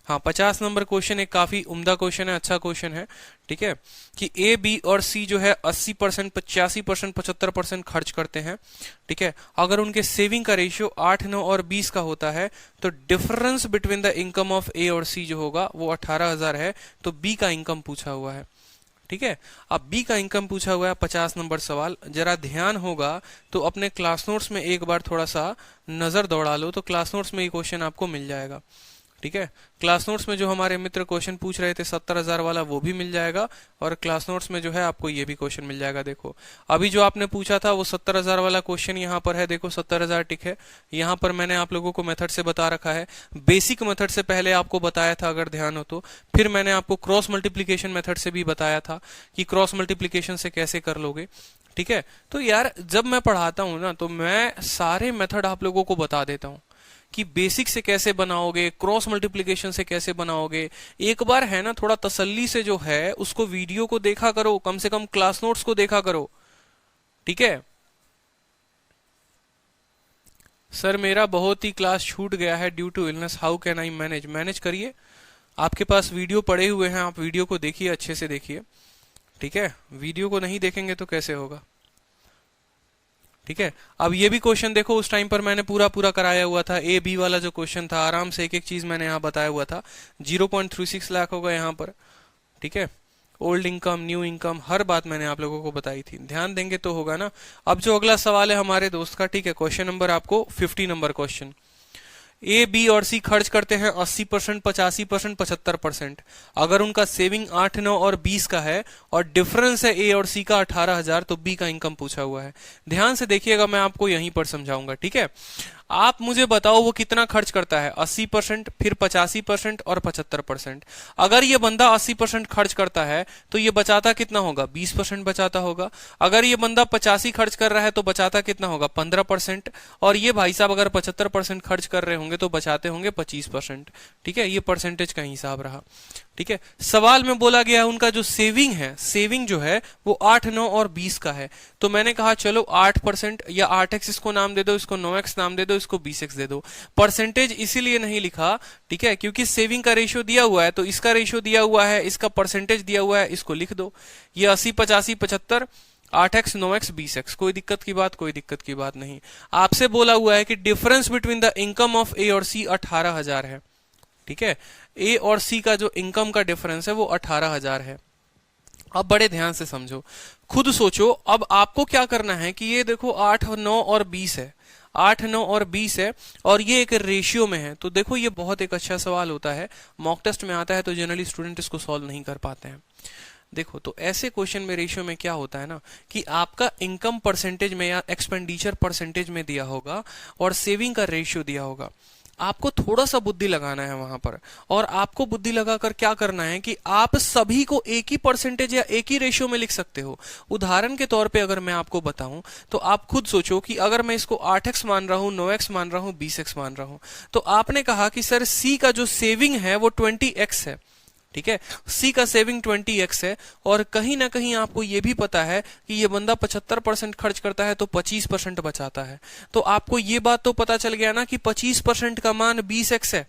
हाँ, 50 नंबर क्वेश्चन एक काफी उम्दा क्वेश्चन है, अच्छा क्वेश्चन है, ठीक है, कि ए बी और सी जो है 80%, 85%, 75% खर्च करते हैं, ठीक है। अगर उनके सेविंग का रेशियो 8, 9 और 20 का होता है तो difference between the income of A और सी जो होगा वो 18,000 है। तो बी का इनकम पूछा हुआ है, ठीक है। अब बी का इनकम पूछा हुआ है 50 नंबर सवाल। जरा ध्यान होगा तो अपने क्लास नोट्स में एक बार थोड़ा सा नजर दौड़ा लो, तो क्लास नोट्स में ये क्वेश्चन आपको मिल जाएगा, ठीक है। क्लास नोट्स में जो हमारे मित्र क्वेश्चन पूछ रहे थे 70,000 वाला वो भी मिल जाएगा, और क्लास नोट्स में जो है आपको ये भी क्वेश्चन मिल जाएगा। देखो अभी जो आपने पूछा था वो 70,000 वाला क्वेश्चन यहाँ पर है, देखो 70,000 टिक है। यहाँ पर मैंने आप लोगों को मेथड से बता रखा है, बेसिक मेथड से पहले आपको बताया था अगर ध्यान हो तो, फिर मैंने आपको क्रॉस मल्टीप्लीकेशन मेथड से भी बताया था कि क्रॉस मल्टीप्लीकेशन से कैसे कर लोगे, ठीक है। तो यार जब मैं पढ़ाता हूं ना तो मैं सारे मेथड आप लोगों को बता देता हूं कि बेसिक से कैसे बनाओगे, क्रॉस मल्टीप्लिकेशन से कैसे बनाओगे। एक बार है ना थोड़ा तसल्ली से जो है उसको वीडियो को देखा करो, कम से कम क्लास नोट्स को देखा करो, ठीक है। सर मेरा बहुत ही क्लास छूट गया है due to illness, how can I manage? Manage करिए, आपके पास वीडियो पड़े हुए हैं, आप वीडियो को देखिए, अच्छे से देखिए, ठीक है। वीडियो को नहीं देखेंगे तो कैसे होगा, ठीक है। अब ये भी क्वेश्चन देखो, उस टाइम पर मैंने पूरा कराया हुआ था, ए बी वाला जो क्वेश्चन था आराम से एक एक चीज मैंने यहाँ बताया हुआ था। 0.36 लाख होगा यहाँ पर, ठीक है। ओल्ड इनकम, न्यू इनकम, हर बात मैंने आप लोगों को बताई थी, ध्यान देंगे तो होगा ना। अब जो अगला सवाल है हमारे दोस्त का, ठीक है, क्वेश्चन नंबर आपको 50 नंबर क्वेश्चन। ए बी और सी खर्च करते हैं 80%, 85%, 75%। अगर उनका सेविंग 8, 9 और 20 का है और डिफरेंस है ए और सी का 18,000, तो बी का इनकम पूछा हुआ है। ध्यान से देखिएगा, मैं आपको यहीं पर समझाऊंगा, ठीक है। आप मुझे बताओ वो कितना खर्च करता है, 80%, फिर 85% और 75%। अगर ये बंदा 80% खर्च करता है तो ये बचाता कितना होगा? 20% बचाता होगा। अगर ये बंदा 85 खर्च कर रहा है तो बचाता कितना होगा? 15%। और ये भाई साहब अगर 75% खर्च कर रहे होंगे तो बचाते होंगे 25%, ठीक है। ये परसेंटेज का हिसाब रहा, ठीक है। सवाल में बोला गया उनका जो सेविंग है, सेविंग जो है वो 8, 9 और 20 का है। तो मैंने कहा चलो 8% या 8x इसको नाम दे दो, इसको 9x नाम दे दो, इसको 20x दे दो। परसेंटेज इसीलिए नहीं लिखा, ठीक है, क्योंकि सेविंग का रेशियो दिया हुआ है, तो इसका रेशियो दिया हुआ है, इसका परसेंटेज दिया हुआ है, इसको लिख दो। ये 80, 85, 75, 8x, 9x, 20x, कोई दिक्कत की बात, कोई दिक्कत की बात नहीं। आपसे बोला हुआ है कि difference between the income of A और सी 18,000 है, ठीक है। ए और सी का जो इनकम का डिफरेंस है वो 18,000 है। अब बड़े ध्यान से समझो, खुद सोचो। अब आपको क्या करना है कि ये देखो 8, 9 और 20 है, 8, 9 और 20 है, और ये एक रेशियो में है। तो देखो ये बहुत एक अच्छा सवाल होता है, मॉक टेस्ट में आता है तो जनरली स्टूडेंट इसको सॉल्व नहीं कर पाते हैं। देखो तो ऐसे क्वेश्चन में रेशियो में क्या होता है ना कि आपका इनकम परसेंटेज में या एक्सपेंडिचर परसेंटेज में दिया होगा और सेविंग का रेशियो दिया होगा। आपको थोड़ा सा बुद्धि लगाना है वहां पर, और आपको बुद्धि लगाकर क्या करना है कि आप सभी को एक ही परसेंटेज या एक ही रेशियो में लिख सकते हो। उदाहरण के तौर पे अगर मैं आपको बताऊं तो आप खुद सोचो कि अगर मैं इसको 8x मान रहा हूं, 9x मान रहा हूं, 20x मान रहा हूं, तो आपने कहा कि सर सी का जो सेविंग है वो 20x है। ठीक है, सी का सेविंग 20x है, और कहीं ना कहीं आपको यह भी पता है कि ये बंदा 75% खर्च करता है तो 25% बचाता है। तो आपको ये बात तो पता चल गया ना कि 25% का मान 20x है,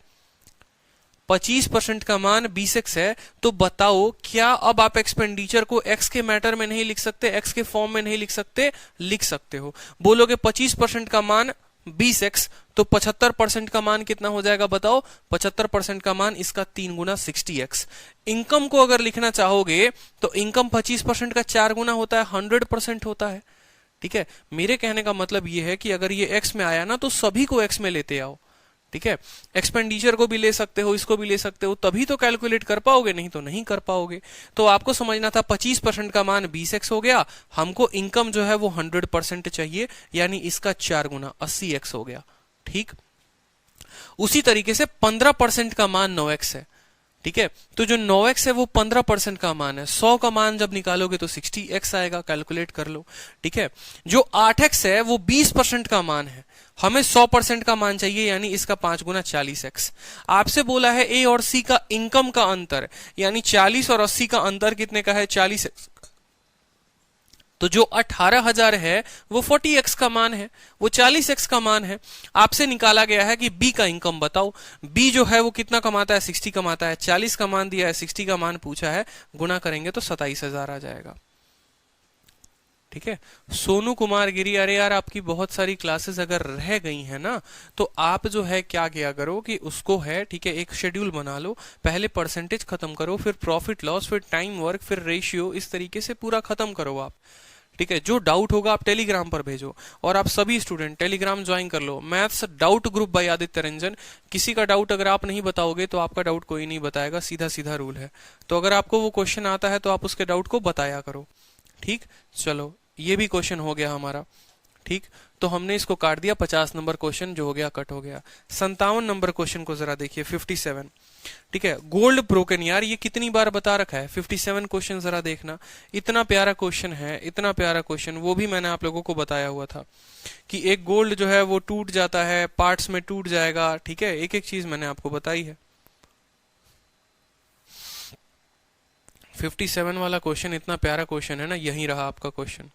25% का मान 20x है। तो बताओ क्या अब आप एक्सपेंडिचर को x के मैटर में नहीं लिख सकते, x के फॉर्म में नहीं लिख सकते? लिख सकते हो। बोलोगे 25% का मान 20x, तो 75% का मान कितना हो जाएगा बताओ? 75% का मान इसका 3 गुना 60x। इनकम को अगर लिखना चाहोगे तो इनकम 25% का 4 गुना होता है, 100% होता है। ठीक है, मेरे कहने का मतलब यह है कि अगर ये x में आया ना तो सभी को x में लेते आओ। ठीक है, एक्सपेंडिचर को भी ले सकते हो, इसको भी ले सकते हो, तभी तो कैलकुलेट कर पाओगे, नहीं तो नहीं कर पाओगे। तो आपको समझना था 25% का मान 20x हो गया, हमको इनकम जो है वो 100% चाहिए, यानी इसका 4 गुना 80x हो गया। ठीक, उसी तरीके से 15% का मान 9x है। ठीक है, तो जो 9x है वो 15% का मान है। 100 का मान जब निकालोगे तो 60x आएगा, कैलकुलेट कर लो। ठीक है, जो 8x है वो 20% का मान है, हमें 100% का मान चाहिए, यानी इसका 5 गुना 40x। आपसे बोला है ए और सी का इनकम का अंतर, यानी 40 और 80 का अंतर कितने का है? 40x। तो जो 18,000 है वो 40x का मान है, वो 40x का मान है। आपसे निकाला गया है कि बी का इनकम बताओ। बी जो है वो कितना कमाता है? 60 कमाता है। 40 का मान दिया है, 60 का मान पूछा है, गुना करेंगे तो 27,000 आ जाएगा। ठीक है, सोनू कुमार गिरी, अरे यार आपकी बहुत सारी क्लासेस अगर रह गई हैं ना, तो आप जो है क्या किया करो कि उसको है, ठीक है, एक शेड्यूल बना लो। पहले परसेंटेज खत्म करो, फिर प्रॉफिट लॉस, फिर टाइम वर्क, फिर रेशियो, इस तरीके से पूरा खत्म करो आप। ठीक है, जो डाउट होगा आप टेलीग्राम पर भेजो, और आप सभी स्टूडेंट टेलीग्राम ज्वाइन कर लो, maths doubt group by Aditya Ranjan. किसी का डाउट अगर आप नहीं बताओगे तो आपका डाउट कोई नहीं बताएगा, सीधा सीधा रूल है। तो अगर आपको वो क्वेश्चन आता है तो आप उसके डाउट को बताया करो। ठीक, चलो ये भी क्वेश्चन हो गया हमारा। ठीक, तो हमने इसको काट दिया, 50 नंबर क्वेश्चन जो हो गया कट हो गया। 57 नंबर क्वेश्चन को जरा देखिए, 57। ठीक है, गोल्ड ब्रोकन, यार ये कितनी बार बता रखा है। 57 क्वेश्चन जरा देखना, इतना प्यारा क्वेश्चन है, इतना प्यारा क्वेश्चन। वो भी मैंने आप लोगों को बताया हुआ था कि एक गोल्ड जो है वो टूट जाता है, पार्ट्स में टूट जाएगा। ठीक है, एक एक चीज मैंने आपको बताई है। 57 वाला क्वेश्चन इतना प्यारा क्वेश्चन है ना, यही रहा आपका क्वेश्चन।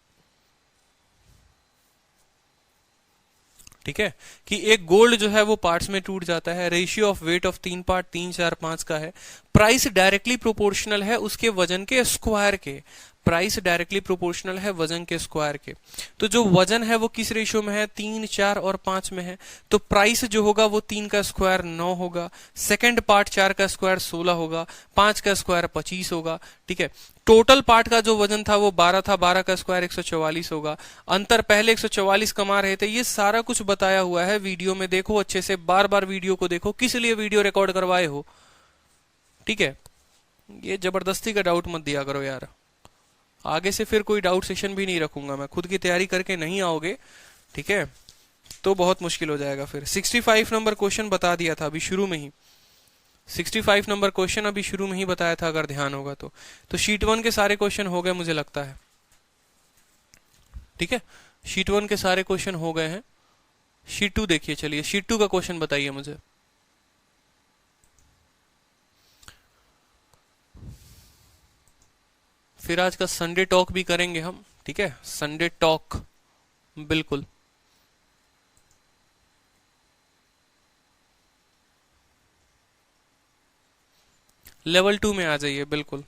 ठीक है, कि एक गोल्ड जो है वो पार्ट्स में टूट जाता है, ratio of weight of 3 part 3, 4, 5 का है, प्राइस डायरेक्टली प्रोपोर्शनल है उसके वजन के स्क्वायर के, प्राइस डायरेक्टली प्रोपोर्शनल है वजन के स्क्वायर के। तो जो वजन है वो किस रेशियो में है? 3, 4 और 5 में है। तो प्राइस जो होगा वो 3 का स्क्वायर 9 होगा, सेकंड पार्ट 4 का स्क्वायर 16 होगा, 5 का स्क्वायर 25 होगा। ठीक है, टोटल पार्ट का जो वजन था वो 12 था, 12 का स्क्वायर 144 होगा। अंतर पहले 144 कमा रहे थे, ये सारा कुछ बताया हुआ है वीडियो में, देखो अच्छे से, बार बार वीडियो को देखो, किस लिए वीडियो रिकॉर्ड करवाए हो। ठीक है, ये जबरदस्ती का डाउट मत दिया करो यार, आगे से फिर कोई डाउट सेशन भी नहीं रखूंगा मैं। खुद की तैयारी करके नहीं आओगे, ठीक है, तो बहुत मुश्किल हो जाएगा फिर। 65 नंबर क्वेश्चन बता दिया था अभी शुरू में ही, 65 नंबर क्वेश्चन अभी शुरू में ही बताया था, अगर ध्यान होगा तो शीट 1 के सारे क्वेश्चन हो गए मुझे लगता है। ठीक है, शीट 1 के सारे क्वेश्चन हो गए हैं। शीट 2 देखिए, चलिए शीट 2 का क्वेश्चन बताइए मुझे। फिर आज का संडे टॉक भी करेंगे हम। ठीक है, संडे टॉक बिल्कुल। लेवल 2 में आ जाइए बिल्कुल।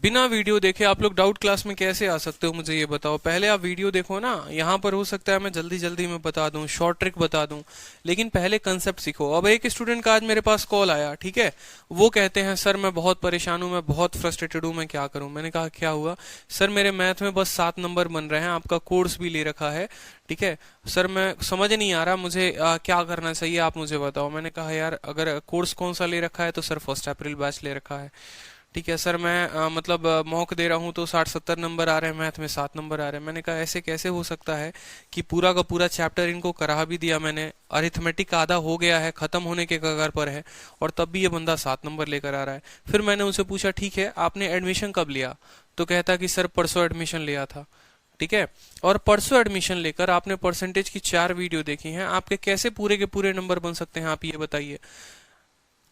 बिना वीडियो देखे आप लोग डाउट क्लास में कैसे आ सकते हो, मुझे ये बताओ। पहले आप वीडियो देखो ना, यहाँ पर हो सकता है मैं जल्दी जल्दी में बता दूं, शॉर्ट ट्रिक बता दूं, लेकिन पहले कंसेप्ट सीखो। अब एक स्टूडेंट का आज मेरे पास कॉल आया, ठीक है, वो कहते हैं सर मैं बहुत परेशान हूं, मैं बहुत फ्रस्ट्रेटेड हूं, मैं क्या करूं। मैंने कहा क्या हुआ? सर मेरे मैथ में बस 7 नंबर बन रहे हैं, आपका कोर्स भी ले रखा है, ठीक है सर, मैं समझ नहीं आ रहा मुझे क्या करना चाहिए, आप मुझे बताओ। मैंने कहा यार अगर कोर्स कौन सा ले रखा है, तो सर 1 अप्रैल बैच ले रखा है। ठीक है सर, मैं मतलब मॉक दे रहा हूँ तो 60-70 नंबर आ रहे हैं, मैथ में 7 नंबर आ रहे हैं। मैंने कहा ऐसे कैसे हो सकता है कि पूरा का पूरा चैप्टर इनको करा भी दिया मैंने, अरिथमेटिक आधा हो गया है, खत्म होने के कगार पर है, और तब भी ये बंदा 7 नंबर लेकर आ रहा है। फिर मैंने उनसे पूछा ठीक है आपने एडमिशन कब लिया? तो कहता कि सर परसों एडमिशन लिया था। ठीक है, और परसों एडमिशन लेकर आपने परसेंटेज की 4 वीडियो देखी हैं, आपके कैसे पूरे के पूरे नंबर बन सकते हैं, आप ये बताइए।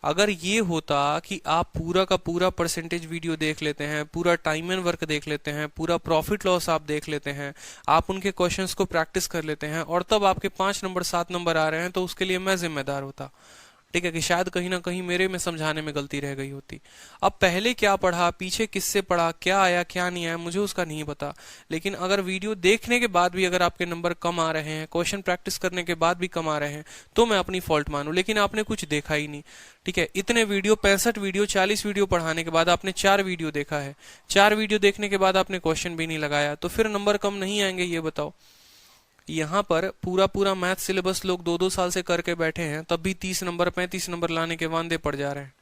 अगर ये होता कि आप पूरा का पूरा परसेंटेज वीडियो देख लेते हैं, पूरा टाइम एंड वर्क देख लेते हैं, पूरा प्रॉफिट लॉस आप देख लेते हैं, आप उनके क्वेश्चंस को प्रैक्टिस कर लेते हैं, और तब आपके 5 नंबर 7 नंबर आ रहे हैं, तो उसके लिए मैं जिम्मेदार होता। ठीक है, कि शायद कहीं ना कहीं मेरे में समझाने में गलती रह गई होती। अब पहले क्या पढ़ा, पीछे किससे पढ़ा, क्या आया क्या नहीं आया, मुझे उसका नहीं पता, लेकिन अगर वीडियो देखने के बाद भी अगर आपके नंबर कम आ रहे हैं, क्वेश्चन प्रैक्टिस करने के बाद भी कम आ रहे हैं, तो मैं अपनी फॉल्ट मानूं। लेकिन आपने कुछ देखा ही नहीं। ठीक है, इतने वीडियो 65 वीडियो 40 वीडियो पढ़ाने के बाद आपने 4 वीडियो देखा है, 4 वीडियो देखने के बाद आपने क्वेश्चन भी नहीं लगाया, तो फिर नंबर कम नहीं आएंगे, ये बताओ। यहाँ पर पूरा पूरा मैथ सिलेबस लोग 2-2 साल से करके बैठे हैं, तब भी 30 नंबर 35 नंबर लाने के वांदे पड़ जा रहे हैं।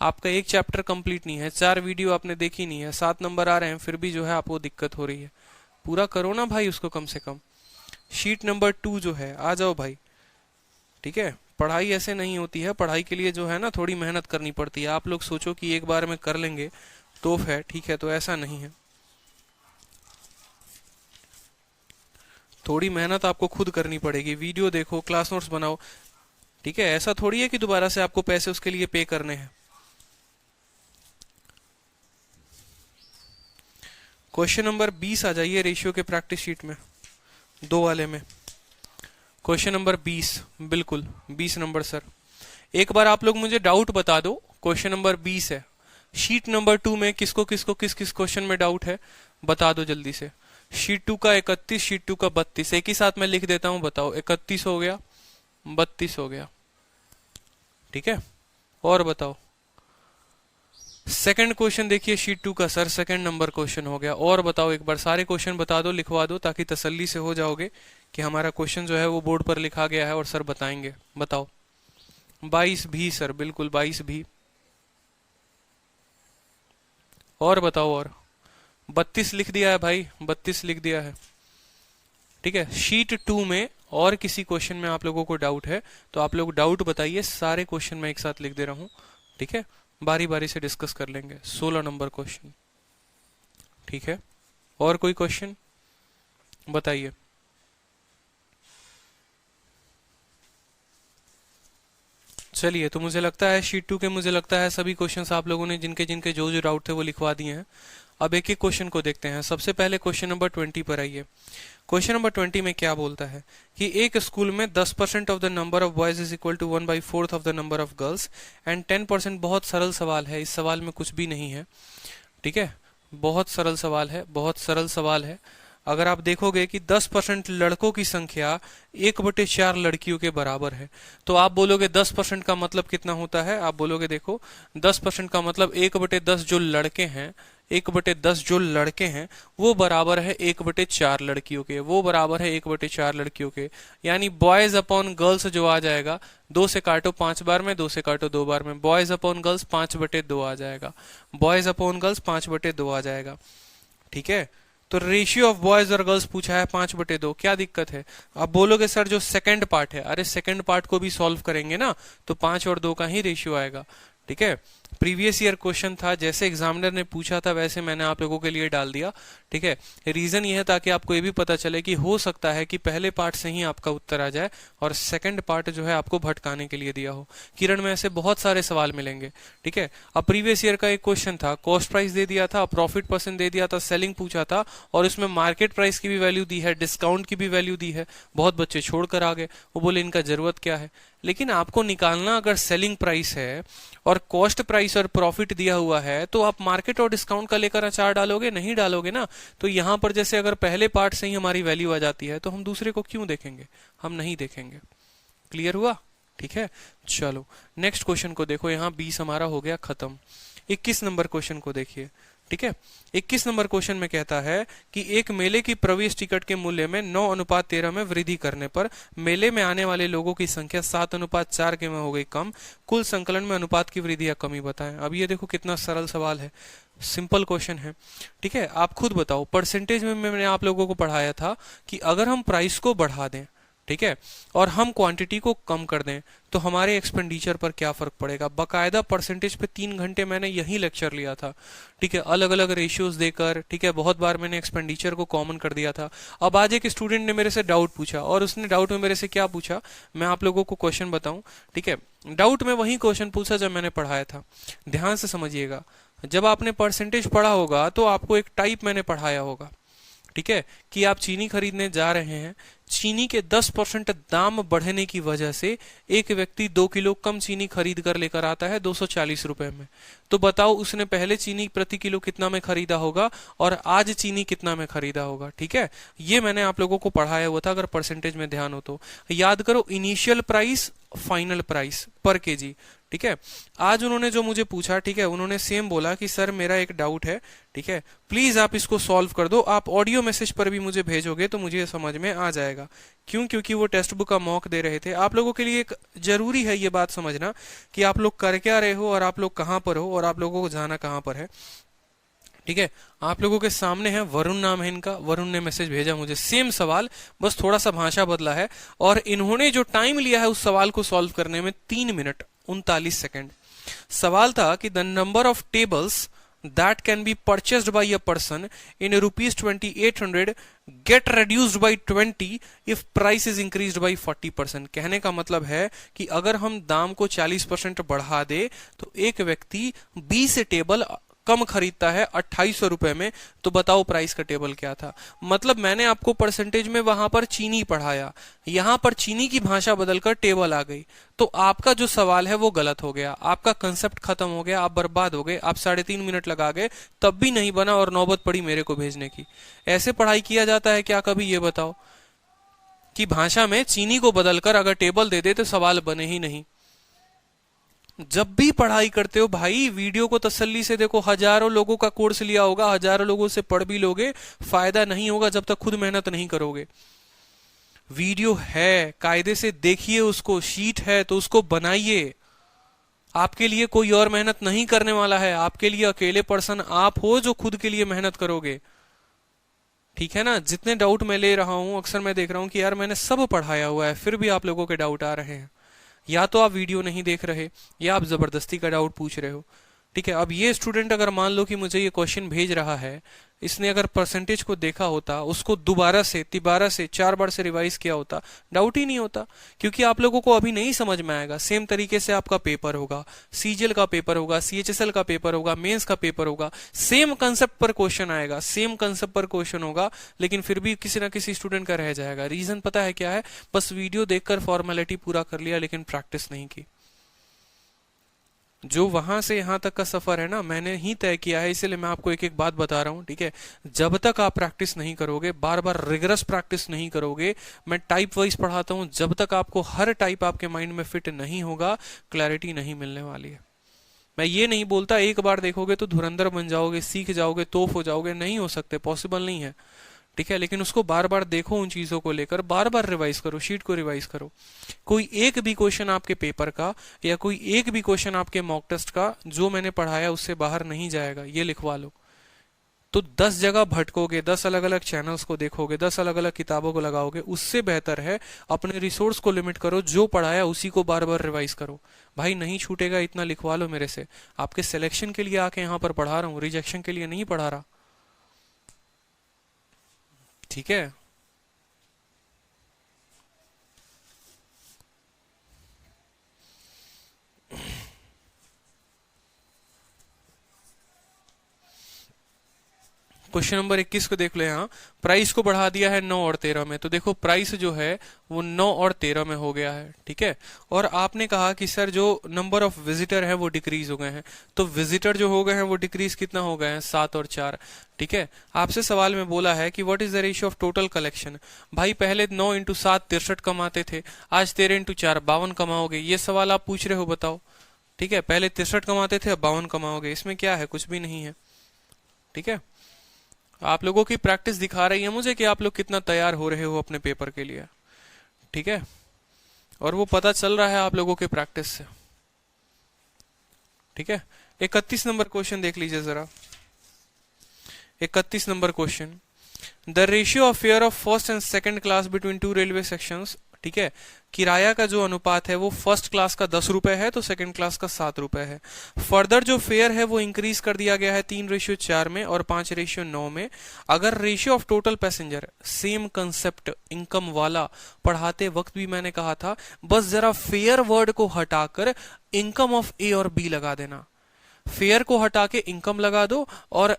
आपका एक चैप्टर कंप्लीट नहीं है, 4 वीडियो आपने देखी नहीं है, 7 नंबर आ रहे हैं, फिर भी जो है आपको दिक्कत हो रही है। पूरा करो ना भाई उसको कम से कम। शीट नंबर 2 जो है, आ जाओ भाई। ठीक है, पढ़ाई ऐसे नहीं होती है, पढ़ाई के लिए जो है ना थोड़ी मेहनत करनी पड़ती है। आप लोग सोचो कि एक बार में कर लेंगे तो है, ठीक है, तो ऐसा नहीं है। थोड़ी मेहनत आपको खुद करनी पड़ेगी, वीडियो देखो, क्लास नोट्स बनाओ। ठीक है, ऐसा थोड़ी है कि दोबारा से आपको पैसे उसके लिए पे करने हैं। क्वेश्चन नंबर 20 आ जाइए रेशियो के प्रैक्टिस शीट में, 2 वाले में। क्वेश्चन नंबर 20, बिल्कुल 20 नंबर सर। एक बार आप लोग मुझे डाउट बता दो, क्वेश्चन नंबर 20 है। शीट नंबर 2 में किसको किसको किस किस क्वेश्चन में डाउट है, बता दो जल्दी से। शीट 2 का 31, शीट 2 का 32, एक ही साथ मैं लिख देता हूं, बताओ। 31 हो गया, 32 हो गया, ठीक है। और बताओ, सेकंड क्वेश्चन देखिए शीट 2 का सर, सेकंड नंबर क्वेश्चन हो गया। और बताओ, एक बार सारे क्वेश्चन बता दो, लिखवा दो, ताकि तसल्ली से हो जाओगे कि हमारा क्वेश्चन जो है वो बोर्ड पर लिखा गया है और सर बताएंगे। बताओ। 22 भी सर, बिल्कुल 22 भी। और बताओ, और 32 लिख दिया है भाई, 32 लिख दिया है, ठीक है। शीट 2 में और किसी क्वेश्चन में आप लोगों को डाउट है तो आप लोग डाउट बताइए, सारे क्वेश्चन मैं एक साथ लिख दे रहा हूं, ठीक है। बारी बारी से डिस्कस कर लेंगे। 16 नंबर क्वेश्चन, ठीक है। और कोई क्वेश्चन बताइए। चलिए, तो मुझे लगता है शीट 2 के, मुझे लगता है सभी क्वेश्चंस आप लोगों ने जिनके जिनके जो जो डाउट थे वो लिखवा दिए हैं। अब एक एक क्वेश्चन को देखते हैं। सबसे पहले क्वेश्चन नंबर 20 पर आइए। क्वेश्चन नंबर 20 में क्या बोलता है कि एक स्कूल में 10% of the number of boys is equal to 1/4 of the number of girls and 10%। बहुत सरल सवाल है, इस सवाल में कुछ भी नहीं है, ठीक है। बहुत सरल सवाल है, बहुत सरल सवाल है। अगर आप देखोगे कि 10% लड़कों की संख्या 1/4 लड़कियों के बराबर है, तो आप बोलोगे 10% का मतलब कितना होता है। आप बोलोगे देखो 10% का मतलब 1/10 जो लड़के हैं, 1/10 जो लड़के हैं वो बराबर है 1/4 लड़कियों के, वो बराबर है 1/4 लड़कियों के। यानी बॉयज अपॉन गर्ल्स जो आ जाएगा, 2 से काटो 5 बार में, 2 से काटो 2 बार में, बॉयज अपॉन गर्ल्स 5/2 आ जाएगा, बॉयज अपॉन गर्ल्स 5/2 आ जाएगा, ठीक है। तो रेशियो ऑफ बॉयज और गर्ल्स पूछा है 5/2, क्या दिक्कत है। अब बोलोगे सर जो सेकंड पार्ट है, अरे सेकंड पार्ट को भी सॉल्व करेंगे ना, तो 5 और 2 का ही रेशियो आएगा, ठीक है। प्रीवियस ईयर क्वेश्चन था, जैसे एग्जामिनर ने पूछा था वैसे मैंने आप लोगों के लिए डाल दिया, ठीक है। रीजन ये है ताकि आपको ये भी पता चले कि हो सकता है कि पहले पार्ट से ही आपका उत्तर आ जाए और सेकंड पार्ट जो है आपको भटकाने के लिए दिया हो। किरण में ऐसे बहुत सारे सवाल मिलेंगे, ठीक है। अब प्रीवियस ईयर का एक क्वेश्चन था, कॉस्ट प्राइस दे दिया था, प्रॉफिट परसेंट दे दिया था, सेलिंग पूछा था, और इसमें मार्केट प्राइस की भी वैल्यू दी है, डिस्काउंट की भी वैल्यू दी है। बहुत बच्चे छोड़कर आ गए, वो बोले इनका जरूरत क्या है। लेकिन आपको निकालना अगर सेलिंग प्राइस है और कॉस्ट प्राइस और प्रॉफिट दिया हुआ है, तो आप मार्केट और डिस्काउंट का लेकर अचार डालोगे? नहीं डालोगे ना। तो यहां पर जैसे अगर पहले पार्ट से ही हमारी वैल्यू आ जाती है, तो हम दूसरे को क्यों देखेंगे? हम नहीं देखेंगे। क्लियर हुआ? ठीक है, चलो नेक्स्ट क्वेश्चन को देखो। यहाँ 20 हमारा हो गया खत्म। 21 नंबर क्वेश्चन को देखिए। ठीक है, 21 नंबर क्वेश्चन में कहता है कि एक मेले की प्रवेश टिकट के मूल्य में 9:13 में वृद्धि करने पर मेले में आने वाले लोगों की संख्या 7:4 के में हो गई कम। कुल संकलन में अनुपात की वृद्धि या कमी बताएं। अब ये देखो कितना सरल सवाल है, सिंपल क्वेश्चन है। ठीक है, आप खुद बताओ। परसेंटेज में मैंने आप लोगों को पढ़ाया था कि अगर हम प्राइस को बढ़ा दें, ठीक है, और हम क्वांटिटी को कम कर दें, तो हमारे एक्सपेंडिचर पर क्या फर्क पड़ेगा। बकायदा परसेंटेज पे 3 घंटे मैंने यही लेक्चर लिया था। ठीक है, अलग अलग रेशियोज देकर। ठीक है, बहुत बार मैंने एक्सपेंडिचर को कॉमन कर दिया था। अब आज एक स्टूडेंट ने मेरे से डाउट पूछा, और उसने डाउट में मेरे से क्या पूछा, मैं आप लोगों को क्वेश्चन बताऊं। ठीक है, डाउट में वही क्वेश्चन पूछा जब मैंने पढ़ाया था। ध्यान से समझिएगा, जब आपने परसेंटेज पढ़ा होगा तो आपको एक टाइप मैंने पढ़ाया होगा। ठीक है, कि आप चीनी खरीदने जा रहे हैं, चीनी के 10% दाम बढ़ने की वजह से एक व्यक्ति 2 किलो कम चीनी खरीद कर लेकर आता है 240 रुपए में। तो बताओ उसने पहले चीनी प्रति किलो कितना में खरीदा होगा और आज चीनी कितना में खरीदा होगा। ठीक है, ये मैंने आप लोगों को पढ़ाया हुआ था, अगर परसेंटेज में ध्यान हो तो। याद करो, इनिशियल प्राइस, फाइनल प्राइस पर केजी। ठीक है, आज उन्होंने जो मुझे पूछा, ठीक है, उन्होंने सेम बोला कि सर मेरा एक डाउट है, ठीक है, प्लीज आप इसको सॉल्व कर दो। आप ऑडियो मैसेज पर भी मुझे भेजोगे तो मुझे समझ में आ जाएगा। क्यों? क्योंकि वो टेक्स्ट बुक का मॉक दे रहे थे। आप लोगों के लिए एक जरूरी है ये बात समझना कि आप लोग कर क्या रहे हो और आप लोग कहां पर हो और आप लोगों को जाना कहां पर है। ठीक है, आप लोगों के सामने है, वरुण नाम है इनका, वरुण ने मैसेज भेजा मुझे, सेम सवाल, बस थोड़ा सा भाषा बदला है। और इन्होंने जो टाइम लिया है उस सवाल को सॉल्व करने में 3 मिनट 39 सेकंड। सवाल था कि the number of tables that can be purchased by a person in rupees 2800 get reduced by 20 if price is increased by 40%। कहने का मतलब है कि अगर हम दाम को 40% बढ़ा दे तो एक व्यक्ति 20 टेबल कम खरीदता है 2800 रुपए में। तो बताओ प्राइस का टेबल क्या था। मतलब मैंने आपको परसेंटेज में वहां पर चीनी पढ़ाया, यहां पर चीनी की भाषा बदलकर टेबल आ गई, तो आपका जो सवाल है वो गलत हो गया, आपका कंसेप्ट खत्म हो गया, आप बर्बाद हो गए। आप 3.5 मिनट लगा गए, तब भी नहीं बना और नौबत पड़ी मेरे को भेजने की। ऐसे पढ़ाई किया जाता है क्या कभी? ये बताओ कि भाषा में चीनी को बदलकर अगर टेबल दे दे तो सवाल बने ही नहीं। जब भी पढ़ाई करते हो भाई, वीडियो को तसल्ली से देखो। हजारों लोगों का कोर्स लिया होगा, हजारों लोगों से पढ़ भी लोगे, फायदा नहीं होगा जब तक खुद मेहनत नहीं करोगे। वीडियो है, कायदे से देखिए उसको, शीट है तो उसको बनाइए। आपके लिए कोई और मेहनत नहीं करने वाला है, आपके लिए अकेले पर्सन आप हो जो खुद के लिए मेहनत करोगे। ठीक है ना। जितने डाउट मैं ले रहा हूं, अक्सर मैं देख रहा हूं कि यार मैंने सब पढ़ाया हुआ है, फिर भी आप लोगों के डाउट आ रहे हैं। या तो आप वीडियो नहीं देख रहे या आप जबरदस्ती का डाउट पूछ रहे हो। ठीक है, अब ये स्टूडेंट अगर मान लो कि मुझे ये क्वेश्चन भेज रहा है, इसने अगर परसेंटेज को देखा होता, उसको दोबारा से, तिबारा से, 4 बार से रिवाइज किया होता, डाउट ही नहीं होता। क्योंकि आप लोगों को अभी नहीं समझ में आएगा। सेम तरीके से आपका पेपर होगा, सीजीएल का पेपर होगा, सीएचएसएल का पेपर होगा, मेंस का पेपर होगा, सेम कंसेप्ट पर क्वेश्चन आएगा, सेम कंसेप्ट पर क्वेश्चन होगा, लेकिन फिर भी किसी ना किसी स्टूडेंट का रह जाएगा। रीजन पता है क्या है? बस वीडियो देखकर फॉर्मेलिटी पूरा कर लिया लेकिन प्रैक्टिस नहीं की। जो वहां से यहां तक का सफर है ना, मैंने ही तय किया है, इसलिए मैं आपको एक एक बात बता रहा हूं। ठीक है, जब तक आप प्रैक्टिस नहीं करोगे, बार बार रिगरस प्रैक्टिस नहीं करोगे, मैं टाइप वाइज पढ़ाता हूं, जब तक आपको हर टाइप आपके माइंड में फिट नहीं होगा, क्लैरिटी नहीं मिलने वाली है। मैं ये नहीं बोलता एक बार देखोगे तो धुरंधर बन जाओगे, सीख जाओगे, तोप हो जाओगे, नहीं हो सकते, पॉसिबल नहीं है। ठीक है, लेकिन उसको बार बार देखो, उन चीजों को लेकर बार बार रिवाइज करो, शीट को रिवाइज करो। कोई एक भी क्वेश्चन आपके पेपर का या कोई एक भी क्वेश्चन आपके मॉक टेस्ट का जो मैंने पढ़ाया उससे बाहर नहीं जाएगा, ये लिखवा लो। तो 10 जगह भटकोगे, 10 अलग अलग चैनल्स को देखोगे, 10 अलग अलग किताबों को लगाओगे, उससे बेहतर है अपने रिसोर्स को लिमिट करो, जो पढ़ाया उसी को बार बार रिवाइज करो। भाई नहीं छूटेगा, इतना लिखवा लो मेरे से। आपके सिलेक्शन के लिए आके यहाँ पर पढ़ा रहा हूँ, रिजेक्शन के लिए नहीं पढ़ा रहा। ठीक है, क्वेश्चन नंबर 21 को देख लो यहाँ। प्राइस को बढ़ा दिया है 9 और 13 में, तो देखो प्राइस जो है वो 9 और 13 में हो गया है, ठीक है। और आपने कहा कि सर जो नंबर ऑफ विजिटर है वो डिक्रीज हो गए हैं, तो विजिटर जो हो गए हैं वो डिक्रीज कितना हो गए हैं, 7 और 4, ठीक है। आपसे सवाल में बोला है कि what is the ratio of total collection. भाई पहले 9 इंटू 7 63 कमाते थे, आज 13 इंटू 4 52 कमाओगे, ये सवाल आप पूछ रहे हो, बताओ, ठीक है। पहले 63 कमाते थे, अब 52 कमाओगे, इसमें क्या है, कुछ भी नहीं है, ठीक है। आप लोगों की प्रैक्टिस दिखा रही है मुझे कि आप लोग कितना तैयार हो रहे हो अपने पेपर के लिए, ठीक है। और वो पता चल रहा है आप लोगों के प्रैक्टिस से, ठीक है। 31 नंबर क्वेश्चन देख लीजिए जरा। 31 number question, the ratio of fair of first and second class between two railway sections, ठीक है। किराया का जो अनुपात है वो फर्स्ट क्लास का 10 रुपए है तो सेकंड क्लास का 7 रुपए है। फर्दर जो फेयर है वो इंक्रीज कर दिया गया है 3:4 में और 5:9 में। अगर ratio of total passenger, same concept income वाला, पढ़ाते वक्त भी मैंने कहा था, बस जरा फेयर वर्ड को हटाकर इनकम ऑफ ए और बी लगा देना। फेयर को हटा के इनकम लगा दो और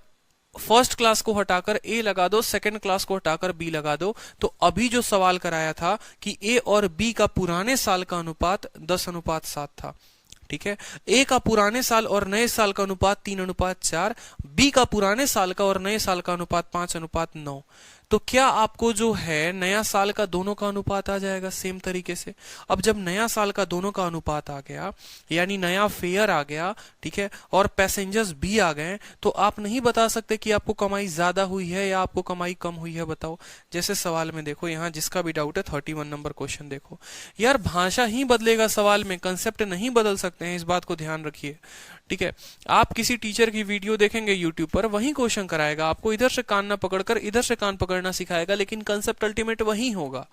फर्स्ट क्लास को हटाकर ए लगा दो, सेकंड क्लास को हटाकर बी लगा दो। तो अभी जो सवाल कराया था कि ए और बी का पुराने साल का अनुपात 10:7 था, ठीक है। ए का पुराने साल और नए साल का अनुपात 3:4, बी का पुराने साल का और नए साल का अनुपात 5:9। तो क्या आपको जो है नया साल का दोनों का अनुपात आ जाएगा सेम तरीके से। अब जब नया साल का दोनों का अनुपात आ गया, यानी नया फेयर आ गया, ठीक है, और पैसेंजर्स भी आ गए, तो आप नहीं बता सकते कि आपको कमाई ज्यादा हुई है या आपको कमाई कम हुई है, बताओ। जैसे सवाल में देखो, यहाँ जिसका भी डाउट है 31 नंबर क्वेश्चन देखो। यार भाषा ही बदलेगा सवाल में, कंसेप्ट नहीं बदल सकते हैं, इस बात को ध्यान रखिए, ठीक है। आप किसी टीचर की वीडियो देखेंगे यूट्यूब पर, वही क्वेश्चन कराएगा आपको, इधर से कान ना पकड़कर इधर से कान पकड़ना सिखाएगा, लेकिन कंसेप्ट अल्टीमेट वही होगा,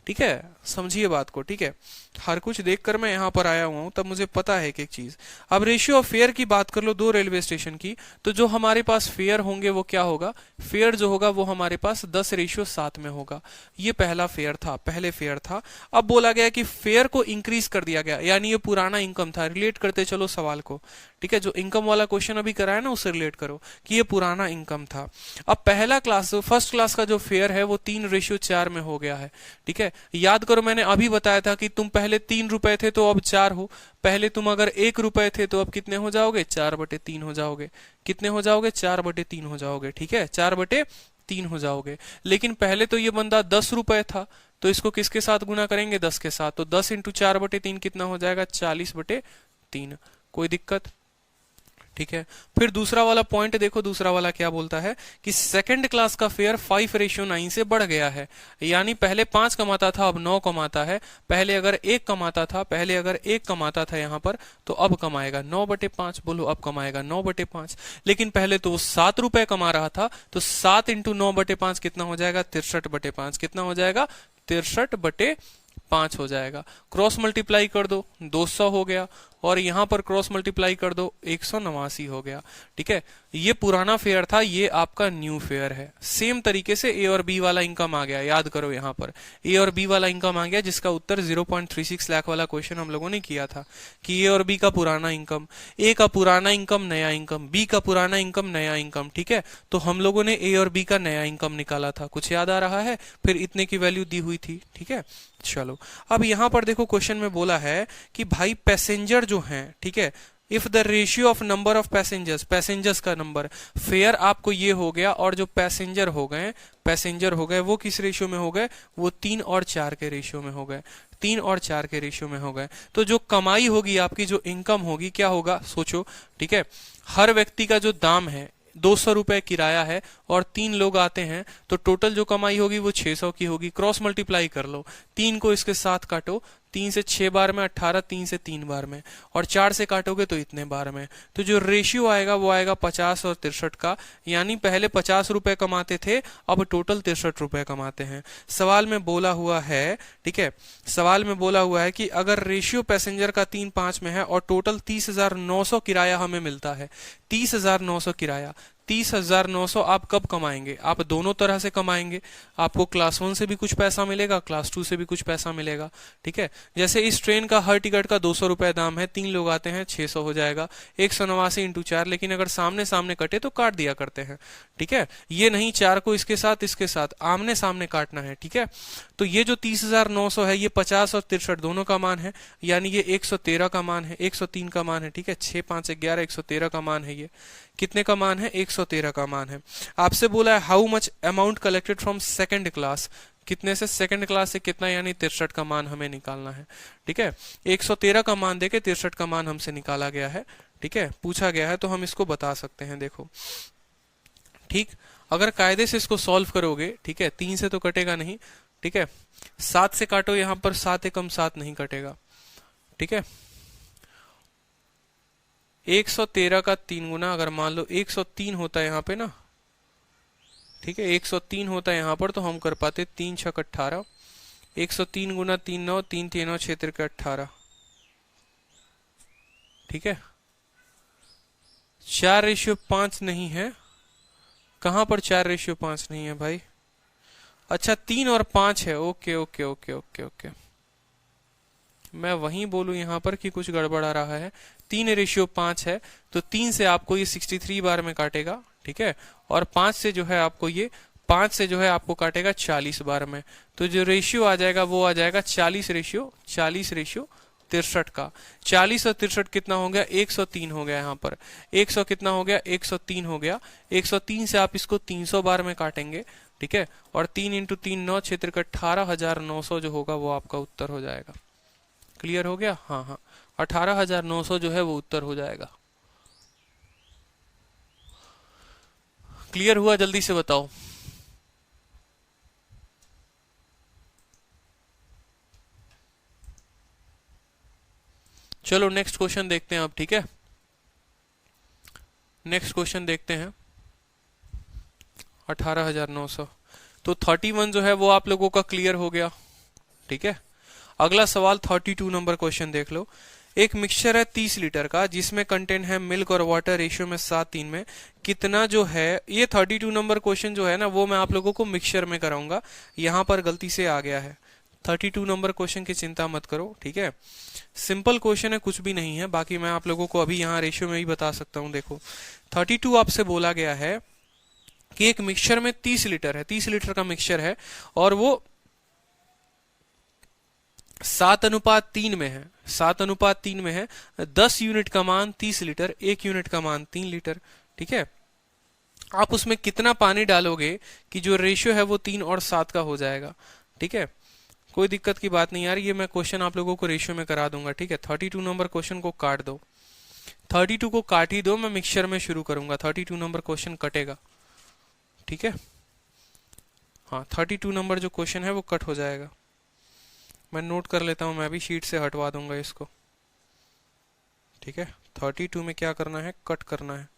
ठीक है। समझिए बात को, ठीक है। हर कुछ देखकर मैं यहाँ पर आया हुआ हूँ, तब मुझे पता है एक चीज। अब रेशियो ऑफ फेयर की बात कर लो 2 रेलवे स्टेशन की, तो जो हमारे पास फेयर होंगे वो क्या होगा, फेयर जो होगा वो हमारे पास 10:7 में होगा। ये पहला फेयर था, पहले फेयर था। अब बोला गया कि फेयर को इंक्रीज कर दिया गया, यानी ये पुराना इनकम था। रिलेट करते चलो सवाल को, ठीक है। जो इनकम वाला क्वेश्चन अभी कराया ना, उससे रिलेट करो कि ये पुराना इनकम था। अब पहला क्लास, फर्स्ट क्लास का जो फेयर है वो 3:4 में हो गया है, ठीक है। याद करो मैंने अभी बताया था कि तुम पहले 3 रुपए थे तो अब 4 हो। पहले तुम अगर 1 रुपए थे तो अब कितने हो जाओगे, 4/3 हो जाओगे। कितने हो जाओगे, 4/3 हो जाओगे, ठीक है, 4/3 हो जाओगे। लेकिन पहले तो ये बंदा 10 रुपए था, तो इसको किसके साथ गुना करेंगे, 10 के साथ। तो 10 इंटू 4/3 कितना हो जाएगा, 40/3। कोई दिक्कत, ठीक है। फिर दूसरा वाला पॉइंट देखो, दूसरा वाला क्या बोलता है कि सेकंड क्लास का फेयर 5:9 से बढ़ गया है, यानी पहले 5 कमाता था अब 9 कमाता है। पहले अगर 1 कमाता था, पहले अगर 1 कमाता था यहाँ पर, तो अब कमाएगा 9/5। बोलो अब कमाएगा 9/5। लेकिन पहले तो वो 7 रुपए कमा रहा था, तो 7 इंटू 9/5 कितना हो जाएगा, 63/5। कितना हो जाएगा, 63/5 हो जाएगा। क्रॉस मल्टीप्लाई कर दो, 200 हो गया, और यहां पर क्रॉस मल्टीप्लाई कर दो, 189 हो गया, ठीक है। ये पुराना फेयर था, ये आपका न्यू फेयर है। सेम तरीके से ए और बी वाला इनकम आ गया, याद करो यहाँ पर ए और बी वाला इनकम आ गया, जिसका उत्तर 0.36 लाख वाला क्वेश्चन हम लोगों ने किया था कि ए और बी का पुराना इनकम, ए का पुराना इनकम नया इनकम, बी का पुराना इनकम नया इनकम, ठीक है। तो हम लोगों ने ए और बी का नया इनकम निकाला था, कुछ याद आ रहा है, फिर इतने की वैल्यू दी हुई थी, ठीक है। चलो अब यहां पर देखो क्वेश्चन में बोला है कि भाई पैसेंजर जो हैं, ठीक है, if the ratio of number of passengers, passengers का नंबर, फेयर आपको ये हो गया, और जो पैसेंजर हो गए वो किस रेशियो में हो गए, वो 3 और 4 के रेशियो में हो गए, 3 और 4 के रेशियो में हो गए। तो जो कमाई होगी आपकी, जो इनकम होगी, क्या होगा सोचो, ठीक है। हर व्यक्ति का जो दाम है 200 रुपए किराया है और 3 लोग आते हैं, तो टोटल जो कमाई होगी वो 600 की होगी। क्रॉस मल्टीप्लाई कर लो, 3 को इसके साथ काटो, 3 से 6 बार में 18, 3 से 3 बार में, और 4 से काटोगे तो इतने बार में। तो जो रेशियो आएगा वो आएगा 50 और 63 का, यानी पहले 50 रुपए कमाते थे, अब टोटल 63 रुपए कमाते हैं। सवाल में बोला हुआ है, ठीक है, सवाल में बोला हुआ है कि अगर रेशियो पैसेंजर का 3:5 में है और टोटल 30,900 किराया हमें मिलता है, 30,900 किराया, 30,900 आप कब कमाएंगे? आप दोनों तरह से कमाएंगे, आपको क्लास 1 से भी कुछ पैसा मिलेगा, क्लास 2 से भी कुछ पैसा मिलेगा। ठीक है, जैसे इस ट्रेन का हर टिकट का 200 रुपए दाम है, 3 लोग आते हैं 600 हो जाएगा, 189 इंटू 4, लेकिन अगर सामने सामने कटे तो काट दिया करते हैं। ठीक है, ये नहीं 4 को इसके साथ आमने सामने काटना है। ठीक है, तो ये जो 30,900 है ये 50 और 63 दोनों का मान है, यानी ये 113 का मान है, 103 का मान है। ठीक है, 6 5 11 113 का मान है। ये कितने का मान है? 113 का मान है। आपसे बोला है how much amount collected from second class, कितने से? सेकंड क्लास से कितना, यानी 63 का मान हमें निकालना है। ठीक है, 113 का मान देके 63 का मान हमसे निकाला गया है। ठीक है, पूछा गया है तो हम इसको बता सकते हैं। देखो, ठीक, अगर कायदे से इसको सॉल्व करोगे, ठीक है, 3 से तो कटेगा नहीं। ठीक है, 7 से काटो, यहां पर 7 एकम 7 नहीं कटेगा। ठीक है, 113 का 3 गुना, अगर मान लो 103 होता है यहाँ पे ना, ठीक है, 103 होता है यहाँ पर, तो हम कर पाते 3 6 18, 103 गुना 3 9, 3 3 6 3 18। ठीक है, 4:5 नहीं है, कहां पर 4:5 नहीं है भाई? अच्छा, 3 और 5 है। Okay okay okay okay okay, मैं वहीं बोलूं यहां पर कि कुछ गड़बड़ आ रहा है। 3:5 है, तो 3 से आपको ये 63 बार में काटेगा। ठीक है, और 5 से जो है आपको ये 5 से जो है आपको काटेगा 40 बार में। तो जो रेशियो आ जाएगा वो आ जाएगा 40 रेशियो 63 का। 40 और 63 कितना हो गया? 103 हो गया। यहाँ पर 100 कितना हो गया? 103 हो गया। 103 से आप इसको 300 बार में काटेंगे। ठीक है, और 3 इंटू 3 9 क्षेत्र का 18,900 जो होगा वो आपका उत्तर हो जाएगा। क्लियर हो गया? हाँ हाँ, 18,900 जो है वो उत्तर हो जाएगा। क्लियर हुआ? जल्दी से बताओ। चलो नेक्स्ट क्वेश्चन देखते हैं अब। ठीक है, नेक्स्ट क्वेश्चन देखते हैं। 18,900, तो 31 जो है वो आप लोगों का क्लियर हो गया। ठीक है, अगला सवाल 32 नंबर क्वेश्चन देख लो। एक मिक्सचर है 30 लीटर का जिसमें कंटेंट है मिल्क और वाटर रेशियो में 7:3 में, कितना जो है, ये 32 नंबर क्वेश्चन जो है ना वो मैं आप लोगों को मिक्सचर में कराऊंगा, यहां पर गलती से आ गया है। 32 नंबर क्वेश्चन की चिंता मत करो। ठीक है, सिंपल क्वेश्चन है, कुछ भी नहीं है। बाकी मैं आप लोगों को अभी यहाँ रेशियो में ही बता सकता हूँ। देखो 32 आपसे बोला गया है कि एक मिक्सचर में 30 लीटर है, 30 लीटर का मिक्सचर है और वो 7:3 में है, 7:3 में है। 10 यूनिट का मान 30 लीटर, 1 यूनिट का मान 3 लीटर। ठीक है, आप उसमें कितना पानी डालोगे कि जो रेशियो है वो 3 और 7 का हो जाएगा। ठीक है, कोई दिक्कत की बात नहीं यार, ये मैं क्वेश्चन आप लोगों को रेशियो में करा दूंगा। ठीक है, 32 नंबर क्वेश्चन को काट दो, 32 को काट ही दो, मैं मिक्सचर में शुरू करूंगा। 32 नंबर क्वेश्चन कटेगा। ठीक है, हाँ 32 नंबर जो क्वेश्चन है वो कट हो जाएगा। मैं नोट कर लेता हूं, मैं भी शीट से हटवा दूंगा इसको। ठीक है, 32 में क्या करना है? कट करना है।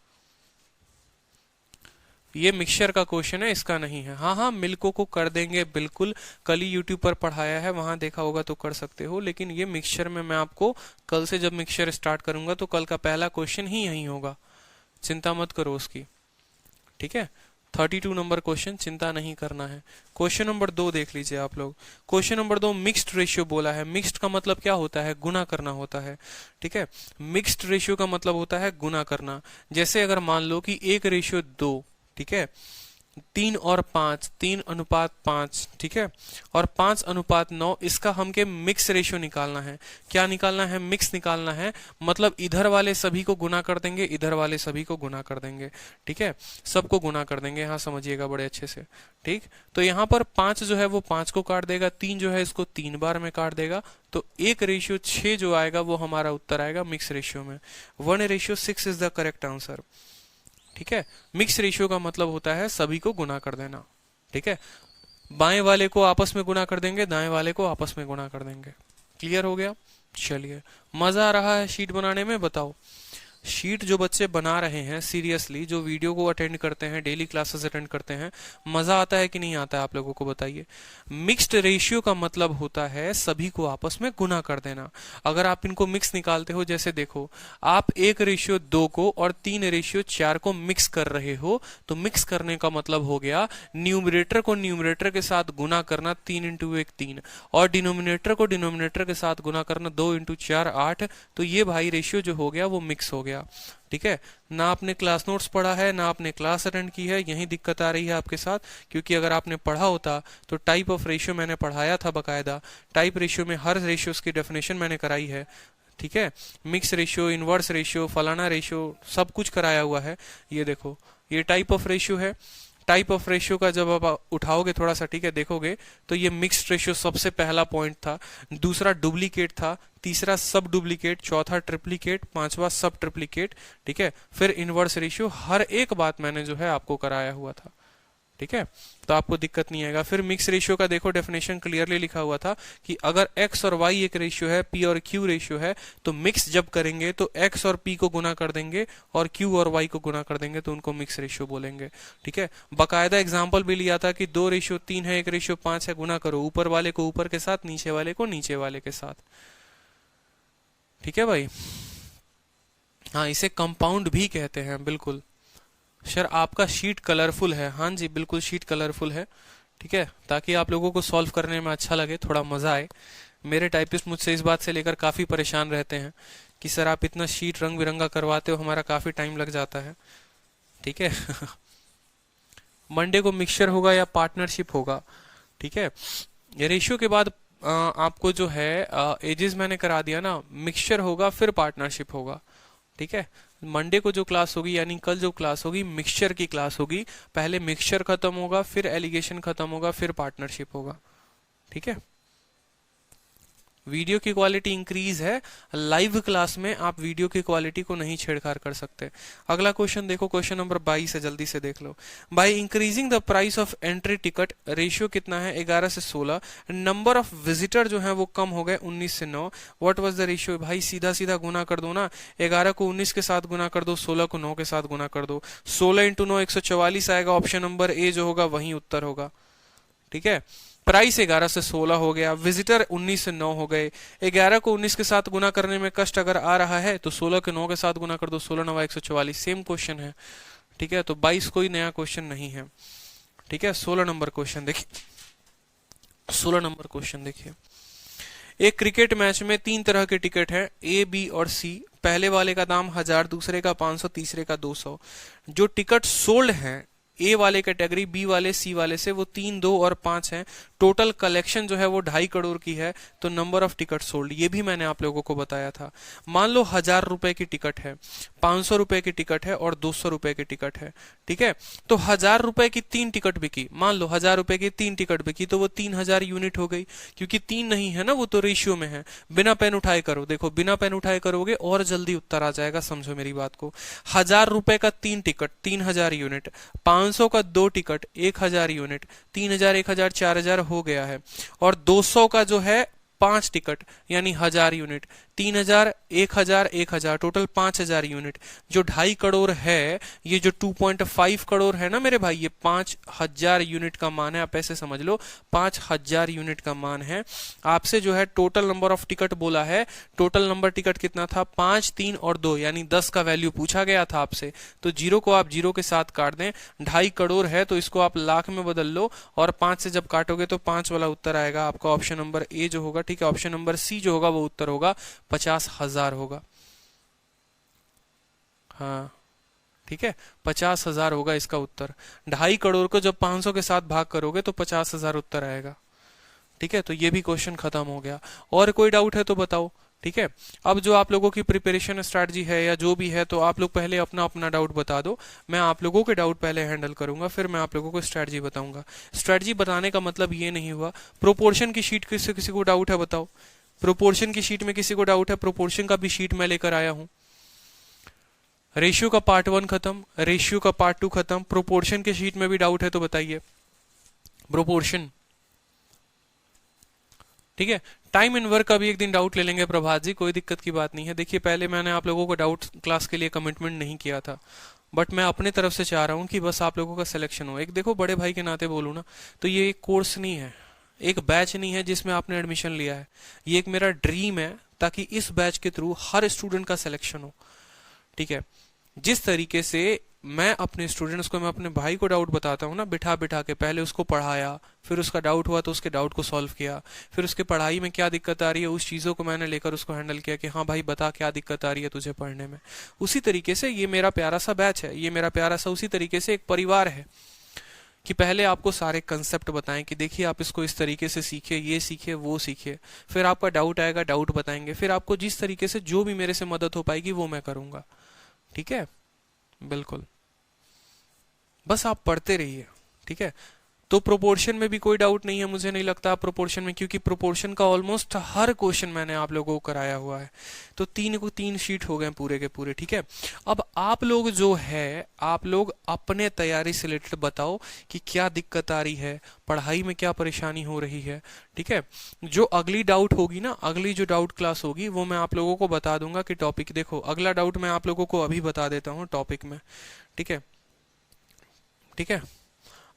ये मिक्सचर का क्वेश्चन है, इसका नहीं है। हाँ हाँ, मिल्को को कर देंगे बिल्कुल, कल ही यूट्यूब पर पढ़ाया है, वहां देखा होगा तो कर सकते हो। लेकिन ये मिक्सचर में मैं आपको कल से जब मिक्सचर स्टार्ट करूंगा तो कल का पहला क्वेश्चन ही यही होगा, चिंता मत करो उसकी। ठीक है, 32 नंबर क्वेश्चन चिंता नहीं करना है। क्वेश्चन नंबर 2 देख लीजिए आप लोग। क्वेश्चन नंबर 2 मिक्स्ड रेशियो बोला है। मिक्स्ड का मतलब क्या होता है? गुना करना होता है। ठीक है, मिक्स्ड रेशियो का मतलब होता है गुना करना। जैसे अगर मान लो कि 1:2, ठीक है, 3 और 5, 3:5, ठीक है, और 5:9, इसका हमके मिक्स रेशियो निकालना है। क्या निकालना है? मिक्स निकालना है। मतलब इधर वाले सभी को गुना कर देंगे, इधर वाले सभी को गुना कर देंगे। ठीक है, सबको गुना कर देंगे। यहाँ समझिएगा बड़े अच्छे से। ठीक, तो यहाँ पर 5 जो है वो 5 को काट देगा, 3 जो है इसको 3 बार में काट देगा, तो 1:6 जो आएगा वो हमारा उत्तर आएगा मिक्स रेशियो में। 1:6 इज द करेक्ट आंसर। ठीक है, मिक्स रेशियो का मतलब होता है सभी को गुना कर देना। ठीक है, बाएं वाले को आपस में गुना कर देंगे, दाएं वाले को आपस में गुना कर देंगे। क्लियर हो गया? चलिए, मजा आ रहा है शीट बनाने में? बताओ। शीट जो बच्चे बना रहे हैं सीरियसली, जो वीडियो को अटेंड करते हैं, डेली क्लासेस अटेंड करते हैं, मजा आता है कि नहीं आता है आप लोगों को बताइए। मिक्स्ड रेशियो का मतलब होता है सभी को आपस में गुना कर देना। अगर आप इनको मिक्स निकालते हो, जैसे देखो आप 1:2 को और 3:4 को मिक्स कर रहे हो, तो मिक्स करने का मतलब हो गया न्यूमरेटर को न्यूमरेटर के साथ गुना करना 3 × 1 3, और डिनोमिनेटर को डिनोमिनेटर के साथ गुना करना 2 × 4 8। तो ये भाई रेशियो जो हो गया वो मिक्स हो गया। ठीक है, ना आपने क्लास नोट्स पढ़ा है, ना आपने क्लास अटेंड की है, यही दिक्कत आ रही है आपके साथ। क्योंकि अगर आपने पढ़ा होता तो टाइप ऑफ रेशियो मैंने पढ़ाया था बकायदा। टाइप रेशियो में हर रेशियोज की डेफिनेशन मैंने कराई है। ठीक है, मिक्स रेशियो, इनवर्स रेशियो, फलाना रेशियो, सब कुछ कराया हुआ है। ये देखो, ये टाइप ऑफ रेशियो है। टाइप ऑफ रेशियो का जब आप उठाओगे थोड़ा सा, ठीक है, देखोगे तो ये मिक्स्ड रेशियो सबसे पहला पॉइंट था, दूसरा डुप्लीकेट था, तीसरा सब डुप्लीकेट, चौथा ट्रिप्लीकेट, पांचवा सब ट्रिप्लीकेट। ठीक है, फिर इनवर्स रेशियो, हर एक बात मैंने जो है आपको कराया हुआ था। ठीक है, तो आपको दिक्कत नहीं आएगा। फिर मिक्स रेशियो का देखो डेफिनेशन क्लियरली लिखा हुआ था कि अगर x और y एक रेशियो है, p और q रेशियो है, तो मिक्स जब करेंगे तो x और p को गुना कर देंगे और q और y को गुना कर देंगे, तो उनको मिक्स रेशियो बोलेंगे। ठीक है, बकायदा एग्जाम्पल भी लिया था कि 2:3 है, 1:5 है, गुना करो ऊपर वाले को ऊपर के साथ, नीचे वाले को नीचे वाले के साथ। ठीक है भाई, हाँ, इसे कंपाउंड भी कहते हैं। बिल्कुल सर, आपका शीट कलरफुल है। हाँ जी, बिल्कुल शीट कलरफुल है। ठीक है, ताकि आप लोगों को सॉल्व करने में अच्छा लगे, थोड़ा मजा आए। मेरे टाइपिस्ट मुझसे इस बात से लेकर काफी परेशान रहते हैं कि सर आप इतना शीट रंग बिरंगा करवाते हो, हमारा काफी टाइम लग जाता है। ठीक है मंडे को मिक्सचर होगा या पार्टनरशिप होगा? ठीक है, रेशियो के बाद आपको जो है एजेस मैंने करा दिया ना, मिक्सचर होगा फिर पार्टनरशिप होगा। ठीक है, मंडे को जो क्लास होगी, यानी कल जो क्लास होगी, मिक्सचर की क्लास होगी। पहले मिक्सचर खत्म होगा, फिर एलिगेशन खत्म होगा, फिर पार्टनरशिप होगा। ठीक है, वीडियो की क्वालिटी इंक्रीज है। लाइव क्लास में आप वीडियो की क्वालिटी को नहीं छेड़छाड़ कर सकते। अगला क्वेश्चन देखो, क्वेश्चन नंबर 22 है, जल्दी से देख लो। By increasing the price of entry ticket, ratio कितना है? 11 से 16। नंबर ऑफ विजिटर जो है वो कम हो गए, 19 से 9। What was the ratio? भाई सीधा सीधा गुना कर दो ना, 11 को 19 के साथ गुना कर दो, 16 को 9 के साथ गुना कर दो। 16 × 9 144 आएगा। ऑप्शन नंबर ए जो होगा वही उत्तर होगा। ठीक है, प्राइस 11 से 16 हो गया, विजिटर 19 से 9 हो गए। 11 को 19 के साथ गुना करने में कष्ट अगर आ रहा है तो 16 के 9 के साथ गुना कर दो, 16 9 144। सेम क्वेश्चन है। ठीक है, तो 22 कोई नया क्वेश्चन नहीं है। ठीक है, 16 नंबर क्वेश्चन देखिए। 16 नंबर क्वेश्चन देखिए, एक क्रिकेट मैच में 3 तरह के टिकट है, ए, बी और सी। पहले वाले का दाम 1000, दूसरे का 500, तीसरे का 200। जो टिकट सोल्ड है ए वाले कैटेगरी, बी वाले, सी वाले से, वो 3, 2 और 5 हैं। टोटल कलेक्शन जो है वो 2.5 करोड़ की है। तो नंबर ऑफ टिकट सोल्ड, ये भी मैंने आप लोगों को बताया था। मान लो 1000 रुपए की टिकट है, 500 रुपए की टिकट है और 200 रुपए की टिकट है। ठीक है, तो 1000 रुपए की 3 टिकट बिकी। मान लो 1000 रुपए की 3 टिकट बिकी, तो वो 3000 यूनिट हो गई। क्योंकि 3 नहीं है ना, वो तो रेशियो में है। बिना पेन उठाए करो, देखो बिना पेन उठाए करोगे और जल्दी उत्तर आ जाएगा, समझो मेरी बात को। 1000 रुपए का 3 टिकट 3000 यूनिट, 500 का 2 टिकट 1000 यूनिट, 3000 1000 4000 हो गया है। और 200 का जो है 5 टिकट यानी 1000 यूनिट, 3000 1000 1000, टोटल 5000 यूनिट। जो 2.5 करोड़ है, ये जो 2.5 करोड़ है ना मेरे भाई, ये 5000 यूनिट का मान है। आप ऐसे समझ लो 5000 यूनिट का मान है। आपसे जो है टोटल नंबर ऑफ टिकट बोला है। टोटल नंबर टिकट कितना था? 5, 3 और 2, यानी 10 का वैल्यू पूछा गया था आपसे। तो 0 को आप 0 के साथ काट दें। 2.5 करोड़ है तो इसको आप लाख में बदल लो, और 5 से जब काटोगे तो 5 वाला उत्तर आएगा आपका। ऑप्शन नंबर ए जो होगा, ठीक है, ऑप्शन नंबर सी जो होगा वो उत्तर होगा, 50,000 होगा। हाँ ठीक है, 50,000 होगा इसका उत्तर। 2.5 करोड़ को जब 500 के साथ भाग करोगे तो 50,000 उत्तर आएगा। ठीक है, तो ये भी क्वेश्चन खत्म हो गया। और कोई डाउट है तो बताओ। ठीक है, अब जो आप लोगों की प्रिपरेशन स्ट्रैटेजी है या जो भी है, तो आप लोग पहले अपना अपना डाउट बता दो। मैं आप लोगों के डाउट पहले हैंडल करूंगा, फिर मैं आप लोगों को स्ट्रैटेजी बताऊंगा। स्ट्रैटेजी बताने का मतलब ये नहीं हुआ। प्रोपोर्शन की शीट किसी किसी को डाउट है बताओ। प्रोपोर्शन की शीट में किसी को डाउट है? प्रोपोर्शन का भी शीट मैं लेकर आया हूं। रेशियो का पार्ट 1 खत्म, रेशियो का पार्ट 2 खत्म। प्रोपोर्शन के शीट में भी डाउट है तो बताइए। प्रोपोर्शन ठीक है। टाइम एंड वर्क का भी एक दिन डाउट ले लेंगे प्रभात जी, कोई दिक्कत की बात नहीं है। देखिए पहले मैंने आप लोगों को डाउट क्लास के लिए कमिटमेंट नहीं किया था, बट मैं अपने तरफ से चाह रहा हूँ कि बस आप लोगों का सिलेक्शन हो। एक देखो बड़े भाई के नाते बोलूँ ना, तो ये एक कोर्स नहीं है, एक बैच नहीं है जिसमें आपने एडमिशन लिया है। ये एक मेरा ड्रीम है, ताकि इस बैच के थ्रू हर स्टूडेंट का सिलेक्शन हो। ठीक है। जिस तरीके से मैं अपने स्टूडेंट्स को, मैं अपने भाई को डाउट बताता हूँ ना, बिठा बिठा के पहले उसको पढ़ाया, फिर उसका डाउट हुआ तो उसके डाउट को सॉल्व किया, फिर उसके पढ़ाई में क्या दिक्कत आ रही है उस चीज़ों को मैंने लेकर उसको हैंडल किया कि हाँ भाई बता क्या दिक्कत आ रही है तुझे पढ़ने में। उसी तरीके से ये मेरा प्यारा सा बैच है, ये मेरा प्यारा सा उसी तरीके से एक परिवार है कि पहले आपको सारे कंसेप्ट बताएं कि देखिए आप इसको इस तरीके से सीखे, ये सीखे, वो सीखे, फिर आपका डाउट आएगा, डाउट बताएंगे, फिर आपको जिस तरीके से जो भी मेरे से मदद हो पाएगी वो मैं करूंगा। ठीक है, बिल्कुल, बस आप पढ़ते रहिए। ठीक है। तो प्रोपोर्शन में भी कोई डाउट नहीं है, मुझे नहीं लगता प्रोपोर्शन में, क्योंकि प्रोपोर्शन का ऑलमोस्ट हर क्वेश्चन मैंने आप लोगों को कराया हुआ है। तो 3 शीट हो गए पूरे के पूरे। ठीक है। अब आप लोग जो है, आप लोग अपने तैयारी से रिलेटेड बताओ कि क्या दिक्कत आ रही है, पढ़ाई में क्या परेशानी हो रही है। ठीक है। जो अगली डाउट होगी ना, अगली जो डाउट क्लास होगी वो मैं आप लोगों को बता दूंगा कि टॉपिक देखो, अगला डाउट मैं आप लोगों को अभी बता देता हूँ टॉपिक में। ठीक है। ठीक है।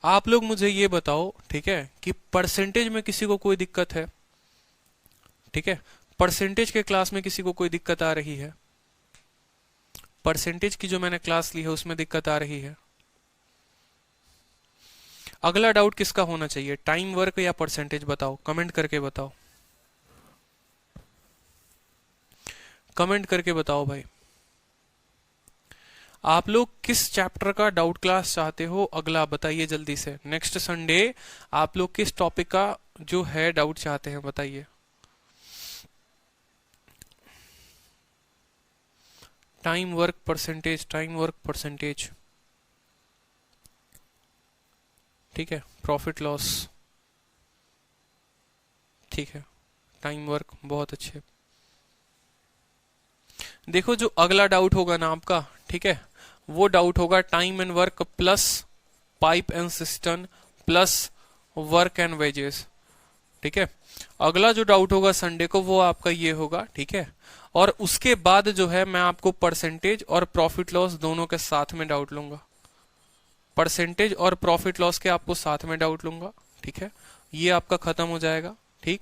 आप लोग मुझे ये बताओ, ठीक है, कि परसेंटेज में किसी को कोई दिक्कत है? ठीक है। परसेंटेज के क्लास में किसी को कोई दिक्कत आ रही है? परसेंटेज की जो मैंने क्लास ली है उसमें दिक्कत आ रही है? अगला डाउट किसका होना चाहिए, टाइम वर्क या परसेंटेज? बताओ, कमेंट करके बताओ, कमेंट करके बताओ भाई। आप लोग किस चैप्टर का डाउट क्लास चाहते हो अगला, बताइए जल्दी से। नेक्स्ट संडे आप लोग किस टॉपिक का जो है डाउट चाहते हैं, बताइए। Time work percentage, time work percentage. ठीक है। Profit loss. ठीक है। टाइम वर्क, बहुत अच्छे। देखो जो अगला डाउट होगा ना आपका, ठीक है, वो डाउट होगा time and work plus pipe and system plus work and wages. ठीक है। अगला जो डाउट होगा संडे को वो आपका ये होगा। ठीक है। और उसके बाद जो है मैं आपको परसेंटेज और प्रॉफिट लॉस दोनों के साथ में डाउट लूंगा। परसेंटेज और प्रॉफिट लॉस के आपको साथ में डाउट लूंगा। ठीक है। ये आपका खत्म हो जाएगा। ठीक,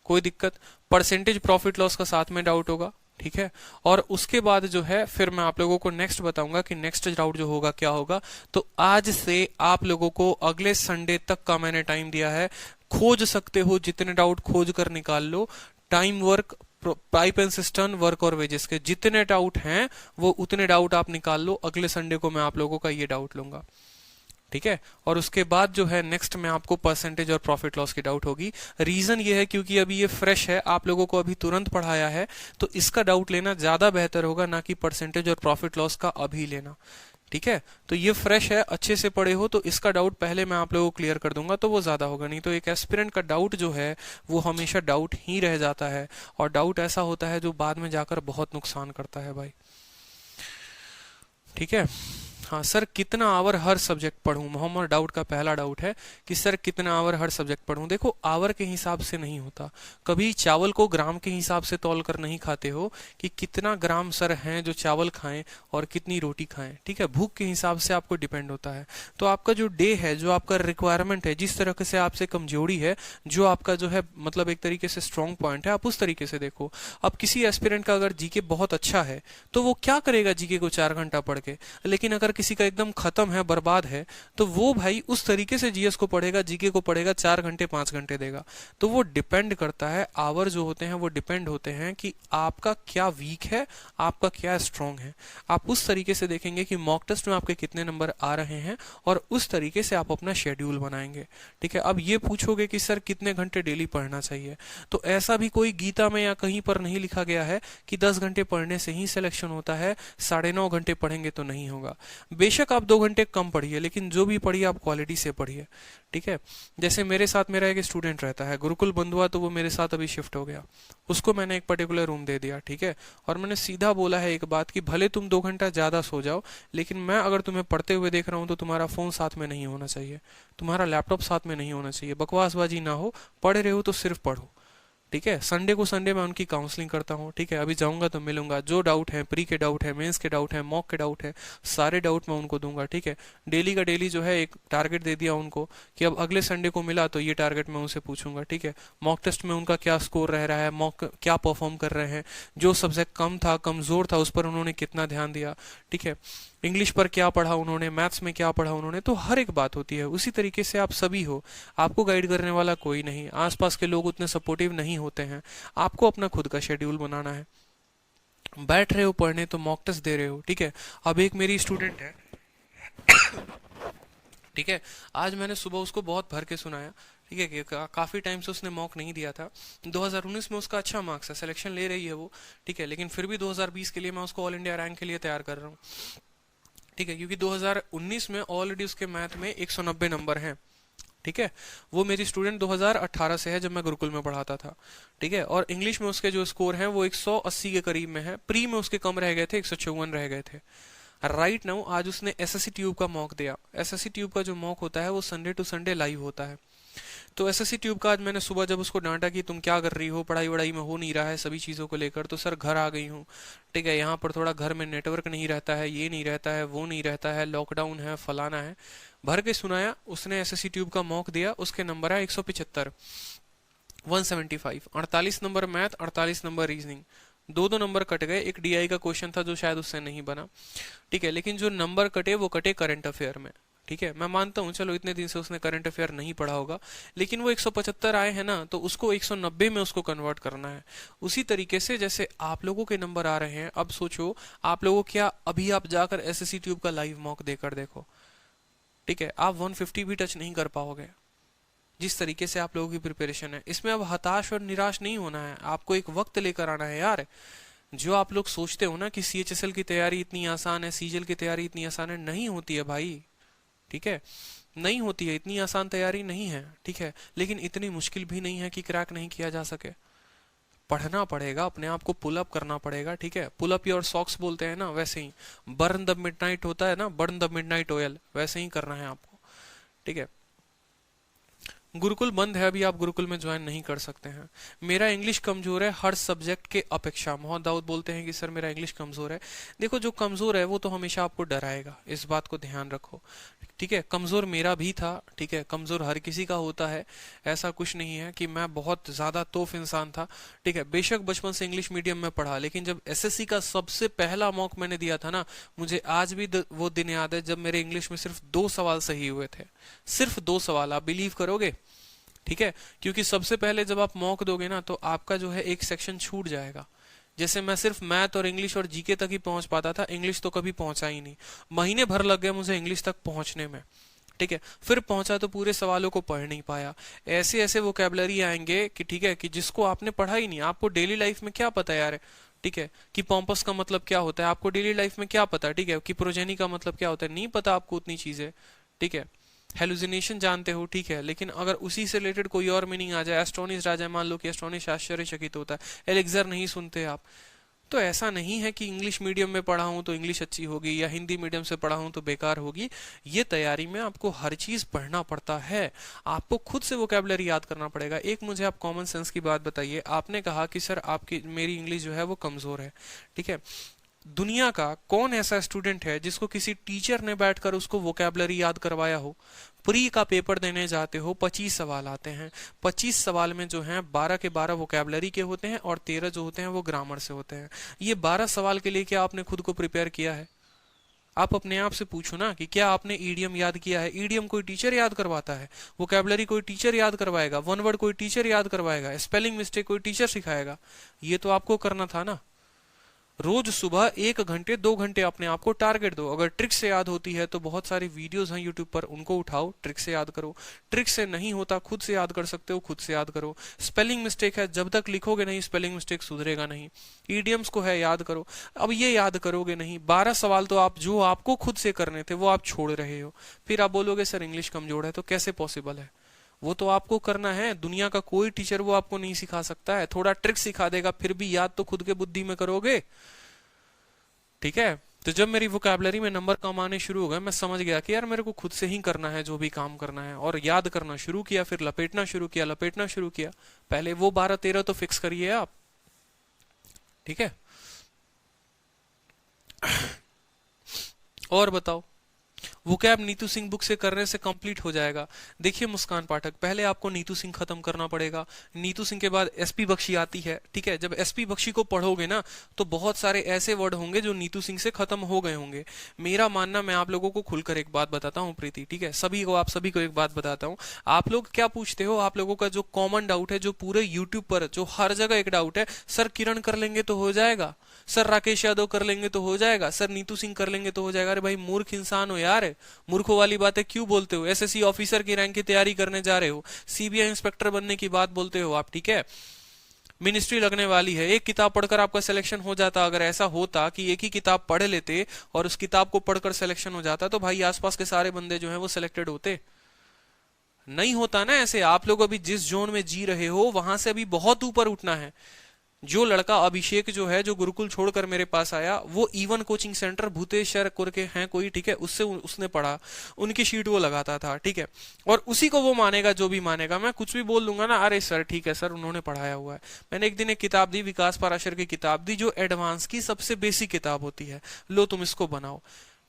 कोई दिक्कत। परसेंटेज प्रॉफिट लॉस का साथ में डाउट होगा। ठीक है। और उसके बाद जो है फिर मैं आप लोगों को नेक्स्ट बताऊंगा कि नेक्स्ट डाउट जो होगा क्या होगा। तो आज से आप लोगों को अगले संडे तक का मैंने टाइम दिया है, खोज सकते हो जितने डाउट खोज कर निकाल लो। Time work, pipe and system, work और वेजेस के जितने डाउट हैं वो उतने डाउट आप निकाल लो। अगले संडे को मैं आप लोगों का ये डाउट लूंगा। ठीक है। और उसके बाद जो है नेक्स्ट में आपको परसेंटेज और प्रॉफिट लॉस की डाउट होगी। रीजन ये है क्योंकि अभी ये फ्रेश है, आप लोगों को अभी तुरंत पढ़ाया है, तो इसका डाउट लेना ज्यादा बेहतर होगा, ना कि परसेंटेज और प्रॉफिट लॉस का अभी लेना। ठीक है। तो ये फ्रेश है, अच्छे से पढ़े हो, तो इसका डाउट पहले मैं आप लोगों को क्लियर कर दूंगा तो वो ज्यादा होगा। नहीं तो एक एस्पिरेंट का डाउट जो है वो हमेशा डाउट ही रह जाता है, और डाउट ऐसा होता है जो बाद में जाकर बहुत नुकसान करता है भाई। ठीक है। हाँ सर, कितना आवर हर सब्जेक्ट पढ़ूं? मोहम्मद डाउट का पहला डाउट है कि सर कितना आवर हर सब्जेक्ट पढ़ूं। देखो आवर के हिसाब से नहीं होता, कभी चावल को ग्राम के हिसाब से तौल कर नहीं खाते हो कि कितना ग्राम सर हैं जो चावल खाएं और कितनी रोटी खाएं। ठीक है। भूख के हिसाब से आपको डिपेंड होता है। तो आपका जो डे है, जो आपका रिक्वायरमेंट है, जिस तरह से आपसे कमजोरी है, जो आपका जो है मतलब एक तरीके से स्ट्रॉन्ग पॉइंट है, आप उस तरीके से देखो। अब किसी एस्पिरेंट का अगर जीके बहुत अच्छा है तो वो क्या करेगा जीके को 4 घंटा पढ़ के, लेकिन अगर किसी का एकदम खत्म है, बर्बाद है, तो वो भाई उस तरीके से जीएस को पढ़ेगा, जीके को पढ़ेगा, 4 घंटे 5 घंटे देगा। तो वो डिपेंड करता है, आवर जो होते हैं वो डिपेंड होते हैं कि आपका क्या वीक है, आपका क्या स्ट्रांग है। आप उस तरीके से देखेंगे कि मॉक टेस्ट में आपके कितने नंबर आ रहे हैं और उस तरीके से आप अपना शेड्यूल बनाएंगे। ठीक है। अब ये पूछोगे कि सर कितने घंटे डेली पढ़ना चाहिए, तो ऐसा भी कोई गीता में या कहीं पर नहीं लिखा गया है कि 10 घंटे पढ़ने से ही सिलेक्शन होता है, 9.5 घंटे पढ़ेंगे तो नहीं होगा। बेशक आप 2 घंटे कम पढ़िए, लेकिन जो भी पढ़िए आप क्वालिटी से पढ़िए। ठीक है। जैसे मेरे साथ मेरा एक स्टूडेंट रहता है, गुरुकुल बंधुआ, तो वो मेरे साथ अभी शिफ्ट हो गया, उसको मैंने एक पर्टिकुलर रूम दे दिया। ठीक है। और मैंने सीधा बोला है एक बात कि भले तुम 2 घंटा ज्यादा सो जाओ, लेकिन मैं अगर तुम्हें पढ़ते हुए देख रहा हूं तो तुम्हारा फोन साथ में नहीं होना चाहिए, तुम्हारा लैपटॉप साथ में नहीं होना चाहिए, बकवासबाजी ना हो, पढ़ रहे हो तो सिर्फ पढ़ो। ठीक है। संडे को संडे मैं उनकी काउंसलिंग करता हूँ, ठीक है। अभी जाऊंगा तो मिलूंगा, जो डाउट है, प्री के डाउट है, मेंस के डाउट है, मॉक के डाउट है, सारे डाउट मैं उनको दूंगा, ठीक है। डेली का डेली जो है एक टारगेट दे दिया उनको कि अब अगले संडे को मिला तो ये टारगेट मैं उनसे पूछूंगा, ठीक है। मॉक टेस्ट में उनका क्या स्कोर रह रहा है, मॉक क्या परफॉर्म कर रहे हैं, जो सब्जेक्ट कम था, कमजोर था, उस पर उन्होंने कितना ध्यान दिया, ठीक है। इंग्लिश पर क्या पढ़ा उन्होंने, मैथ्स में क्या पढ़ा उन्होंने, तो हर एक बात होती है। उसी तरीके से आप सभी हो, आपको गाइड करने वाला कोई नहीं, आसपास के लोग उतने सपोर्टिव नहीं होते हैं, आपको अपना खुद का शेड्यूल बनाना है। बैठ रहे हो पढ़ने तो मॉक टेस्ट दे रहे हो, ठीक है। अब एक मेरी स्टूडेंट है, ठीक है, आज मैंने सुबह उसको बहुत भर के सुनाया, ठीक है, कि काफी टाइम से उसने मॉक नहीं दिया था। 2019 में उसका अच्छा मार्क्स है, सिलेक्शन ले रही है वो, ठीक है, लेकिन फिर भी 2020 के लिए मैं उसको ऑल इंडिया रैंक के लिए तैयार कर रहा हूँ, ठीक है, क्योंकि 2019 में ऑलरेडी उसके मैथ में 190 नंबर हैं, ठीक है। वो मेरी स्टूडेंट 2018 से है, जब मैं गुरुकुल में पढ़ाता था, ठीक है। और इंग्लिश में उसके जो स्कोर हैं वो 180 के करीब में है, प्री में उसके कम रह गए थे, 154 रह गए थे। राइट नाउ आज उसने एसएससी ट्यूब का मॉक दिया। एसएससी ट्यूब का जो मॉक होता है वो संडे टू संडे लाइव होता है। तो एसएससी ट्यूब का आज मैंने सुबह जब उसको डांटा कि तुम क्या कर रही हो, पढ़ाई वढ़ाई में हो नहीं रहा है सभी चीज़ों को लेकर, तो सर घर आ गई हूँ, ठीक है, यहाँ पर थोड़ा घर में नेटवर्क नहीं रहता है, ये नहीं रहता है, वो नहीं रहता है, लॉकडाउन है, फलाना है, भर के सुनाया। उसने एसएससी ट्यूब का मॉक दिया, उसके नंबर है 175, 175, 48 नंबर मैथ, 48 नंबर रीजनिंग, दो दो नंबर कट गए। एक डीआई का क्वेश्चन था जो शायद उससे नहीं बना, ठीक है, लेकिन जो नंबर कटे वो कटे करंट अफेयर में, ठीक है। मैं मानता हूं चलो इतने दिन से उसने करंट अफेयर नहीं पढ़ा होगा, लेकिन वो 175 आए हैं ना, तो उसको 190 में उसको कन्वर्ट करना है। उसी तरीके से जैसे आप लोगों के नंबर आ रहे हैं, अब सोचो आप लोगों क्या अभी आप जाकर एसएससी ट्यूब का लाइव मॉक देकर देखो, ठीक है, आप 150 भी टच नहीं कर पाओगे जिस तरीके से आप लोगों की प्रिपरेशन है। इसमें अब हताश और निराश नहीं होना है, आपको एक वक्त लेकर आना है यार। जो आप लोग सोचते हो ना कि सीएचएसएल की तैयारी इतनी आसान है, सीजीएल की तैयारी इतनी आसान है, नहीं होती है भाई, ठीक है, नहीं होती है, इतनी आसान तैयारी नहीं है, ठीक है, लेकिन इतनी मुश्किल भी नहीं है कि क्रैक नहीं किया जा सके। पढ़ना पड़ेगा, अपने आप को पुल अप करना पड़ेगा, ठीक है, पुल अप योर सॉक्स बोलते हैं ना, वैसे ही बर्न द मिडनाइट होता है ना, बर्न द मिडनाइट ऑयल, वैसे ही करना है आपको, ठीक है। गुरुकुल बंद है अभी, आप गुरुकुल में ज्वाइन नहीं कर सकते हैं। मेरा इंग्लिश कमजोर है हर सब्जेक्ट के अपेक्षा। मोहम्मद दाऊद बोलते हैं कि सर मेरा इंग्लिश कमजोर है। देखो जो कमजोर है वो तो हमेशा आपको डराएगा, इस बात को ध्यान रखो, ठीक है। कमजोर मेरा भी था, ठीक है, कमजोर हर किसी का होता है, ऐसा कुछ नहीं है कि मैं बहुत ज्यादा तोफ इंसान था, ठीक है। बेशक बचपन से इंग्लिश मीडियम में पढ़ा, लेकिन जब एसएससी का सबसे पहला मॉक मैंने दिया था ना, मुझे आज भी वो दिन याद है जब मेरे इंग्लिश में सिर्फ 2 सवाल सही हुए थे, सिर्फ 2 सवाल, आप बिलीव करोगे, ठीक है। क्योंकि सबसे पहले जब आप मॉक दोगे ना तो आपका जो है एक सेक्शन छूट जाएगा। जैसे मैं सिर्फ मैथ और इंग्लिश और जीके तक ही पहुंच पाता था, इंग्लिश तो कभी पहुंचा ही नहीं, महीने भर लग गए मुझे इंग्लिश तक पहुंचने में, ठीक है। फिर पहुंचा तो पूरे सवालों को पढ़ नहीं पाया। ऐसे ऐसे वोकैबुलरी आएंगे कि ठीक है, कि जिसको आपने पढ़ा ही नहीं, आपको डेली लाइफ में क्या पता है यार, ठीक है, कि पॉम्पस का मतलब क्या होता है, आपको डेली लाइफ में क्या पता है, ठीक है, कि प्रोजेनी का मतलब क्या होता है, नहीं पता आपको उतनी चीजें, ठीक है। हेलुसिनेशन जानते हो, ठीक है, लेकिन अगर उसी से रिलेटेड कोई और मीनिंग आ जाए, एस्ट्रोनिस आ जाए, मान लो कि एस्ट्रोनिस आश्चर्यचकित होता है, एलेक्सर नहीं सुनते आप, तो ऐसा नहीं है कि इंग्लिश मीडियम में पढ़ा हूं तो इंग्लिश अच्छी होगी या हिंदी मीडियम से पढ़ा हूं तो बेकार होगी। ये तैयारी में आपको हर चीज पढ़ना पड़ता है, आपको खुद से वोकैबुलरी याद करना पड़ेगा। एक मुझे आप कॉमन सेंस की बात बताइए, आपने कहा कि सर आपकी मेरी इंग्लिश जो है वो कमजोर है, ठीक है। दुनिया का कौन ऐसा स्टूडेंट है जिसको किसी टीचर ने बैठकर उसको वोकैबुलरी याद करवाया हो? प्री का पेपर देने जाते हो, 25 सवाल आते हैं, 25 सवाल में जो हैं 12 के 12 वोकैबुलरी के होते हैं और 13 जो होते हैं वो ग्रामर से होते हैं। ये 12 सवाल के लिए क्या आपने खुद को प्रिपेयर किया है? आप अपने आप से पूछो ना कि क्या आपने ईडियम याद किया है? ईडियम कोई टीचर याद करवाता है? वोकैबुलरी कोई टीचर याद करवाएगा? वन वर्ड कोई टीचर याद करवाएगा? स्पेलिंग मिस्टेक कोई टीचर सिखाएगा? ये तो आपको करना था ना। रोज सुबह 1 घंटे 2 घंटे अपने आप को टारगेट दो। अगर ट्रिक से याद होती है तो बहुत सारी वीडियोस हैं यूट्यूब पर, उनको उठाओ, ट्रिक से याद करो। ट्रिक से नहीं होता, खुद से याद कर सकते हो, खुद से याद करो। स्पेलिंग मिस्टेक है, जब तक लिखोगे नहीं स्पेलिंग मिस्टेक सुधरेगा नहीं। ईडियम्स को है याद करो। अब ये याद करोगे नहीं, 12 सवाल तो आप जो आपको खुद से करने थे वो आप छोड़ रहे हो। फिर आप बोलोगे सर इंग्लिश कमजोर है, तो कैसे पॉसिबल है? वो तो आपको करना है, दुनिया का कोई टीचर वो आपको नहीं सिखा सकता है। थोड़ा ट्रिक सिखा देगा, फिर भी याद तो खुद के बुद्धि में करोगे, ठीक है। तो जब मेरी वोकैबलरी में नंबर कम आने शुरू हो गए, मैं समझ गया कि यार मेरे को खुद से ही करना है जो भी काम करना है, और याद करना शुरू किया, फिर लपेटना शुरू किया। पहले वो 12-13 तो फिक्स करिए आप, ठीक है। और बताओ, वोकैब नीतू सिंह बुक से करने से कंप्लीट हो जाएगा। देखिए मुस्कान पाठक, पहले आपको नीतू सिंह खत्म करना पड़ेगा। नीतू सिंह के बाद एसपी बख्शी आती है, ठीक है। जब एसपी बख्शी को पढ़ोगे ना, तो बहुत सारे ऐसे वर्ड होंगे जो नीतू सिंह से खत्म हो गए होंगे। मेरा मानना, मैं आप लोगों को खुलकर एक बात बताता हूँ प्रीति, ठीक है, आप सभी को एक बात बताता हूँ। आप लोग क्या पूछते हो, आप लोगों का जो कॉमन डाउट है, जो पूरे यूट्यूब पर, जो हर जगह एक डाउट है, सर किरण कर लेंगे तो हो जाएगा, सर राकेश यादव कर लेंगे तो हो जाएगा, सर नीतू सिंह कर लेंगे तो हो जाएगा। अरे भाई मूर्ख इंसान हो यार, मूर्खों वाली बातें क्यों बोलते हो? एसएससी ऑफिसर की रैंक की तैयारी करने जा रहे हो, सीबीआई इंस्पेक्टर बनने की बात बोलते हो आप, ठीक है। मिनिस्ट्री लगने वाली है, एक किताब पढ़कर आपका सिलेक्शन हो जाता। अगर ऐसा होता कि एक ही किताब पढ़ लेते और उस किताब को पढ़कर सिलेक्शन हो जाता, तो भाई आसपास के सारे बंदे जो हैं वो सिलेक्टेड होते। नहीं होता ना ऐसे। आप लोग अभी जिस जोन में जी रहे हो, वहां से अभी बहुत ऊपर उठना है। जो लड़का अभिषेक जो है, जो गुरुकुल छोड़कर मेरे पास आया, वो इवन कोचिंग सेंटर भूतेश्वर करके हैं कोई, ठीक है, उससे उसने पढ़ा, उनकी शीट वो लगाता था, ठीक है। और उसी को वो मानेगा जो भी मानेगा। मैं कुछ भी बोल दूंगा ना, अरे सर ठीक है सर, उन्होंने पढ़ाया हुआ है। मैंने एक दिन एक किताब दी, विकास पाराशर की किताब दी, जो एडवांस की सबसे बेसिक किताब होती है, लो तुम इसको बनाओ,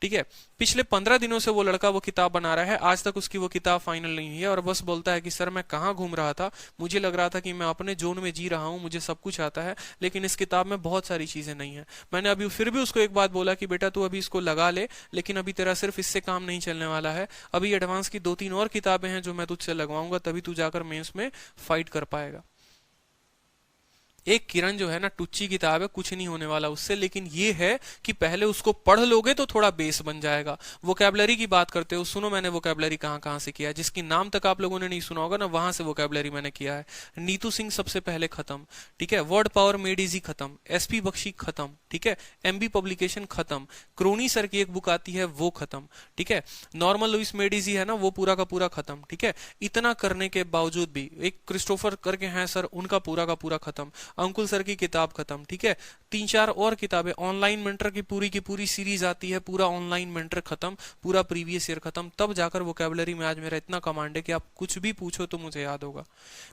ठीक है। पिछले 15 दिनों से वो लड़का वो किताब बना रहा है, आज तक उसकी वो किताब फाइनल नहीं हुई है, और बस बोलता है कि सर मैं कहाँ घूम रहा था, मुझे लग रहा था कि मैं अपने जोन में जी रहा हूँ, मुझे सब कुछ आता है, लेकिन इस किताब में बहुत सारी चीजें नहीं है। मैंने अभी फिर भी उसको एक बात बोला कि बेटा तू अभी इसको लगा ले, लेकिन अभी तेरा सिर्फ इससे काम नहीं चलने वाला है, अभी एडवांस की 2-3 और किताबें हैं जो मैं तुझसे लगवाऊंगा, तभी तू जाकर मेंस में फाइट कर पाएगा। एक किरण जो है ना, टुच्ची किताब है, कुछ नहीं होने वाला उससे, लेकिन ये है कि पहले उसको पढ़ लोगे तो थोड़ा बेस बन जाएगा। वोकैबलरी की बात करते हो, सुनो मैंने वोकैबलरी कहाँ कहाँ से किया है, जिसकी नाम तक आप लोगों ने नहीं सुना होगा ना, वहां से वोकैबलरी मैंने किया है। नीतू सिंह सबसे पहले खत्म, ठीक है। वर्ड पावर मेड इजी खत्म, एसपी बख्शी खत्म, ठीक है। एमबी पब्लिकेशन खत्म, क्रोनी सर की एक बुक आती है वो खत्म, ठीक है। नॉर्मल लुइस मेड इजी है ना, वो पूरा का पूरा खत्म, ठीक है। इतना करने के बावजूद भी एक क्रिस्टोफर करके हैं सर, उनका पूरा का पूरा खत्म, अंकुल सर की किताब खत्म, ठीक है। 3-4 और किताबें, ऑनलाइन मेंटर की पूरी सीरीज आती है, पूरा ऑनलाइन मेंटर खत्म, पूरा प्रीवियस ईयर खत्म, तब जाकर वोकैबुलरी में आज मेरा इतना कमांड है कि आप कुछ भी पूछो तो मुझे याद होगा।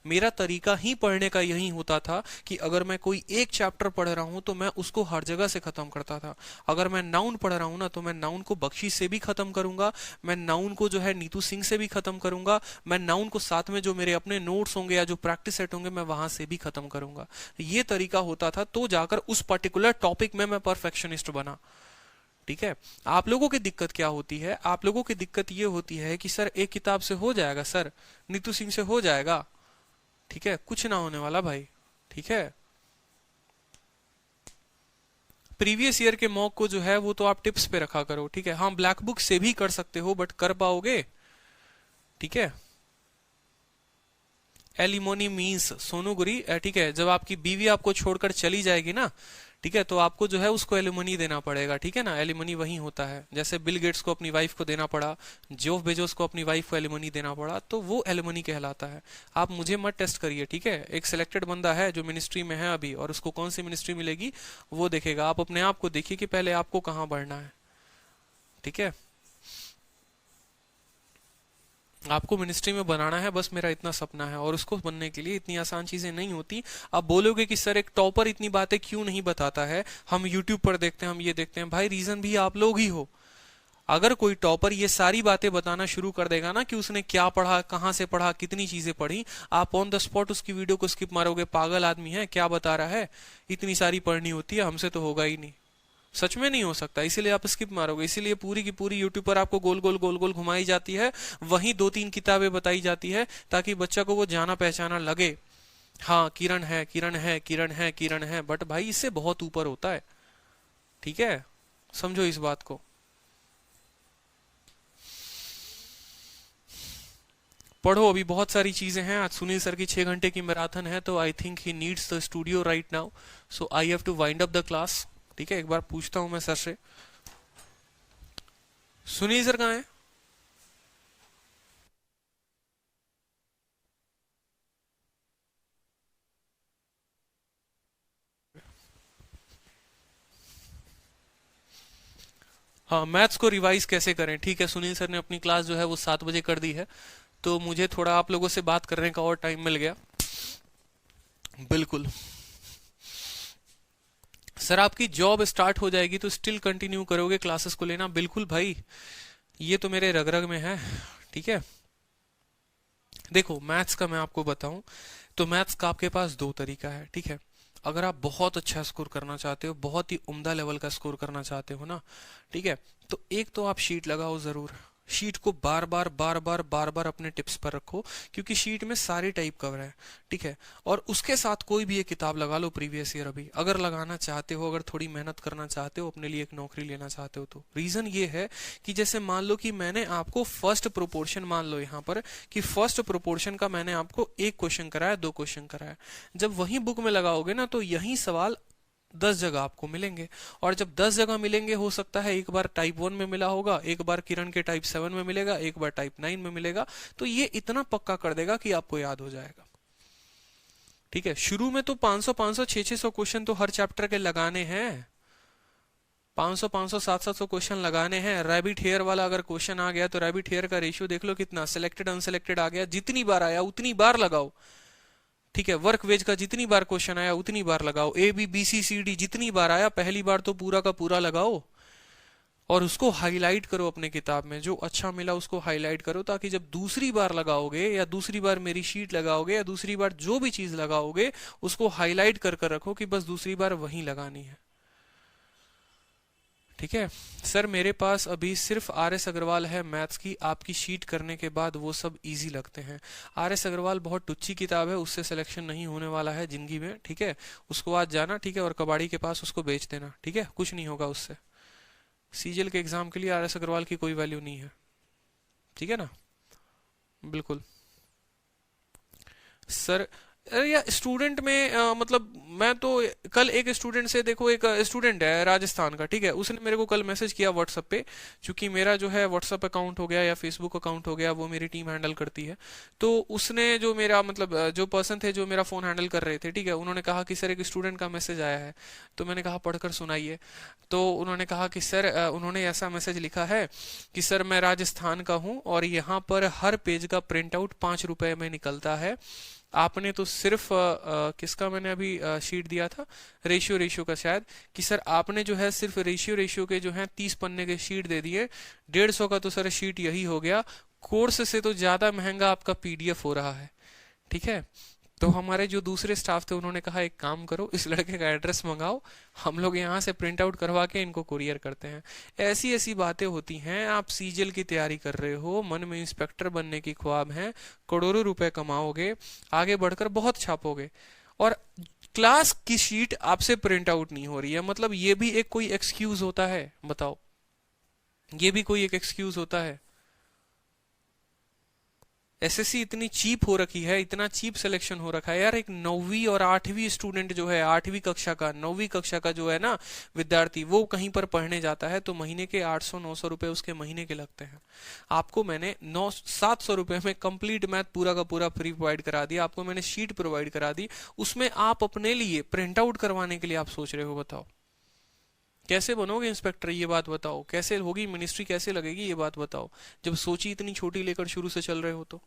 मेरा तरीका ही पढ़ने का यही होता था कि अगर मैं कोई एक चैप्टर पढ़ रहा हूं तो मैं उसको हर जगह से खत्म करता था। अगर मैं नाउन पढ़ रहा हूं ना, तो मैं नाउन को बख्शी से भी खत्म करूंगा, मैं नाउन को जो है नीतू सिंह से भी खत्म करूंगा, मैं नाउन को साथ में जो मेरे अपने नोट्स होंगे या जो प्रैक्टिस सेट होंगे, मैं वहां से भी खत्म करूंगा। ये तरीका होता था, तो जाकर उस पर्टिकुलर टॉपिक में मैं परफेक्शनिस्ट बना, ठीक है। आप लोगों की दिक्कत क्या होती है? आप लोगों की दिक्कत ये होती है कि सर एक किताब से हो जाएगा, सर नीतू सिंह से हो जाएगा, ठीक है, कुछ ना होने वाला भाई, ठीक है। प्रीवियस ईयर के मॉक को जो है वो तो आप टिप्स पे रखा करो, ठीक है। हाँ ब्लैक बुक से भी कर सकते हो, बट कर पाओगे? ठीक है। एलिमोनी मीन्स सोनूगुरी, ठीक है, जब आपकी बीवी आपको छोड़कर चली जाएगी ना, ठीक है, तो आपको जो है उसको एलिमनी देना पड़ेगा, ठीक है ना। एलिमनी वही होता है, जैसे बिल गेट्स को अपनी वाइफ को देना पड़ा, जेफ बेजोस को अपनी वाइफ को एलिमनी देना पड़ा, तो वो एलिमनी कहलाता है। आप मुझे मत टेस्ट करिए, ठीक है। एक सिलेक्टेड बंदा है जो मिनिस्ट्री में है अभी, और उसको कौन सी मिनिस्ट्री मिलेगी वो देखेगा। आप अपने आप को देखिए कि पहले आपको कहाँ बढ़ना है, ठीक है। आपको मिनिस्ट्री में बनाना है, बस मेरा इतना सपना है, और उसको बनने के लिए इतनी आसान चीजें नहीं होती। आप बोलोगे कि सर एक टॉपर इतनी बातें क्यों नहीं बताता है, हम यूट्यूब पर देखते हैं, हम ये देखते हैं। भाई रीजन भी आप लोग ही हो। अगर कोई टॉपर ये सारी बातें बताना शुरू कर देगा ना कि उसने क्या पढ़ा, कहाँ से पढ़ा, कितनी चीजें पढ़ी, आप ऑन द स्पॉट उसकी वीडियो को स्किप मारोगे, पागल आदमी है क्या बता रहा है, इतनी सारी पढ़नी होती है, हमसे तो होगा ही नहीं। सच में नहीं हो सकता, इसीलिए आप स्किप मारोगे। इसीलिए पूरी की पूरी यूट्यूब पर आपको गोल गोल गोल गोल घुमाई जाती है, वहीं 2-3 किताबें बताई जाती है, ताकि बच्चा को वो जाना पहचाना लगे। हाँ किरण है, किरण है, किरण है, किरण है, बट भाई इससे बहुत ऊपर होता है, ठीक है, समझो इस बात को। पढ़ो, अभी बहुत सारी चीजें हैं। आज सुनील सर की 6 घंटे की मैराथन है, तो I think he needs the studio right now, so I have to wind up the class, ठीक है। एक बार पूछता हूं मैं सर से, सुनील सर कहाँ है? हाँ, मैथ्स को रिवाइज कैसे करें, ठीक है। सुनील सर ने अपनी क्लास जो है वो 7 बजे कर दी है, तो मुझे थोड़ा आप लोगों से बात करने का और टाइम मिल गया। बिल्कुल सर, आपकी जॉब स्टार्ट हो जाएगी तो स्टिल कंटिन्यू करोगे क्लासेस को लेना? बिल्कुल भाई, ये तो मेरे रग रग में है, ठीक है। देखो मैथ्स का मैं आपको बताऊं तो मैथ्स का आपके पास दो तरीका है, ठीक है। अगर आप बहुत अच्छा स्कोर करना चाहते हो, बहुत ही उम्दा लेवल का स्कोर करना चाहते हो ना, ठीक है, तो एक तो आप शीट लगाओ जरूर। शीट को बार बार बार बार बार बार अपने टिप्स पर रखो, क्योंकि शीट में सारी टाइप कवर है, ठीक है। और उसके साथ कोई भी एक किताब लगा लो प्रीवियस ईयर, अभी अगर लगाना चाहते हो, अगर थोड़ी मेहनत करना चाहते हो, अपने लिए एक नौकरी लेना चाहते हो तो। रीजन ये है कि जैसे मान लो कि मैंने आपको फर्स्ट प्रोपोर्शन, मान लो यहाँ पर कि फर्स्ट प्रोपोर्शन का मैंने आपको एक क्वेश्चन कराया, दो क्वेश्चन कराया, जब वही बुक में लगाओगे ना तो यही सवाल 10 जगह आपको मिलेंगे। और जब 10 जगह मिलेंगे, हो सकता है एक बार टाइप 1 में मिला होगा, एक बार किरण के टाइप 7 में मिलेगा, एक बार टाइप 9 में मिलेगा, तो ये इतना पक्का कर देगा कि आपको याद हो जाएगा, ठीक है। शुरू में तो 500 500 600 क्वेश्चन तो हर चैप्टर के लगाने हैं, 500 500 700 क्वेश्चन लगाने हैं। रैबिट हेयर वाला अगर क्वेश्चन आ गया तो रैबिट हेयर का रेशियो देख लो कितना, सिलेक्टेड अनसिलेक्टेड आ गया, जितनी बार आया उतनी बार लगाओ, ठीक है। वर्क वेज का जितनी बार क्वेश्चन आया उतनी बार लगाओ। A B B C C D जितनी बार आया, पहली बार तो पूरा का पूरा लगाओ और उसको हाईलाइट करो अपने किताब में, जो अच्छा मिला उसको हाईलाइट करो, ताकि जब दूसरी बार लगाओगे या दूसरी बार मेरी शीट लगाओगे या दूसरी बार जो भी चीज लगाओगे उसको हाईलाइट कर कर रखो कि बस दूसरी बार वही लगानी है, ठीक है। सर मेरे पास अभी सिर्फ आर एस अग्रवाल है मैथ्स की, आपकी शीट करने के बाद वो सब इजी लगते हैं। आर एस अग्रवाल बहुत टुच्ची किताब है, उससे सिलेक्शन नहीं होने वाला है जिंदगी में, ठीक है। उसको आज जाना, ठीक है, और कबाड़ी के पास उसको बेच देना, ठीक है, कुछ नहीं होगा उससे। सीजीएल के एग्जाम के लिए आर एस अग्रवाल की कोई वैल्यू नहीं है, ठीक है ना। बिल्कुल सर। या स्टूडेंट में मतलब मैं तो कल एक स्टूडेंट से, देखो एक स्टूडेंट है राजस्थान का, ठीक है, उसने मेरे को कल मैसेज किया व्हाट्सएप पे, क्योंकि मेरा जो है व्हाट्सएप अकाउंट हो गया या फेसबुक अकाउंट हो गया वो मेरी टीम हैंडल करती है। तो उसने जो मेरा मतलब जो पर्सन थे जो मेरा फोन हैंडल कर रहे थे, ठीक है, उन्होंने कहा कि सर एक स्टूडेंट का मैसेज आया है। तो मैंने कहा पढ़कर सुनाइए। तो उन्होंने कहा कि सर उन्होंने ऐसा मैसेज लिखा है कि सर मैं राजस्थान का हूँ और यहाँ पर हर पेज का प्रिंट आउट 5 रुपए में निकलता है। आपने तो सिर्फ किसका मैंने अभी शीट दिया था, रेशियो रेशियो का शायद, कि सर आपने जो है सिर्फ रेशियो रेशियो के जो है 30 पन्ने के शीट दे दिए, 150 का तो सर शीट यही हो गया, कोर्स से तो ज्यादा महंगा आपका पीडीएफ हो रहा है, ठीक है। तो हमारे जो दूसरे स्टाफ थे उन्होंने कहा एक काम करो, इस लड़के का एड्रेस मंगाओ, हम लोग यहाँ से प्रिंट आउट करवा के इनको कुरियर करते हैं। ऐसी ऐसी बातें होती हैं। आप सीजीएल की तैयारी कर रहे हो, मन में इंस्पेक्टर बनने की ख्वाब है, करोड़ों रुपए कमाओगे, आगे बढ़कर बहुत छापोगे, और क्लास की शीट आपसे प्रिंट आउट नहीं हो रही है, मतलब ये भी एक कोई एक्सक्यूज होता है? बताओ, ये भी कोई एक एक्सक्यूज होता है? एसएससी इतनी चीप हो रखी है, इतना चीप सिलेक्शन हो रखा है यार। एक 9वीं और 8वीं स्टूडेंट जो है, 8वीं कक्षा का, 9वीं कक्षा का जो है ना विद्यार्थी, वो कहीं पर पढ़ने जाता है तो महीने के 800 900 रुपए उसके महीने के लगते हैं। आपको मैंने 9 700 रुपए में कंप्लीट मैथ पूरा का पूरा फ्री प्रोवाइड करा दिया, आपको मैंने शीट प्रोवाइड करा दी, उसमें आप अपने लिए प्रिंट आउट करवाने के लिए आप सोच रहे हो? बताओ कैसे बनोगे इंस्पेक्टर, ये बात बताओ, कैसे होगी मिनिस्ट्री, कैसे लगेगी, ये बात बताओ, जब सोची इतनी छोटी लेकर शुरू से चल रहे हो तो।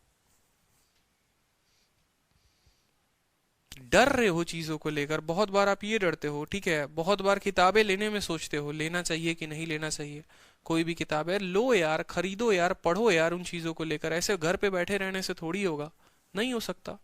डर रहे हो चीजों को लेकर, बहुत बार आप ये डरते हो, ठीक है, बहुत बार किताबें लेने में सोचते हो लेना चाहिए कि नहीं लेना चाहिए। कोई भी किताब है लो यार, खरीदो यार, पढ़ो यार उन चीजों को लेकर, ऐसे घर पे बैठे रहने से थोड़ी होगा, नहीं हो सकता।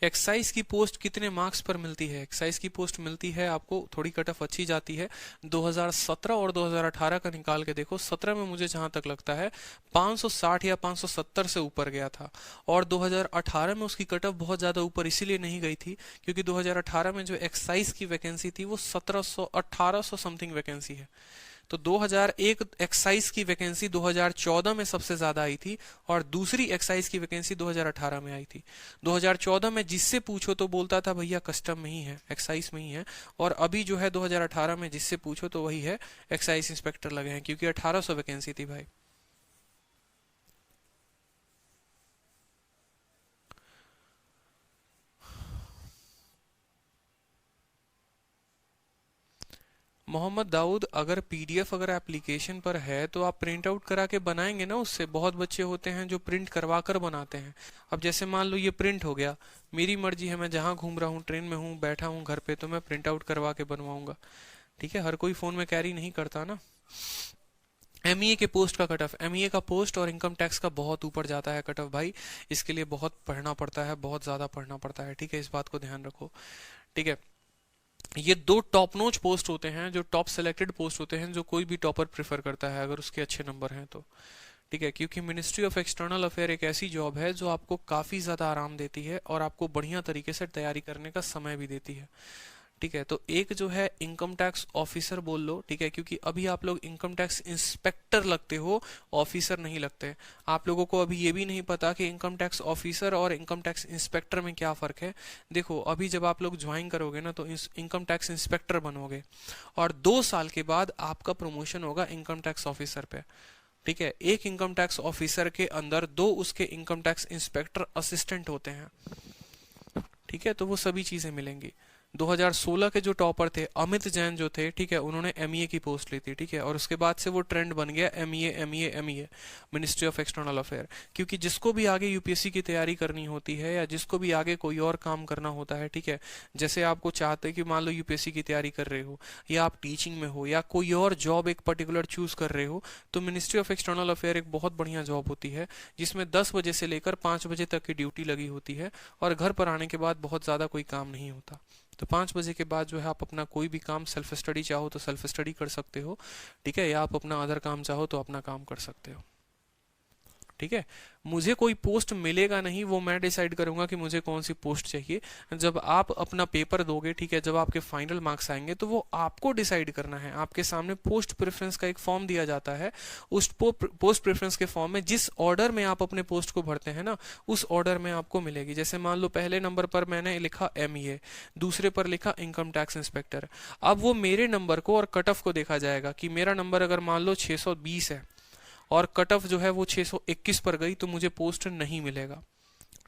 एक्साइज की पोस्ट कितने मार्क्स पर मिलती है? एक्साइज की पोस्ट मिलती है आपको, थोड़ी कट ऑफ अच्छी जाती है। 2017 और 2018 का निकाल के देखो, 17 में मुझे जहां तक लगता है 560 या 570 से ऊपर गया था, और 2018 में उसकी कट ऑफ बहुत ज्यादा ऊपर इसीलिए नहीं गई थी क्योंकि 2018 में जो एक्साइज की वैकेंसी थी वो 1700 1800 समथिंग वैकेंसी है। तो 2001 एक्साइज की वैकेंसी 2014 में सबसे ज्यादा आई थी, और दूसरी एक्साइज की वैकेंसी 2018 में आई थी। 2014 में जिससे पूछो तो बोलता था भैया कस्टम में ही है, एक्साइज में ही है, और अभी जो है 2018 में जिससे पूछो तो वही है, एक्साइज इंस्पेक्टर लगे हैं, क्योंकि 1800 वैकेंसी थी भाई। मोहम्मद दाऊद, अगर पीडीएफ अगर एप्लीकेशन पर है तो आप प्रिंट आउट करा के बनाएंगे ना उससे। बहुत बच्चे होते हैं जो प्रिंट करवा कर बनाते हैं। अब जैसे मान लो ये प्रिंट हो गया, मेरी मर्जी है, मैं जहाँ घूम रहा हूँ, ट्रेन में हूँ, बैठा हूँ घर पे, तो मैं प्रिंट आउट करवा के बनवाऊंगा। ठीक है, हर कोई फोन में कैरी नहीं करता ना। एमईए के पोस्ट का कट ऑफ, एमईए का पोस्ट और इनकम टैक्स का बहुत ऊपर जाता है कट ऑफ भाई। इसके लिए बहुत पढ़ना पड़ता है, बहुत ज्यादा पढ़ना पड़ता है। ठीक है, इस बात को ध्यान रखो। ठीक है, ये दो टॉप नोच पोस्ट होते हैं, जो टॉप सेलेक्टेड पोस्ट होते हैं, जो कोई भी टॉपर प्रेफर करता है अगर उसके अच्छे नंबर हैं तो। ठीक है, क्योंकि मिनिस्ट्री ऑफ एक्सटर्नल अफेयर एक ऐसी जॉब है जो आपको काफी ज्यादा आराम देती है और आपको बढ़िया तरीके से तैयारी करने का समय भी देती है। ठीक है, तो एक जो है इनकम टैक्स ऑफिसर बोल लो। ठीक है, क्योंकि अभी आप लोग इनकम टैक्स इंस्पेक्टर लगते हो, ऑफिसर नहीं लगते। आप लोगों को अभी ये भी नहीं पता कि इनकम टैक्स ऑफिसर और इनकम टैक्स इंस्पेक्टर में क्या फर्क है। देखो, अभी जब आप लोग ज्वाइन करोगे ना तो इनकम टैक्स इंस्पेक्टर बनोगे और 2 साल के बाद आपका प्रमोशन होगा इनकम टैक्स ऑफिसर पे। ठीक है, एक इनकम टैक्स ऑफिसर के अंदर 2 उसके इनकम टैक्स इंस्पेक्टर असिस्टेंट होते हैं। ठीक है, तो वो सभी चीजें मिलेंगी। 2016 के जो टॉपर थे अमित जैन जो थे, ठीक है, उन्होंने एमईए की पोस्ट ली थी। ठीक है, और उसके बाद से वो ट्रेंड बन गया MEA MEA MEA, ministry of external affair. क्योंकि जिसको भी आगे यूपीएससी की तैयारी करनी होती है या जिसको भी आगे कोई और काम करना होता है, ठीक है, जैसे आपको चाहते हैं कि मान लो यूपीएससी की तैयारी कर रहे हो या आप टीचिंग में हो या कोई और जॉब एक पर्टिकुलर चूज कर रहे हो, तो मिनिस्ट्री ऑफ एक्सटर्नल अफेयर एक बहुत बढ़िया जॉब होती है जिसमें 10 बजे से लेकर 5 बजे तक की ड्यूटी लगी होती है और घर पर आने के बाद बहुत ज्यादा कोई काम नहीं होता। तो 5 बजे के बाद जो है आप अपना कोई भी काम, सेल्फ स्टडी चाहो तो सेल्फ स्टडी कर सकते हो। ठीक है, या आप अपना अदर काम चाहो तो अपना काम कर सकते हो। ठीक है, मुझे कोई पोस्ट मिलेगा नहीं, वो मैं डिसाइड करूंगा कि मुझे कौन सी पोस्ट चाहिए। जब आप अपना पेपर दोगे, ठीक है, जब आपके फाइनल मार्क्स आएंगे तो वो आपको डिसाइड करना है। आपके सामने पोस्ट प्रेफरेंस का एक फॉर्म दिया जाता है। उस पोस्ट प्रेफरेंस के फॉर्म में जिस ऑर्डर में आप अपने पोस्ट को भरते हैं ना, उस ऑर्डर में आपको मिलेगी। जैसे मान लो पहले नंबर पर मैंने लिखा एमईए, दूसरे पर लिखा इनकम टैक्स इंस्पेक्टर। अब वो मेरे नंबर को और कट ऑफ को देखा जाएगा कि मेरा नंबर अगर मान लो 620 है और कट ऑफ जो है वो 621 पर गई तो मुझे पोस्ट नहीं मिलेगा।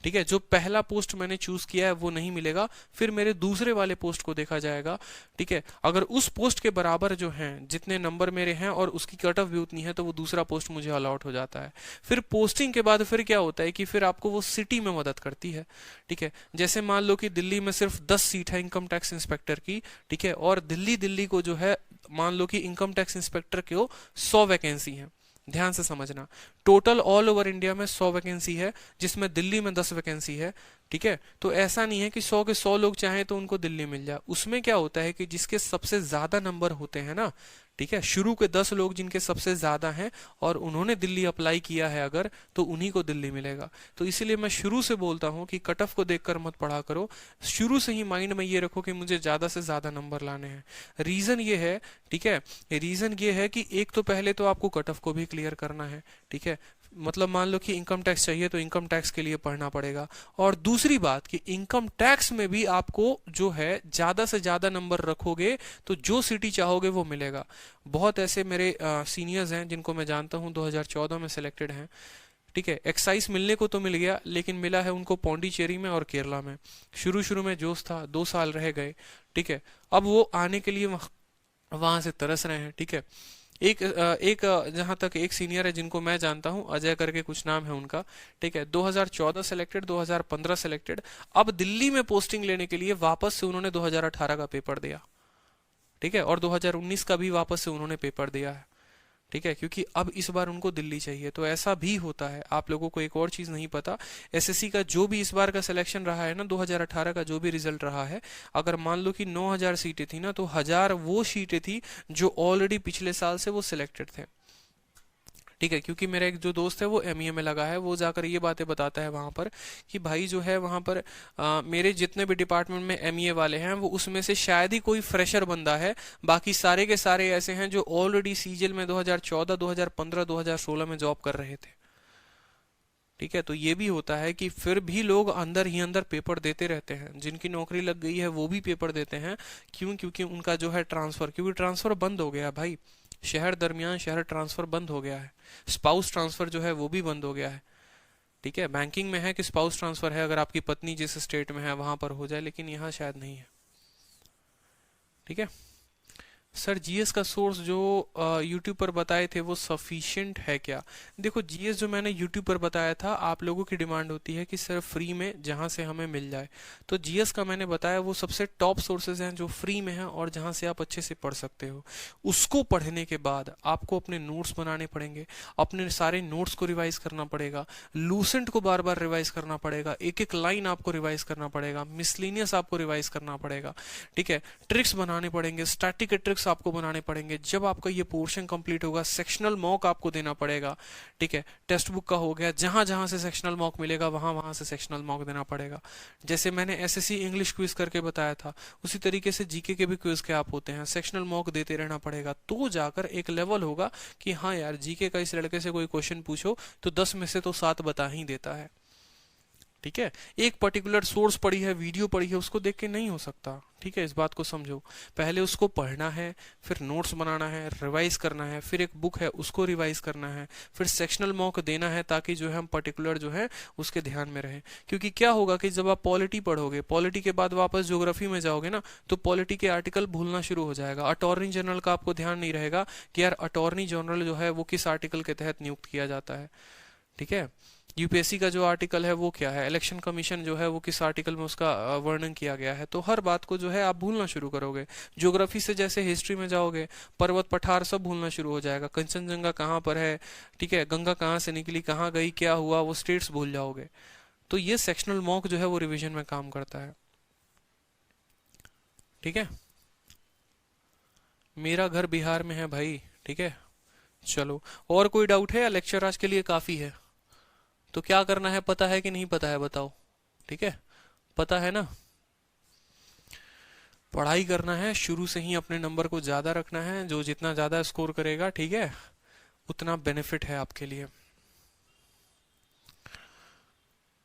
ठीक है, जो पहला पोस्ट मैंने चूज किया है वो नहीं मिलेगा, फिर मेरे दूसरे वाले पोस्ट को देखा जाएगा। ठीक है, अगर उस पोस्ट के बराबर जो हैं, जितने नंबर मेरे हैं और उसकी कट ऑफ भी उतनी है, तो वो दूसरा पोस्ट मुझे अलॉट हो जाता है। फिर पोस्टिंग के बाद फिर क्या होता है कि फिर आपको वो सिटी में मदद करती है। ठीक है, जैसे मान लो कि दिल्ली में सिर्फ 10 सीट है इनकम टैक्स इंस्पेक्टर की। ठीक है, और दिल्ली को जो है, मान लो कि इनकम टैक्स इंस्पेक्टर को 100 वैकेंसी है। ध्यान से समझना, टोटल ऑल ओवर इंडिया में 100 वैकेंसी है, जिसमें दिल्ली में 10 वैकेंसी है। ठीक है, तो ऐसा नहीं है कि 100 के 100 लोग चाहें तो उनको दिल्ली मिल जाए। उसमें क्या होता है कि जिसके सबसे ज्यादा नंबर होते हैं ना, ठीक है, शुरू के 10 लोग जिनके सबसे ज्यादा हैं और उन्होंने दिल्ली अप्लाई किया है अगर, तो उन्हीं को दिल्ली मिलेगा। तो इसीलिए मैं शुरू से बोलता हूं कि कट ऑफ को देखकर मत पढ़ा करो, शुरू से ही माइंड में ये रखो कि मुझे ज्यादा से ज्यादा नंबर लाने हैं। रीजन ये है, ठीक है, रीजन ये है कि एक तो पहले तो आपको कट ऑफ को भी क्लियर करना है। ठीक है, मतलब मान लो कि इनकम टैक्स चाहिए तो इनकम टैक्स के लिए पढ़ना पड़ेगा। और दूसरी बात कि इनकम टैक्स में भी आपको जो है ज्यादा से ज्यादा नंबर रखोगे तो जो सिटी चाहोगे वो मिलेगा। बहुत ऐसे मेरे सीनियर्स हैं जिनको मैं जानता हूं, 2014 में सिलेक्टेड हैं। ठीक है, एक्साइज मिलने को तो मिल गया, लेकिन मिला है उनको पौंडीचेरी में और केरला में। शुरू शुरू में जोश था, 2 साल रह गए। ठीक है, अब वो आने के लिए वहां से तरस रहे हैं। ठीक है, एक जहां तक एक सीनियर है जिनको मैं जानता हूं, अजय करके कुछ नाम है उनका। ठीक है, 2014 सेलेक्टेड, 2015 सेलेक्टेड, अब दिल्ली में पोस्टिंग लेने के लिए वापस से उन्होंने 2018 का पेपर दिया। ठीक है, और 2019 का भी वापस से उन्होंने पेपर दिया है। ठीक है, क्योंकि अब इस बार उनको दिल्ली चाहिए। तो ऐसा भी होता है। आप लोगों को एक और चीज नहीं पता, एसएससी का जो भी इस बार का सिलेक्शन रहा है ना, 2018 का जो भी रिजल्ट रहा है, अगर मान लो कि 9000 सीटें थी ना, तो 1000 वो सीटें थी जो ऑलरेडी पिछले साल से वो सिलेक्टेड थे। ठीक है, क्योंकि मेरा एक जो दोस्त है वो एमईए में लगा है, वो जाकर ये बातें बताता है वहां पर कि भाई जो है वहां पर मेरे जितने भी डिपार्टमेंट में एमईए वाले हैं वो उसमें से शायद ही कोई फ्रेशर बंदा है, बाकी सारे के सारे ऐसे हैं जो ऑलरेडी सीजीएल में 2014, 2015, 2016 में जॉब कर रहे थे। ठीक है, तो ये भी होता है कि फिर भी लोग अंदर ही अंदर पेपर देते रहते हैं। जिनकी नौकरी लग गई है वो भी पेपर देते हैं। क्यों? क्योंकि उनका जो है ट्रांसफर, क्योंकि ट्रांसफर बंद हो गया भाई, शहर दरमियान शहर ट्रांसफर बंद हो गया है। स्पाउस ट्रांसफर जो है वो भी बंद हो गया है। ठीक है, बैंकिंग में है कि स्पाउस ट्रांसफर है, अगर आपकी पत्नी जिस स्टेट में है वहां पर हो जाए, लेकिन यहाँ शायद नहीं है। ठीक है, सर जीएस का सोर्स जो यूट्यूब पर बताए थे वो सफिशिएंट है क्या? देखो जीएस जो मैंने यूट्यूब पर बताया था, आप लोगों की डिमांड होती है कि सर फ्री में जहां से हमें मिल जाए, तो जीएस का मैंने बताया वो सबसे टॉप सोर्सेज हैं जो फ्री में हैं और जहां से आप अच्छे से पढ़ सकते हो। उसको पढ़ने के बाद आपको अपने नोट्स बनाने पड़ेंगे, अपने सारे नोट्स को रिवाइज करना पड़ेगा, लूसेंट को बार बार रिवाइज करना पड़ेगा, एक एक लाइन आपको रिवाइज करना पड़ेगा, मिसलिनियस आपको रिवाइज करना पड़ेगा, ठीक है, ट्रिक्स बनाने पड़ेंगे, स्टैटिक के ट्रिक्स आपको बनाने पड़ेंगे। जब आपका ये पोर्शन कंप्लीट होगा, सेक्शनल मॉक आपको देना पड़ेगा, ठीक है, टेक्स्ट बुक का हो गया, जहां जहां से सेक्शनल मॉक मिलेगा वहां वहां से सेक्शनल मॉक देना पड़ेगा। जैसे मैंने एसएससी इंग्लिश क्विज करके बताया था, उसी तरीके से जीके के भी क्विज के आप होते हैं, सेक्शनल मॉक देते रहना पड़ेगा, तो जाकर एक लेवल होगा कि हाँ यार जीके का इस लड़के से कोई क्वेश्चन पूछो तो 10 में से तो 7 बता ही देता है। ठीक है, एक पर्टिकुलर सोर्स पढ़ी है, वीडियो पढ़ी है, उसको देख के नहीं हो सकता। ठीक है, इस बात को समझो, पहले उसको पढ़ना है, फिर नोट्स बनाना है, रिवाइज करना है, फिर एक बुक है उसको रिवाइज करना है, फिर सेक्शनल मॉक देना है ताकि जो है हम पर्टिकुलर जो है उसके ध्यान में रहे। क्योंकि क्या होगा कि जब आप पॉलिटी पढ़ोगे, पॉलिटी के बाद वापस ज्योग्राफी में जाओगे ना, तो पॉलिटी के आर्टिकल भूलना शुरू हो जाएगा। अटॉर्नी जनरल का आपको ध्यान नहीं रहेगा कि यार अटॉर्नी जनरल जो है वो किस आर्टिकल के तहत नियुक्त किया जाता है। ठीक है, यूपीएससी का जो आर्टिकल है वो क्या है, इलेक्शन कमीशन जो है वो किस आर्टिकल में उसका वर्णन किया गया है, तो हर बात को जो है आप भूलना शुरू करोगे। ज्योग्राफी से जैसे हिस्ट्री में जाओगे, पर्वत पठार सब भूलना शुरू हो जाएगा, कंचनजंगा कहाँ पर है, ठीक है, गंगा कहाँ से निकली, कहाँ गई, क्या हुआ, वो स्टेट्स भूल जाओगे। तो ये सेक्शनल मॉक जो है वो रिविजन में काम करता है। ठीक है, मेरा घर बिहार में है भाई। ठीक है, चलो, और कोई डाउट है या लेक्चर आज के लिए काफी है? तो क्या करना है, पता है कि नहीं पता है, बताओ। ठीक है, पता है ना? पढ़ाई करना है, शुरू से ही अपने नंबर को ज्यादा रखना है, जो जितना ज्यादा स्कोर करेगा, ठीक है, उतना बेनिफिट है आपके लिए।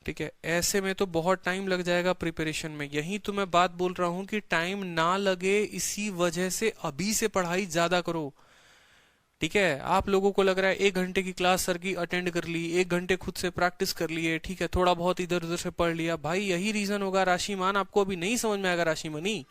ठीक है, ऐसे में तो बहुत टाइम लग जाएगा प्रिपरेशन में, यही तो मैं बात बोल रहा हूं कि टाइम ना लगे, इसी वजह से अभी से पढ़ाई ज्यादा करो। ठीक है, आप लोगों को लग रहा है 1 घंटे की क्लास सर की अटेंड कर ली, 1 घंटे खुद से प्रैक्टिस कर लिए, ठीक है, थोड़ा बहुत इधर उधर से पढ़ लिया, भाई यही रीजन होगा राशिमान आपको अभी नहीं समझ में आएगा। राशिमनी,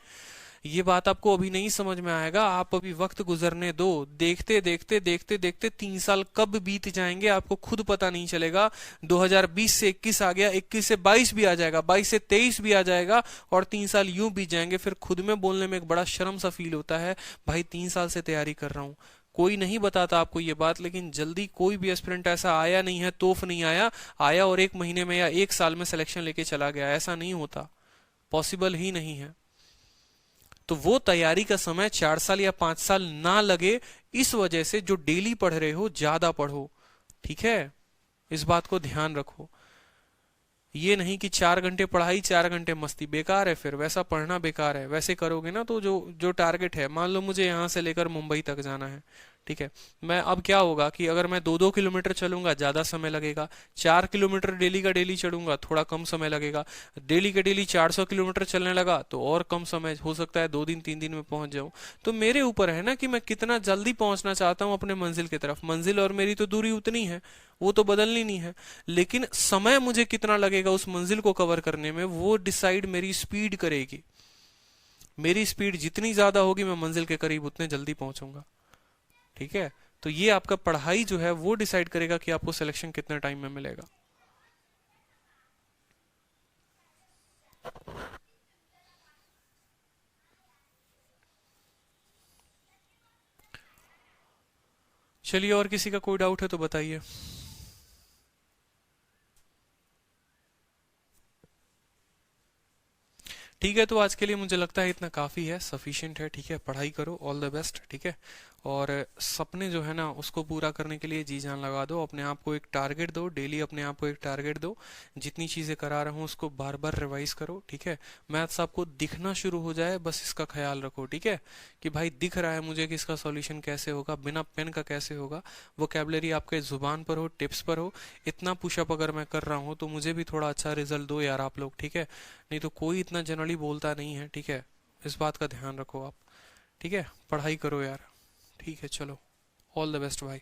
ये बात आपको अभी नहीं समझ में आएगा, आप अभी वक्त गुजरने दो, देखते देखते देखते देखते 3 साल कब बीत जाएंगे आपको खुद पता नहीं चलेगा। 2020 से 21 आ गया, 21 से 22 भी आ जाएगा, 22 से 23 भी आ जाएगा, और 3 साल यूं बीत जाएंगे, फिर खुद में बोलने में एक बड़ा शर्म सा फील होता है, भाई 3 साल से तैयारी कर रहा हूँ। कोई नहीं बताता आपको ये बात, लेकिन जल्दी कोई भी एस्पिरेंट ऐसा आया नहीं है, तोफ नहीं आया, आया और 1 महीने में या 1 साल में सिलेक्शन लेके चला गया, ऐसा नहीं होता, पॉसिबल ही नहीं है। तो वो तैयारी का समय 4 साल या 5 साल ना लगे, इस वजह से जो डेली पढ़ रहे हो ज्यादा पढ़ो। ठीक है, इस बात को ध्यान रखो। ये नहीं कि 4 घंटे पढ़ाई 4 घंटे मस्ती, बेकार है, फिर वैसा पढ़ना बेकार है। वैसे करोगे ना तो जो जो टारगेट है, मान लो मुझे यहाँ से लेकर मुंबई तक जाना है, ठीक है, मैं अब क्या होगा कि अगर मैं 2-2 किलोमीटर चलूंगा ज्यादा समय लगेगा, 4 किलोमीटर डेली का डेली चढ़ूंगा थोड़ा कम समय लगेगा, डेली का डेली 400 किलोमीटर चलने लगा तो और कम समय, हो सकता है 2 दिन 3 दिन में पहुंच जाऊं। तो मेरे ऊपर है ना कि मैं कितना जल्दी पहुंचना चाहता हूं अपने मंजिल की तरफ। मंजिल और मेरी तो दूरी उतनी है, वो तो बदलनी नहीं है, लेकिन समय मुझे कितना लगेगा उस मंजिल को कवर करने में, वो डिसाइड मेरी स्पीड करेगी। मेरी स्पीड जितनी ज्यादा होगी मैं मंजिल के करीब उतने जल्दी पहुंचूंगा। ठीक है, तो ये आपका पढ़ाई जो है वो डिसाइड करेगा कि आपको सिलेक्शन कितने टाइम में मिलेगा। चलिए, और किसी का कोई डाउट है तो बताइए। ठीक है, तो आज के लिए मुझे लगता है इतना काफ़ी है, सफिशिएंट है। ठीक है, पढ़ाई करो, ऑल द बेस्ट। ठीक है, और सपने जो है ना उसको पूरा करने के लिए जी जान लगा दो, अपने आप को एक टारगेट दो, डेली अपने आप को एक टारगेट दो, जितनी चीज़ें करा रहा हूँ उसको बार बार रिवाइज करो। ठीक है, मैथ्स आपको दिखना शुरू हो जाए, बस इसका ख्याल रखो। ठीक है, कि भाई दिख रहा है मुझे कि इसका सॉल्यूशन कैसे होगा, बिना पेन का कैसे होगा, वोकेबलरी आपके जुबान पर हो, टिप्स पर हो। इतना पुशअप अगर मैं कर रहा हूँ तो मुझे भी थोड़ा अच्छा रिजल्ट दो यार आप लोग। ठीक है, नहीं तो कोई इतना जनरली बोलता नहीं है। ठीक है, इस बात का ध्यान रखो आप। ठीक है, पढ़ाई करो यार। ठीक है, चलो, ऑल द बेस्ट भाई।